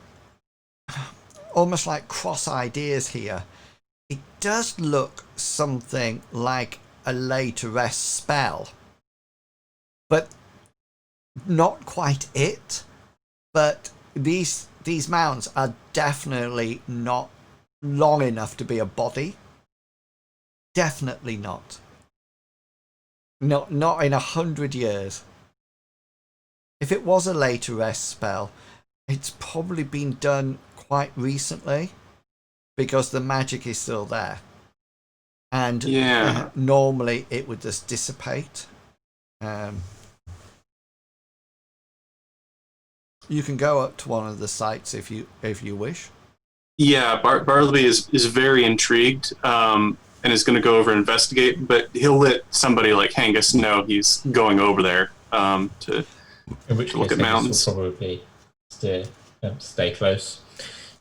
almost like cross ideas here. It does look something like a lay to rest spell, but not quite it. But these mounds are definitely not long enough to be a body. Definitely not. Not in 100 years. If it was a later rest spell, it's probably been done quite recently, because the magic is still there. And normally it would just dissipate. You can go up to one of the sites if you wish. Yeah, Bartleby is very intrigued, and is going to go over and investigate, but he'll let somebody like Hengist know he's going over there to look at mountains. Will probably stay close,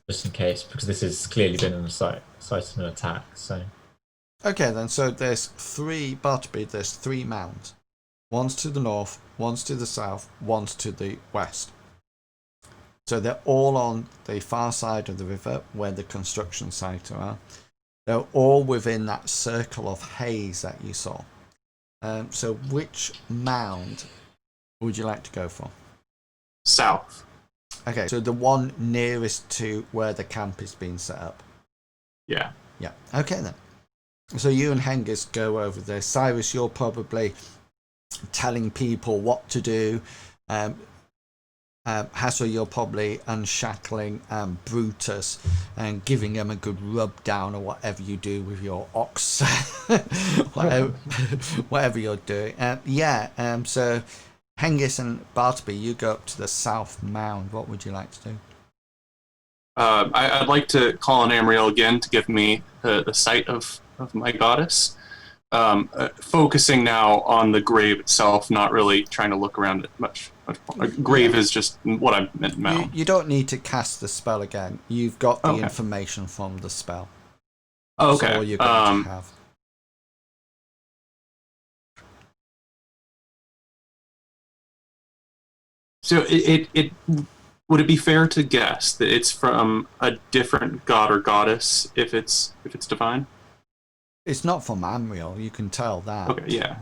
just in case, because this has clearly been a site of an attack. So okay, then. So there's Bartleby. There's 3 mounds. One's to the north, one's to the south, one's to the west. So they're all on the far side of the river where the construction sites are. They're all within that circle of haze that you saw. So which mound would you like to go for? South. Okay, so the one nearest to where the camp is being set up. Yeah. Yeah. Okay then. So you and Hengist go over there. Cyrus, you're probably telling people what to do. Hassel, you're probably unshackling Brutus and giving him a good rub down, or whatever you do with your ox, whatever you're doing. So Hengist and Bartleby, you go up to the south mound. What would you like to do? I'd like to call on Amriel again to give me the sight of my goddess. Focusing now on the grave itself, not really trying to look around it much more. Grave is just what I meant mound. You don't need to cast the spell again. You've got the information from the spell. Okay. That's all you're going to have. So it would it be fair to guess that it's from a different god or goddess if it's divine? It's not from Amriel, you can tell that. Okay, yeah.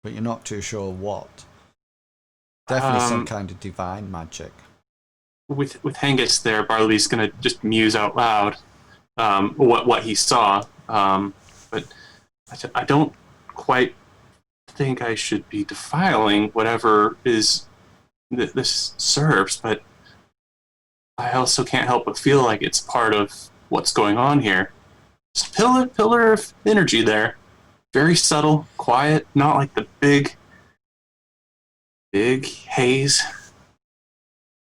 But you're not too sure what. Definitely some kind of divine magic. With Hengist there, Bartleby's going to just muse out loud what he saw. But I don't quite think I should be defiling whatever is this serves, but I also can't help but feel like it's part of what's going on here. Just pillar of energy there. Very subtle, quiet, not like the big haze.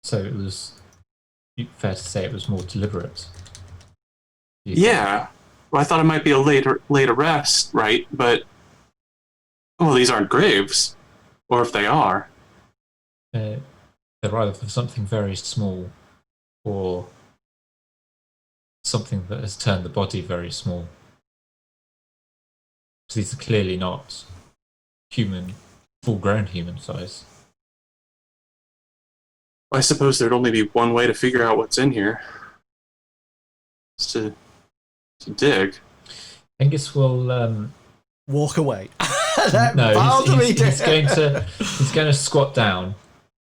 So it was fair to say it was more deliberate. Yeah. Well, I thought it might be a late arrest, right? But these aren't graves, or if they are, they're either for something very small, or something that has turned the body very small. So these are clearly not human, full-grown human size. I suppose there'd only be one way to figure out what's in here. It's to dig. Angus will walk away. No, he's going to squat down,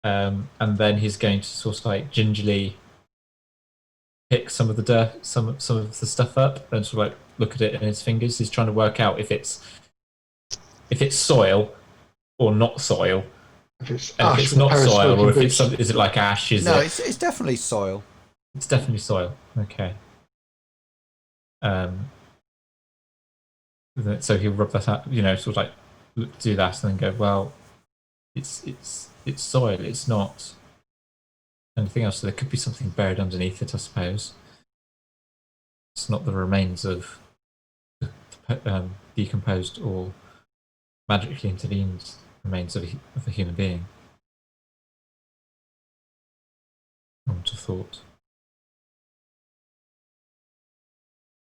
and then he's going to sort of like gingerly pick some of the dirt, some of the stuff up, and sort of like look at it in his fingers. He's trying to work out if it's soil or not soil. If it's not soil, or if it's something, is it like ash? It's definitely soil. It's definitely soil. Okay. So he'll rub that out, sort of like do that, and then go, well, it's soil. It's not anything else. So there could be something buried underneath it, I suppose. It's not the remains of decomposed or magically intervened remains of a human being. I would have thought.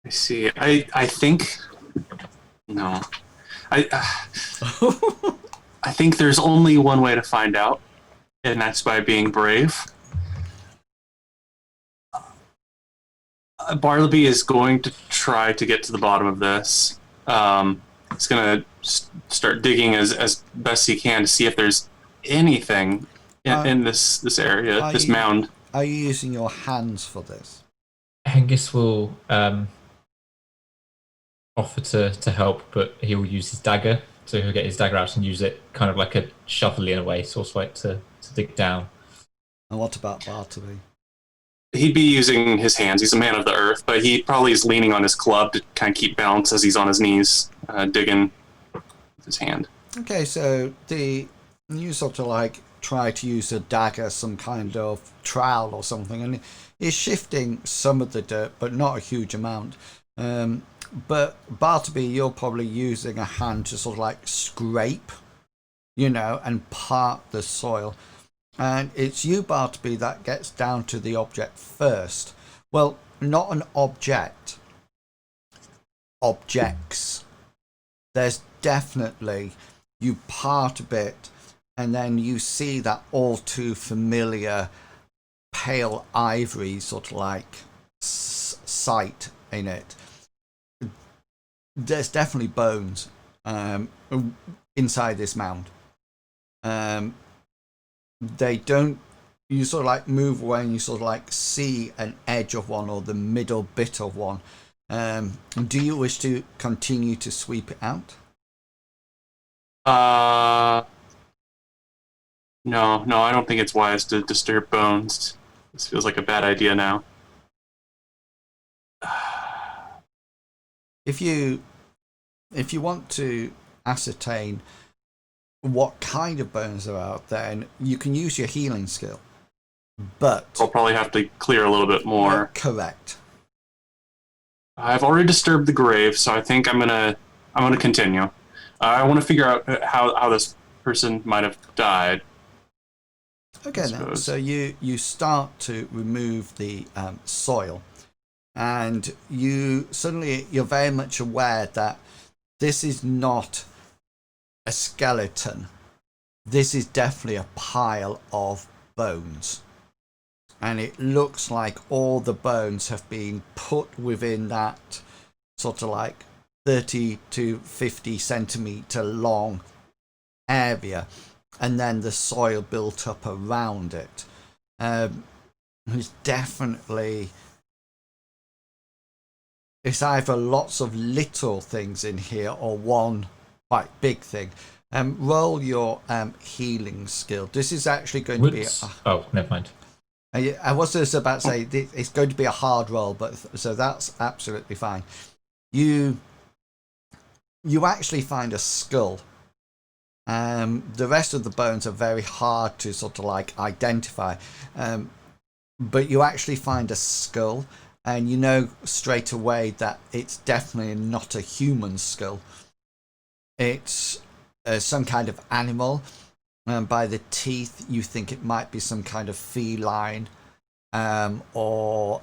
I see. I think no. I think there's only one way to find out, and that's by being brave. Bartleby is going to try to get to the bottom of this. He's going to start digging as best he can to see if there's anything in this area, this mound. Are you using your hands for this? Hengist will offer to help, but he will use his dagger. So he'll get his dagger out and use it kind of like a shovel in a way, sort of like to dig down. And what about Bartleby? He'd be using his hands. He's a man of the earth, but he probably is leaning on his club to kind of keep balance as he's on his knees, digging with his hand. Okay, so you sort of like try to use a dagger, some kind of trowel or something, and it's shifting some of the dirt, but not a huge amount. But Bartleby, you're probably using a hand to sort of like scrape, and part the soil. And it's you, Bartleby, that gets down to the object first. Well, not an object. Objects. There's definitely, you part a bit, and then you see that all too familiar pale ivory sort of like sight in it. There's definitely bones inside this mound. They don't, you sort of like move away and you sort of like see an edge of one or the middle bit of one. Do you wish to continue to sweep it out? No, I don't think it's wise to disturb bones. This feels like a bad idea now. If you want to ascertain what kind of bones are out, then you can use your healing skill. But I'll probably have to clear a little bit more. Correct. I've already disturbed the grave, so I think I'm gonna continue. I want to figure out how this person might have died. Okay, then. So you start to remove the soil, and you're very much aware that this is not a skeleton. This is definitely a pile of bones, and it looks like all the bones have been put within that sort of like 30 to 50 centimeter long area, and then the soil built up around it. There's definitely, it's either lots of little things in here or one quite big thing. Roll your healing skill. This is actually going to be. Oh, never mind. I was just about to say it's going to be a hard roll, but so that's absolutely fine. You actually find a skull. The rest of the bones are very hard to sort of like identify, but you actually find a skull, and you know straight away that it's definitely not a human skull. It's some kind of animal. By the teeth, you think it might be some kind of feline or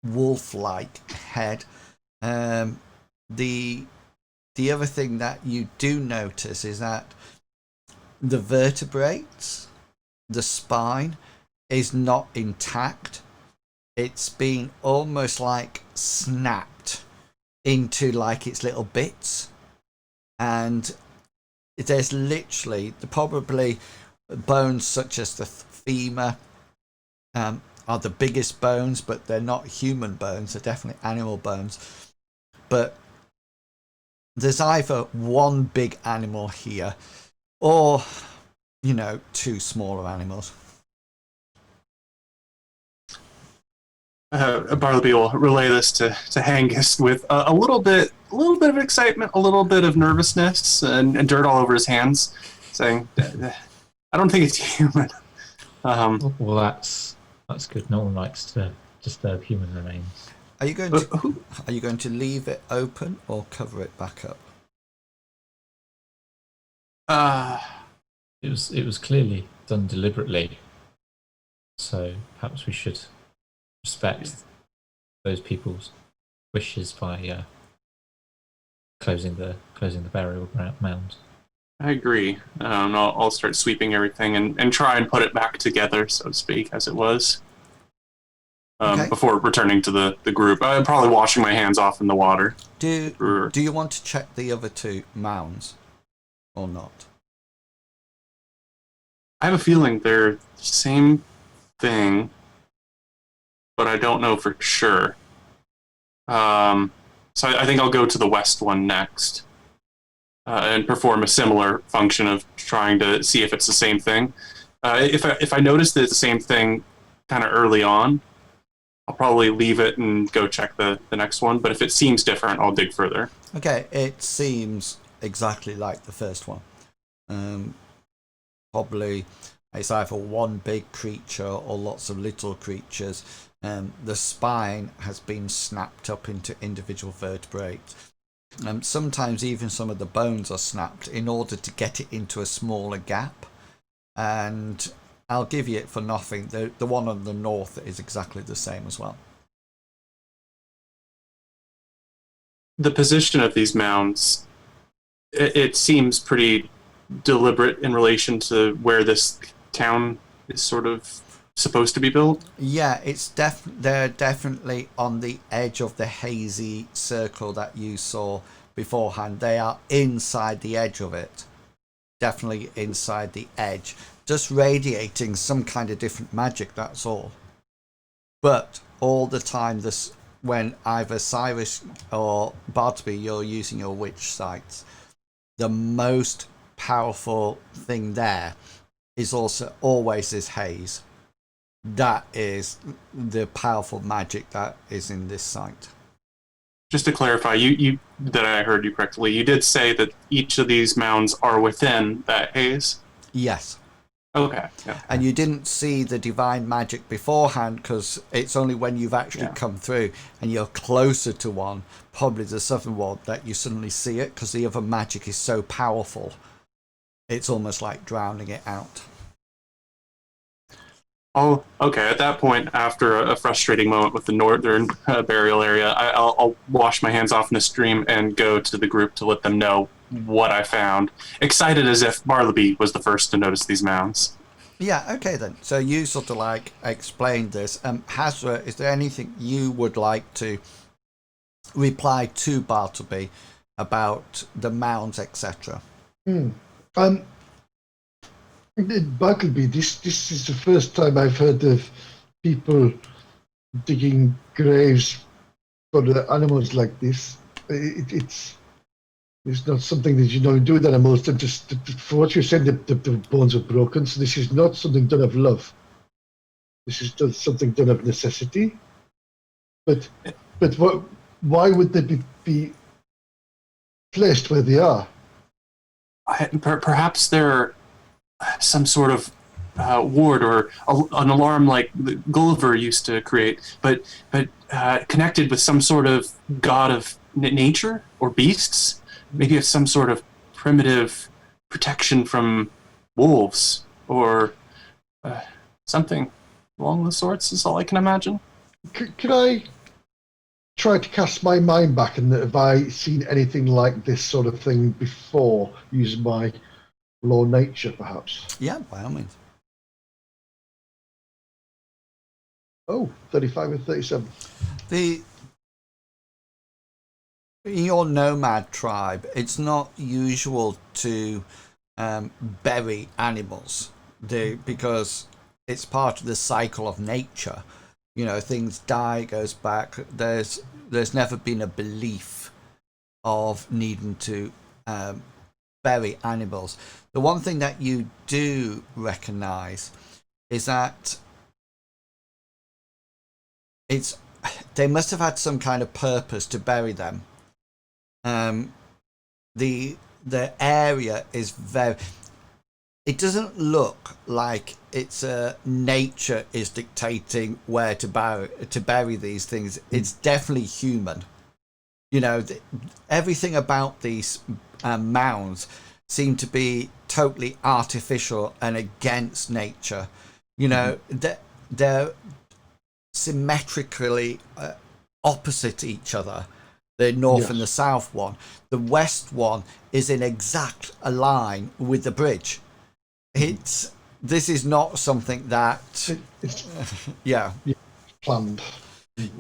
wolf-like head. The other thing that you do notice is that the vertebrates, the spine, is not intact. It's been almost like snapped into like its little bits, and there's literally probably bones such as the femur are the biggest bones, but they're not human bones. They're definitely animal bones. But there's either one big animal here or, two smaller animals. Bartleby will relay this to Hengist with a little bit of excitement, a little bit of nervousness, and dirt all over his hands, saying, "I don't think it's human." Well, that's good. No one likes to disturb human remains. Are you going to leave it open or cover it back up? It was clearly done deliberately, so perhaps we should respect those people's wishes by closing the burial mound. I agree. I'll start sweeping everything and try and put it back together, so to speak, as it was. Okay. Before returning to the group. I'm probably washing my hands off in the water. Do you want to check the other two mounds or not? I have a feeling they're the same thing, but I don't know for sure. So I think I'll go to the west one next and perform a similar function of trying to see if it's the same thing. If I notice that it's the same thing kind of early on, I'll probably leave it and go check the next one. But if it seems different, I'll dig further. Okay, it seems exactly like the first one. Probably it's either one big creature or lots of little creatures. The spine has been snapped up into individual vertebrates. Sometimes even some of the bones are snapped in order to get it into a smaller gap. And I'll give you it for nothing. The one on the north is exactly the same as well. The position of these mounds, it seems pretty deliberate in relation to where this town is sort of supposed to be built. Yeah, they're definitely on the edge of the hazy circle that you saw beforehand. They are inside the edge of it. Definitely inside the edge. Just radiating some kind of different magic, that's all. But all the time, when either Cyrus or Bartleby, you're using your witch sights, the most powerful thing there is also always this haze. That is the powerful magic that is in this site. Just to clarify, you that I heard you correctly, you did say that each of these mounds are within that haze? Yes. Okay. Yeah. And you didn't see the divine magic beforehand because it's only when you've actually come through and you're closer to one, probably the southern one, that you suddenly see it, because the other magic is so powerful. It's almost like drowning it out. Oh, okay. At that point, after a frustrating moment with the northern burial area, I'll wash my hands off in the stream and go to the group to let them know what I found. Excited as if Bartleby was the first to notice these mounds. Yeah, okay then. So you sort of like explained this. Hazra, is there anything you would like to reply to Bartleby about the mounds, etc.? Bartleby, this is the first time I've heard of people digging graves for the animals like this. It's not something that you know do with animals. For what you said, the bones are broken. So this is not something done of love. This is something done of necessity. But what? Why would they be placed where they are? Perhaps they're some sort of ward or an alarm like Gulliver used to create, but connected with some sort of god of nature or beasts. Maybe it's some sort of primitive protection from wolves or something along those sorts is all I can imagine. Can I try to cast my mind back, and have I seen anything like this sort of thing before, using my law nature, perhaps? Yeah, by all means. Oh, 35 and 37. In your nomad tribe, it's not usual to bury animals because it's part of the cycle of nature. You know, things die, goes back. There's never been a belief of needing to bury animals. The one thing that you do recognize is that they must have had some kind of purpose to bury them. The area is very. It doesn't look like it's nature is dictating where to bury these things. It's definitely human. You know, everything about these mounds seem to be totally artificial and against nature. You know, they're symmetrically opposite each other. The north and the south one. The west one is in exact line with the bridge. This is not something that planned.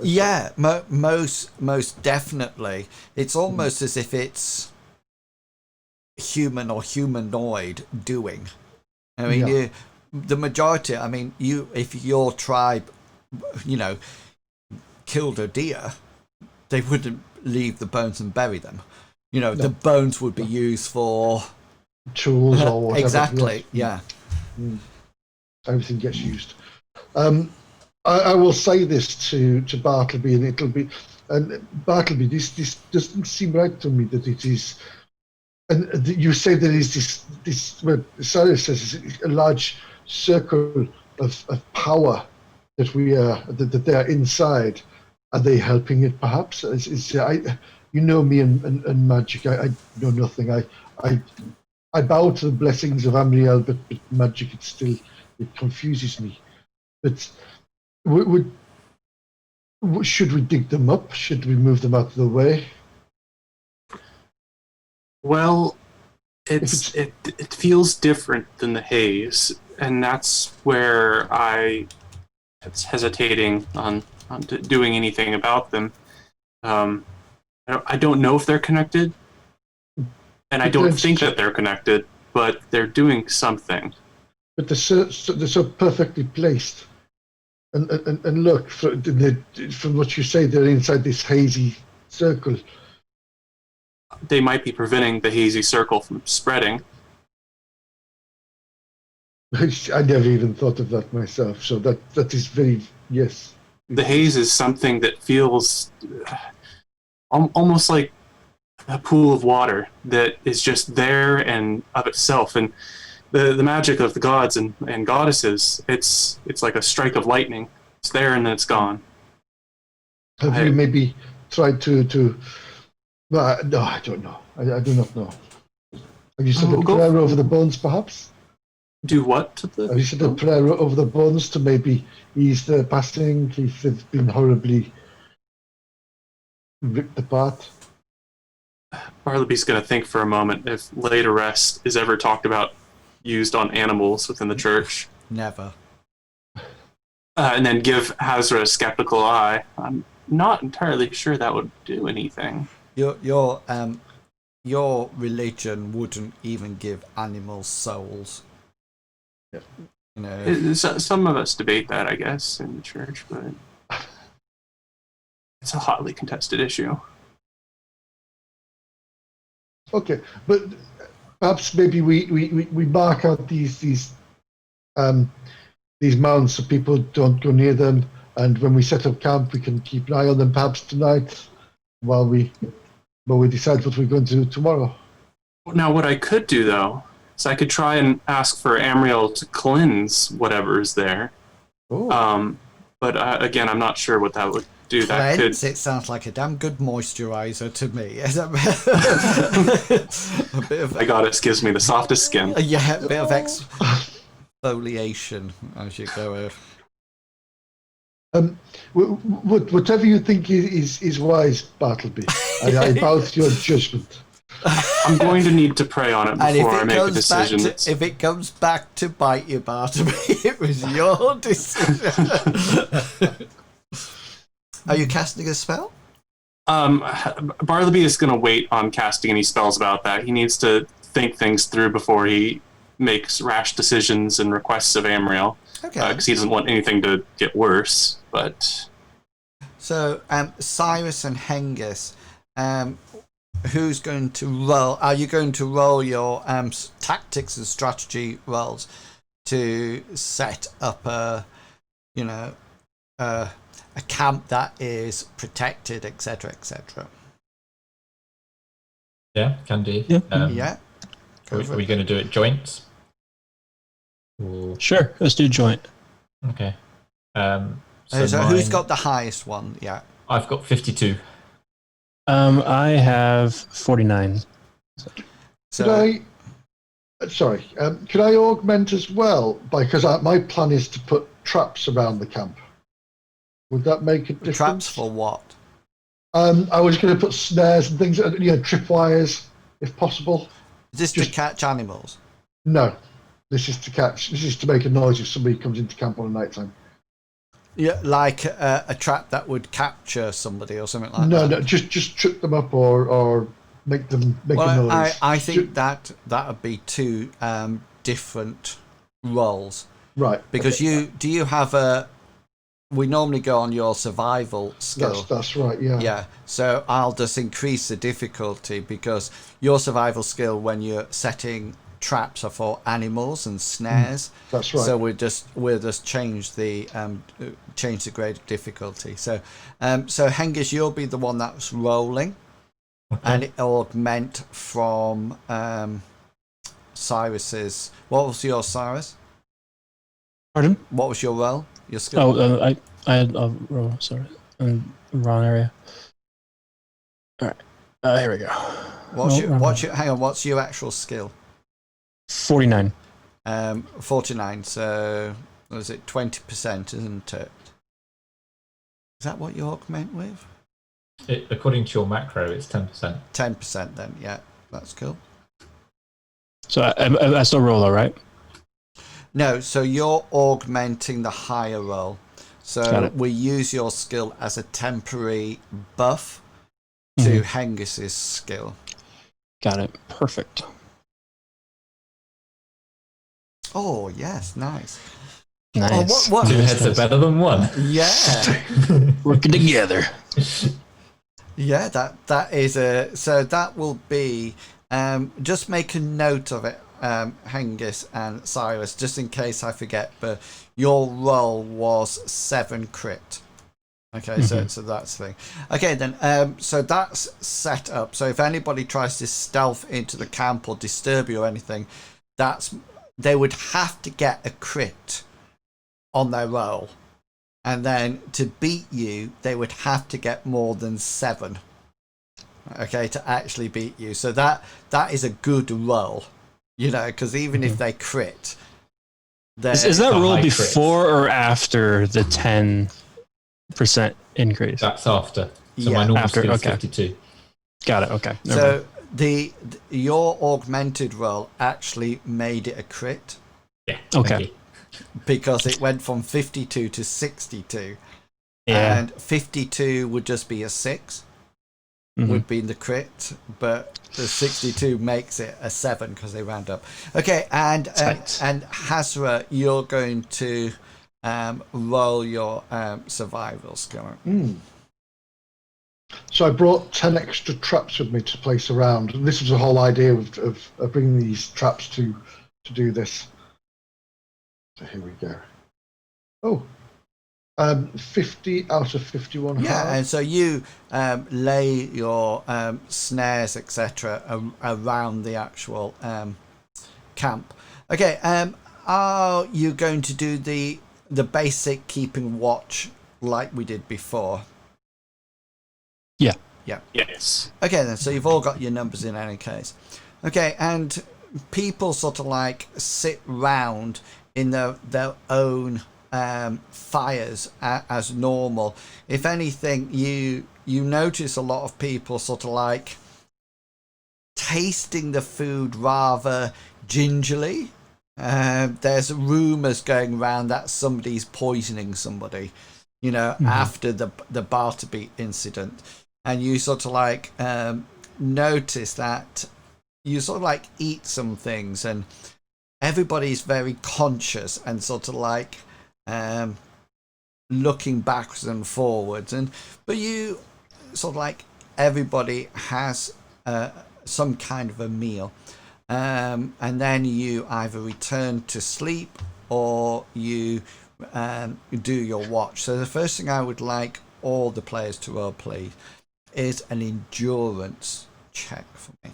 Yeah, most definitely. It's almost as if it's human or humanoid doing. I mean, the majority. I mean, if your tribe, you know, killed a deer, they wouldn't leave the bones and bury them. You know, the bones would be used for tools or whatever. Exactly. Yeah. Everything gets used. I will say this to Bartleby, and it'll be, and Bartleby, this doesn't seem right to me that it is. And you say there is this. Well, Cyrus says a large circle of power that that they are inside. Are they helping it? Perhaps you know me and magic. I know nothing. I bow to the blessings of Amriel, but magic it confuses me. But should we dig them up? Should we move them out of the way? Well, it feels different than the haze, and that's where it's hesitating on doing anything about them. I don't know if they're connected, and I don't think that they're connected, but they're doing something. But they're so perfectly placed. And look, from what you say, they're inside this hazy circle. They might be preventing the hazy circle from spreading. I never even thought of that myself. So that is very, yes. The haze is something that feels almost like a pool of water that is just there and of itself. And the magic of the gods and goddesses, it's like a strike of lightning. It's there and then it's gone. Have you maybe tried to well, no, I don't know. I do not know. Have you said a prayer over the bones, perhaps? Do what to the? Have you said a prayer over the bones to maybe ease their passing if they've been horribly ripped apart? Bartleby's going to think for a moment if laid arrest is ever talked about used on animals within the church. Never. And then give Hazra a skeptical eye. I'm not entirely sure that would do anything. Your religion wouldn't even give animals souls. You know, Some of us debate that, I guess, in the church, but it's a hotly contested issue. Okay, but perhaps maybe we mark out these mounds so people don't go near them, and when we set up camp, we can keep an eye on them. Perhaps tonight, while we decide what we're going to do tomorrow. Now, what I could do though is I could try and ask for Amriel to cleanse wwhatever's there. Oh. But again, I'm not sure what that would do. That cleanse, could. it sounds like a damn good moisturizer to me. A bit of My goddess gives me the softest skin. yeah, a bit of exfoliation as you go. Whatever you think is wise, Bartleby. I bow to your judgment. I'm going to need to pray on it before I make a decision. If it comes back to bite you, Bartleby, it was your decision. Are you casting a spell? Bartleby is going to wait on casting any spells about that. He needs to think things through before he makes rash decisions and requests of Amriel. Okay. Because he doesn't want anything to get worse. But so, Cyrus and Hengist, who's going to roll? Are you going to roll your tactics and strategy rolls to set up a camp that is protected, etc., etc.? Yeah, can do. Yeah. Yeah. Are we going to do it joint? Or... Sure, let's do joint. Okay. So who's got the highest one? Yeah. I've got 52. I have 49. So could I augment as well? Because my plan is to put traps around the camp. Would that make a difference? Traps for what? I was going to put snares and things, tripwires, if possible. Is this to catch animals? No, this is to make a noise if somebody comes into camp on a night time. Yeah, like a trap that would capture somebody or something like that. No, just trip them up or make them make a noise. I think that would be two different roles. Right. Because do you have a? We normally go on your survival skill. That's right. Yeah. Yeah. So I'll just increase the difficulty because your survival skill when you're setting traps are for animals and snares. That's right. So we'll just change the grade of difficulty. So Hengist, you'll be the one that's rolling, and it augment from Cyrus's. What was your Cyrus? Pardon? What was your roll? Your skill? Oh, I had a roll. Sorry, wrong area. All right. Here we go. What's your actual skill? 49. 49. So was it 20%? Isn't it? Is that what you augment with? According to your macro, it's 10%. 10% then. Yeah, that's cool. So I still roll, all right? No, so you're augmenting the higher roll. So we use your skill as a temporary buff to Hengist's skill. Got it. Perfect. Oh, yes, nice. Nice. What? 2 heads are better than 1. Yeah. Working together. Yeah, that is so that will be, just make a note of it, Hengist and Cyrus, just in case I forget, but your roll was 7 crit. Okay, so that's the thing. Okay, then, so that's set up. So if anybody tries to stealth into the camp or disturb you or anything, they would have to get a crit on their roll. And then to beat you, they would have to get more than 7. Okay, to actually beat you. So that is a good roll, because even if they crit, is that roll before or after the 10% increase? That's after. So my normal skill is 52. Got it. Okay. So your augmented roll actually made it a crit. Yeah. Okay. Because it went from 52 to 62. Yeah. And 52 would just be a 6. would be the crit, but the 62 makes it a 7 because they round up. Okay, and Hazra, you're going to roll your survival skill. So I brought 10 extra traps with me to place around. And this was the whole idea of bringing these traps to do this. So here we go. Oh, 50 out of 51 Yeah, hard. and so you lay your snares, etc., around the actual camp. Okay, are you going to do the basic keeping watch like we did before? Yeah. Yes. Okay, then. So you've all got your numbers in any case. Okay, and people sort of like sit round in their own fires as normal. If anything, you notice a lot of people sort of like tasting the food rather gingerly. There's rumours going around that somebody's poisoning somebody, after the Bartleby incident. And you sort of like notice that you sort of like eat some things and everybody's very conscious and sort of like looking backwards and forwards. But you sort of like everybody has some kind of a meal. And then you either return to sleep or you do your watch. So the first thing I would like all the players to roll, please, is an endurance check for me.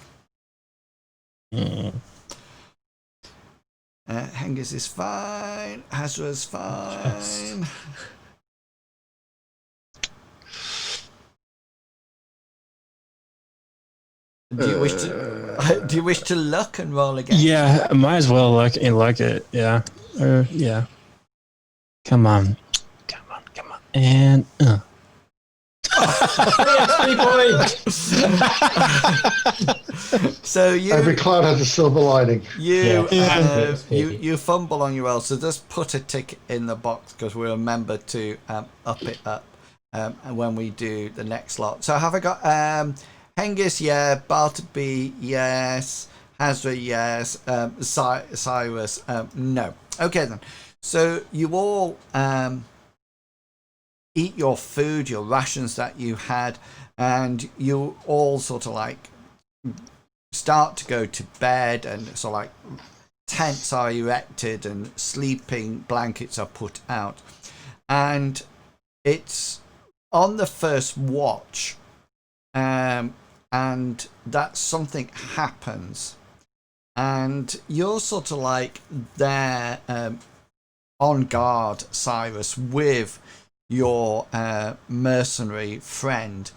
Hengist is fine. Hazra's fine. Do you wish to look and roll again? Yeah, I might as well look it. Yeah. Yeah. Come on. And 3 points. So Every cloud has a silver lining. You fumble on your roll, so just put a tick in the box because we'll remember to up it up when we do the next lot. So have I got Hengist? Yeah. Bartleby? Yes. Hazra? Yes. Cyrus? No. Okay then. So you all eat your food, your rations that you had, and you all sort of like start to go to bed, and sort of like tents are erected and sleeping blankets are put out, and it's on the first watch, and that something happens, and you're sort of like there on guard, Cyrus, with your mercenary friend,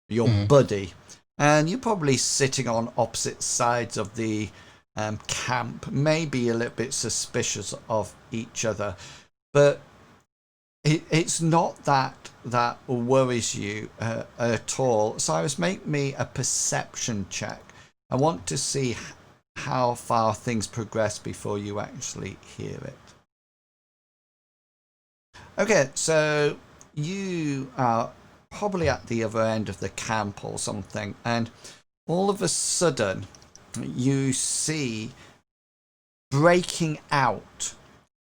your buddy, and you're probably sitting on opposite sides of the camp, maybe a little bit suspicious of each other, but it's not that worries you at all. Cyrus, make me a perception check. I want to see how far things progress before you actually hear it. Okay, so you are probably at the other end of the camp or something, and all of a sudden you see breaking out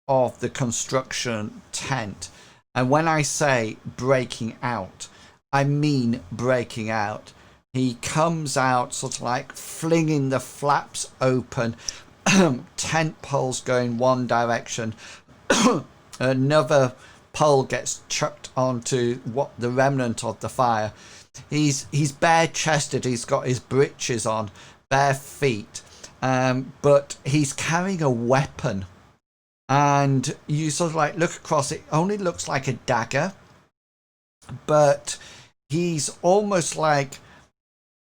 of the construction tent. And when I say breaking out, I mean breaking out. He comes out sort of like flinging the flaps open, tent poles going one direction, another pole gets chucked onto what the remnant of the fire. He's bare chested, he's got his breeches on, bare feet, but he's carrying a weapon, and you sort of like look across, it only looks like a dagger, but he's almost like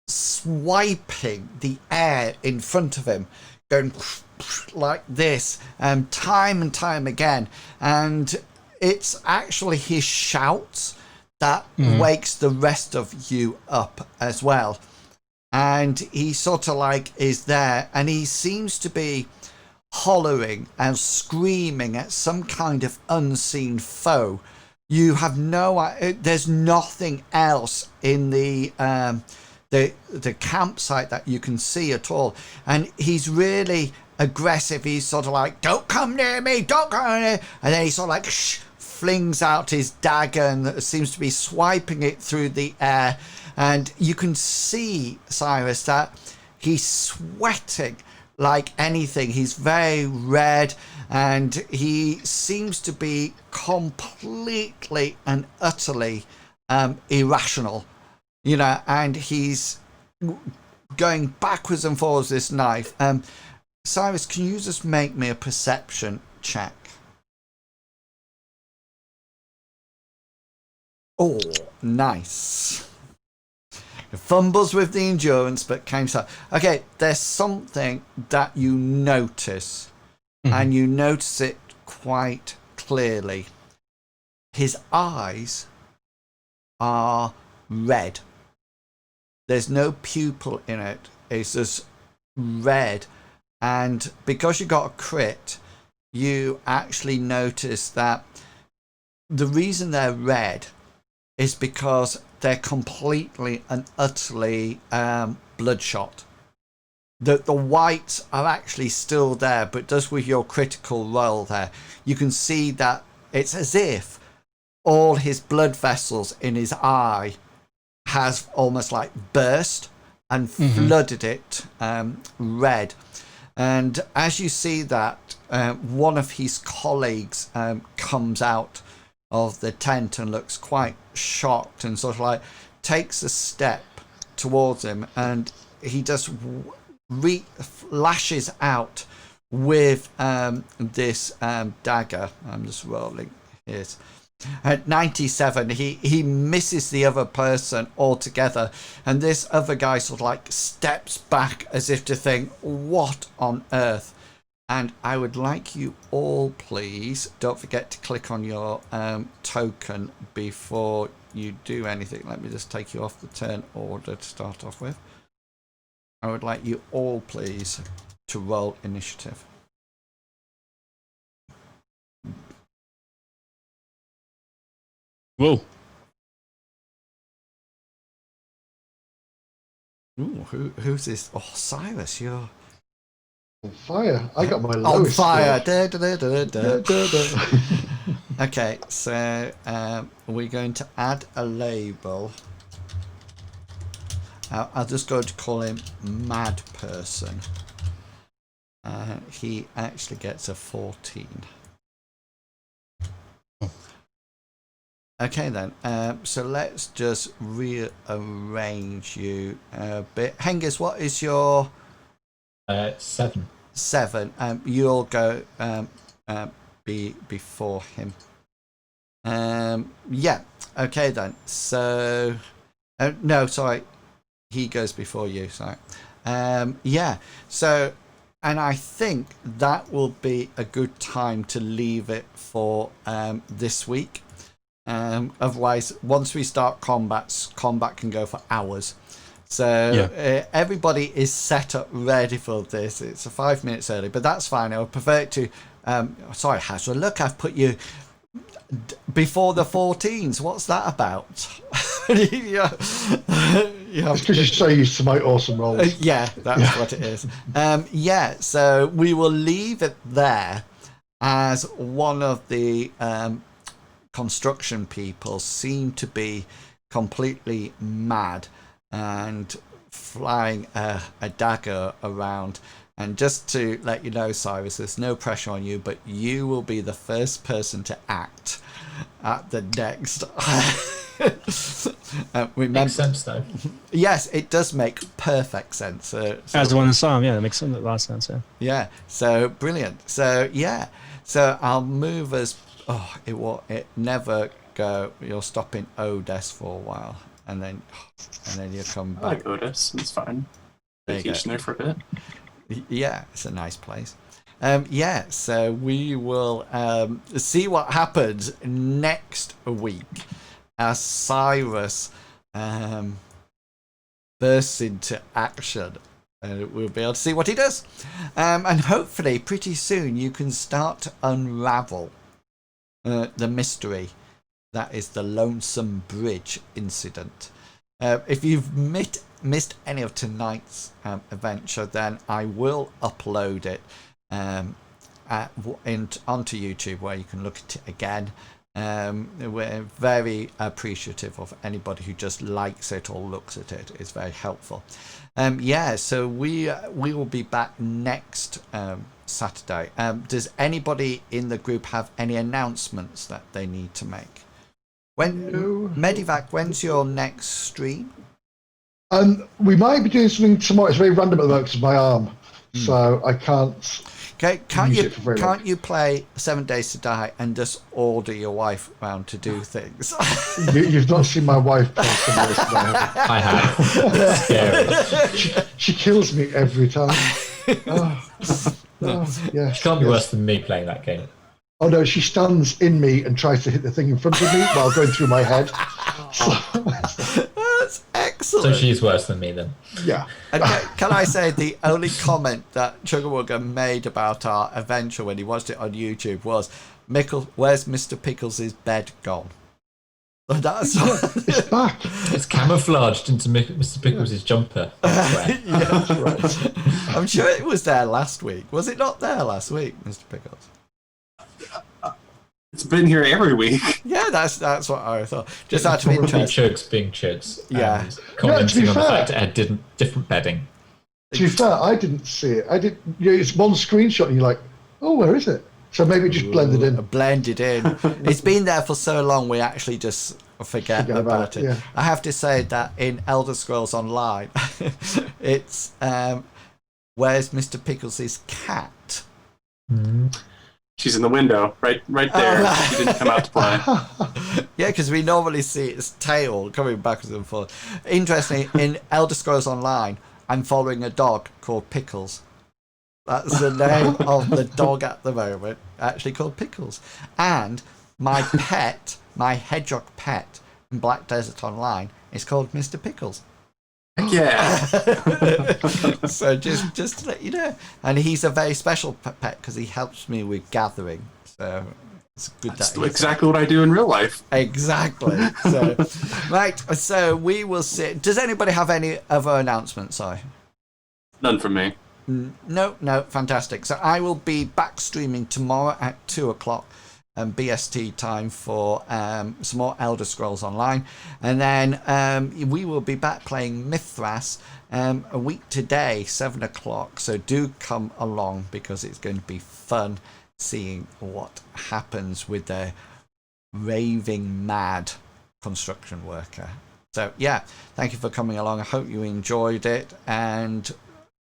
swiping the air in front of him, going like this, time and time again, and it's actually his shouts that wakes the rest of you up as well. And he sort of like is there, and he seems to be hollering and screaming at some kind of unseen foe. You have there's nothing else in the the campsite that you can see at all. And he's really aggressive. He's sort of like, don't come near me, don't come near. And then he sort of like flings out his dagger and seems to be swiping it through the air. And you can see, Cyrus, that he's sweating like anything. He's very red, and he seems to be completely and utterly irrational, and he's going backwards and forwards with this knife. Cyrus, can you just make me a perception check? Oh, nice. Fumbles with the endurance, but comes up. Okay, there's something that you notice, and you notice it quite clearly. His eyes are red. There's no pupil in it. It's just red. And because you got a crit, you actually notice that the reason they're red is because they're completely and utterly bloodshot. The whites are actually still there, but just with your critical roll there, you can see that it's as if all his blood vessels in his eye has almost like burst and flooded it red. And as you see that, one of his colleagues comes out of the tent and looks quite shocked and sort of like takes a step towards him, and he just lashes out with this dagger. I'm just rolling his. At 97, he misses the other person altogether, and this other guy sort of like steps back as if to think, what on earth? And I would like you all, please, don't forget to click on your token before you do anything. Let me just take you off the turn order to start off with. I would like you all, please, to roll initiative. Whoa. Ooh, who's this? Oh, Cyrus, you're On fire. I got my on lowest fire. score. Da, da, da, da, da. Okay, so we're going to add a label. I'll just go to call him Mad Person. He actually gets a 14. Okay then, so let's just rearrange you a bit. Hengiz, what is your... 7. 7. You'll go before him. Yeah, okay then. So... no, sorry. He goes before you, sorry. Yeah, so... And I think that will be a good time to leave it for this week. Otherwise, once we start combat can go for hours. So everybody is set up ready for this. It's 5 minutes early, but that's fine. I would prefer it to... sorry, Hazra, look, I've put you before the 14s. What's that about? Yeah, It's because you're so used to my awesome rolls. yeah, that's what it is. Yeah, so we will leave it there as one of the construction people seem to be completely mad and flying a dagger around. And just to let you know, Cyrus, there's no pressure on you, but you will be the first person to act at the next. Remember, Makes sense, though. yes, it does make perfect sense. So As the one in the song, yeah, that makes a lot of sense, yeah. yeah, so brilliant. So yeah, so I'll move us. Oh, it never go. You'll stop in Odes for a while, and then you come back. I like Otis. It's fine. Vacation there for a bit. Yeah, it's a nice place. Yeah, so we will see what happens next week as Cyrus bursts into action. And we'll be able to see what he does. And hopefully, pretty soon, you can start to unravel the mystery that is the Lonesome Bridge incident. If you've missed any of tonight's adventure, then I will upload it onto YouTube, where you can look at it again. We're very appreciative of anybody who just likes it or looks at it. It's very helpful. So we will be back next Saturday. Does anybody in the group have any announcements that they need to make? Medivac, when's your next stream? We might be doing something tomorrow. It's very random at the moment because of my arm, so I can't. Okay, can't you play 7 Days to Die and just order your wife around to do things? You've not seen my wife play 7 Days to Die. I have. It's scary. She kills me every time. Yeah. She can't be worse than me playing that game. Oh no, she stands in me and tries to hit the thing in front of me while going through my head. That's excellent. So she's worse than me then. Yeah. And can I say the only comment that Chuggerwugger made about our adventure when he watched it on YouTube was, where's Mr. Pickles' bed gone? That's It's back. It's camouflaged into Mr. Pickles' jumper. That's right. I'm sure it was there last week. Was it not there last week, Mr. Pickles? It's been here every week. Yeah, that's what I thought. Just out of Probably interest. Chugs being Chugs. Yeah. And commenting be on the fair. fact it had different bedding. To be fair, I didn't see it. It's one screenshot, and you're like, "Oh, where is it?" So maybe it just blended in. Blended in. It's been there for so long, we actually just forget about it. Yeah. I have to say that in Elder Scrolls Online, it's where's Mr. Pickles' cat? She's in the window, right there. She didn't come out to play. Yeah, because we normally see its tail coming backwards and forwards. Interestingly, in Elder Scrolls Online, I'm following a dog called Pickles. That's the name of the dog at the moment, actually called Pickles. And my pet, my hedgehog pet in Black Desert Online is called Mr. Pickles. Heck yeah. So just to let you know. And he's a very special pet because he helps me with gathering. So it's good That's that exactly what I do in real life. Exactly. So, right. So we will see. Does anybody have any other announcements? Sorry. None from me. No, fantastic. So I will be back streaming tomorrow at 2:00 BST time for some more Elder Scrolls Online, and then we will be back playing Mythras a week today, 7:00. So do come along because it's going to be fun seeing what happens with the raving mad construction worker. So yeah, thank you for coming along. I hope you enjoyed it. And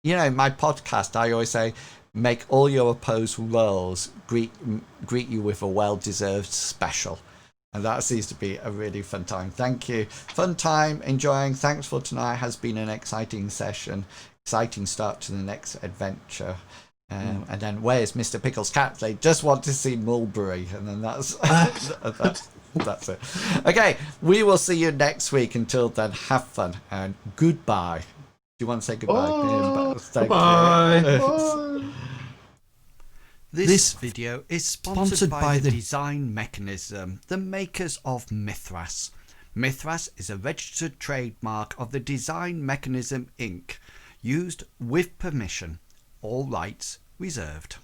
you know, my podcast, I always say, make all your opposed rolls greet you with a well-deserved special. And that seems to be a really fun time. Thank you. Fun time, enjoying. Thanks for tonight. Has been an exciting session. Exciting start to the next adventure. And then where's Mr. Pickles' cat? They just want to see Mulberry. And then that's that's it. Okay, we will see you next week. Until then, have fun and goodbye. Do you want to say goodbye? Bye. This video is sponsored by the Design Mechanism, the makers of Mythras. Mythras is a registered trademark of the Design Mechanism Inc., used with permission. All rights reserved.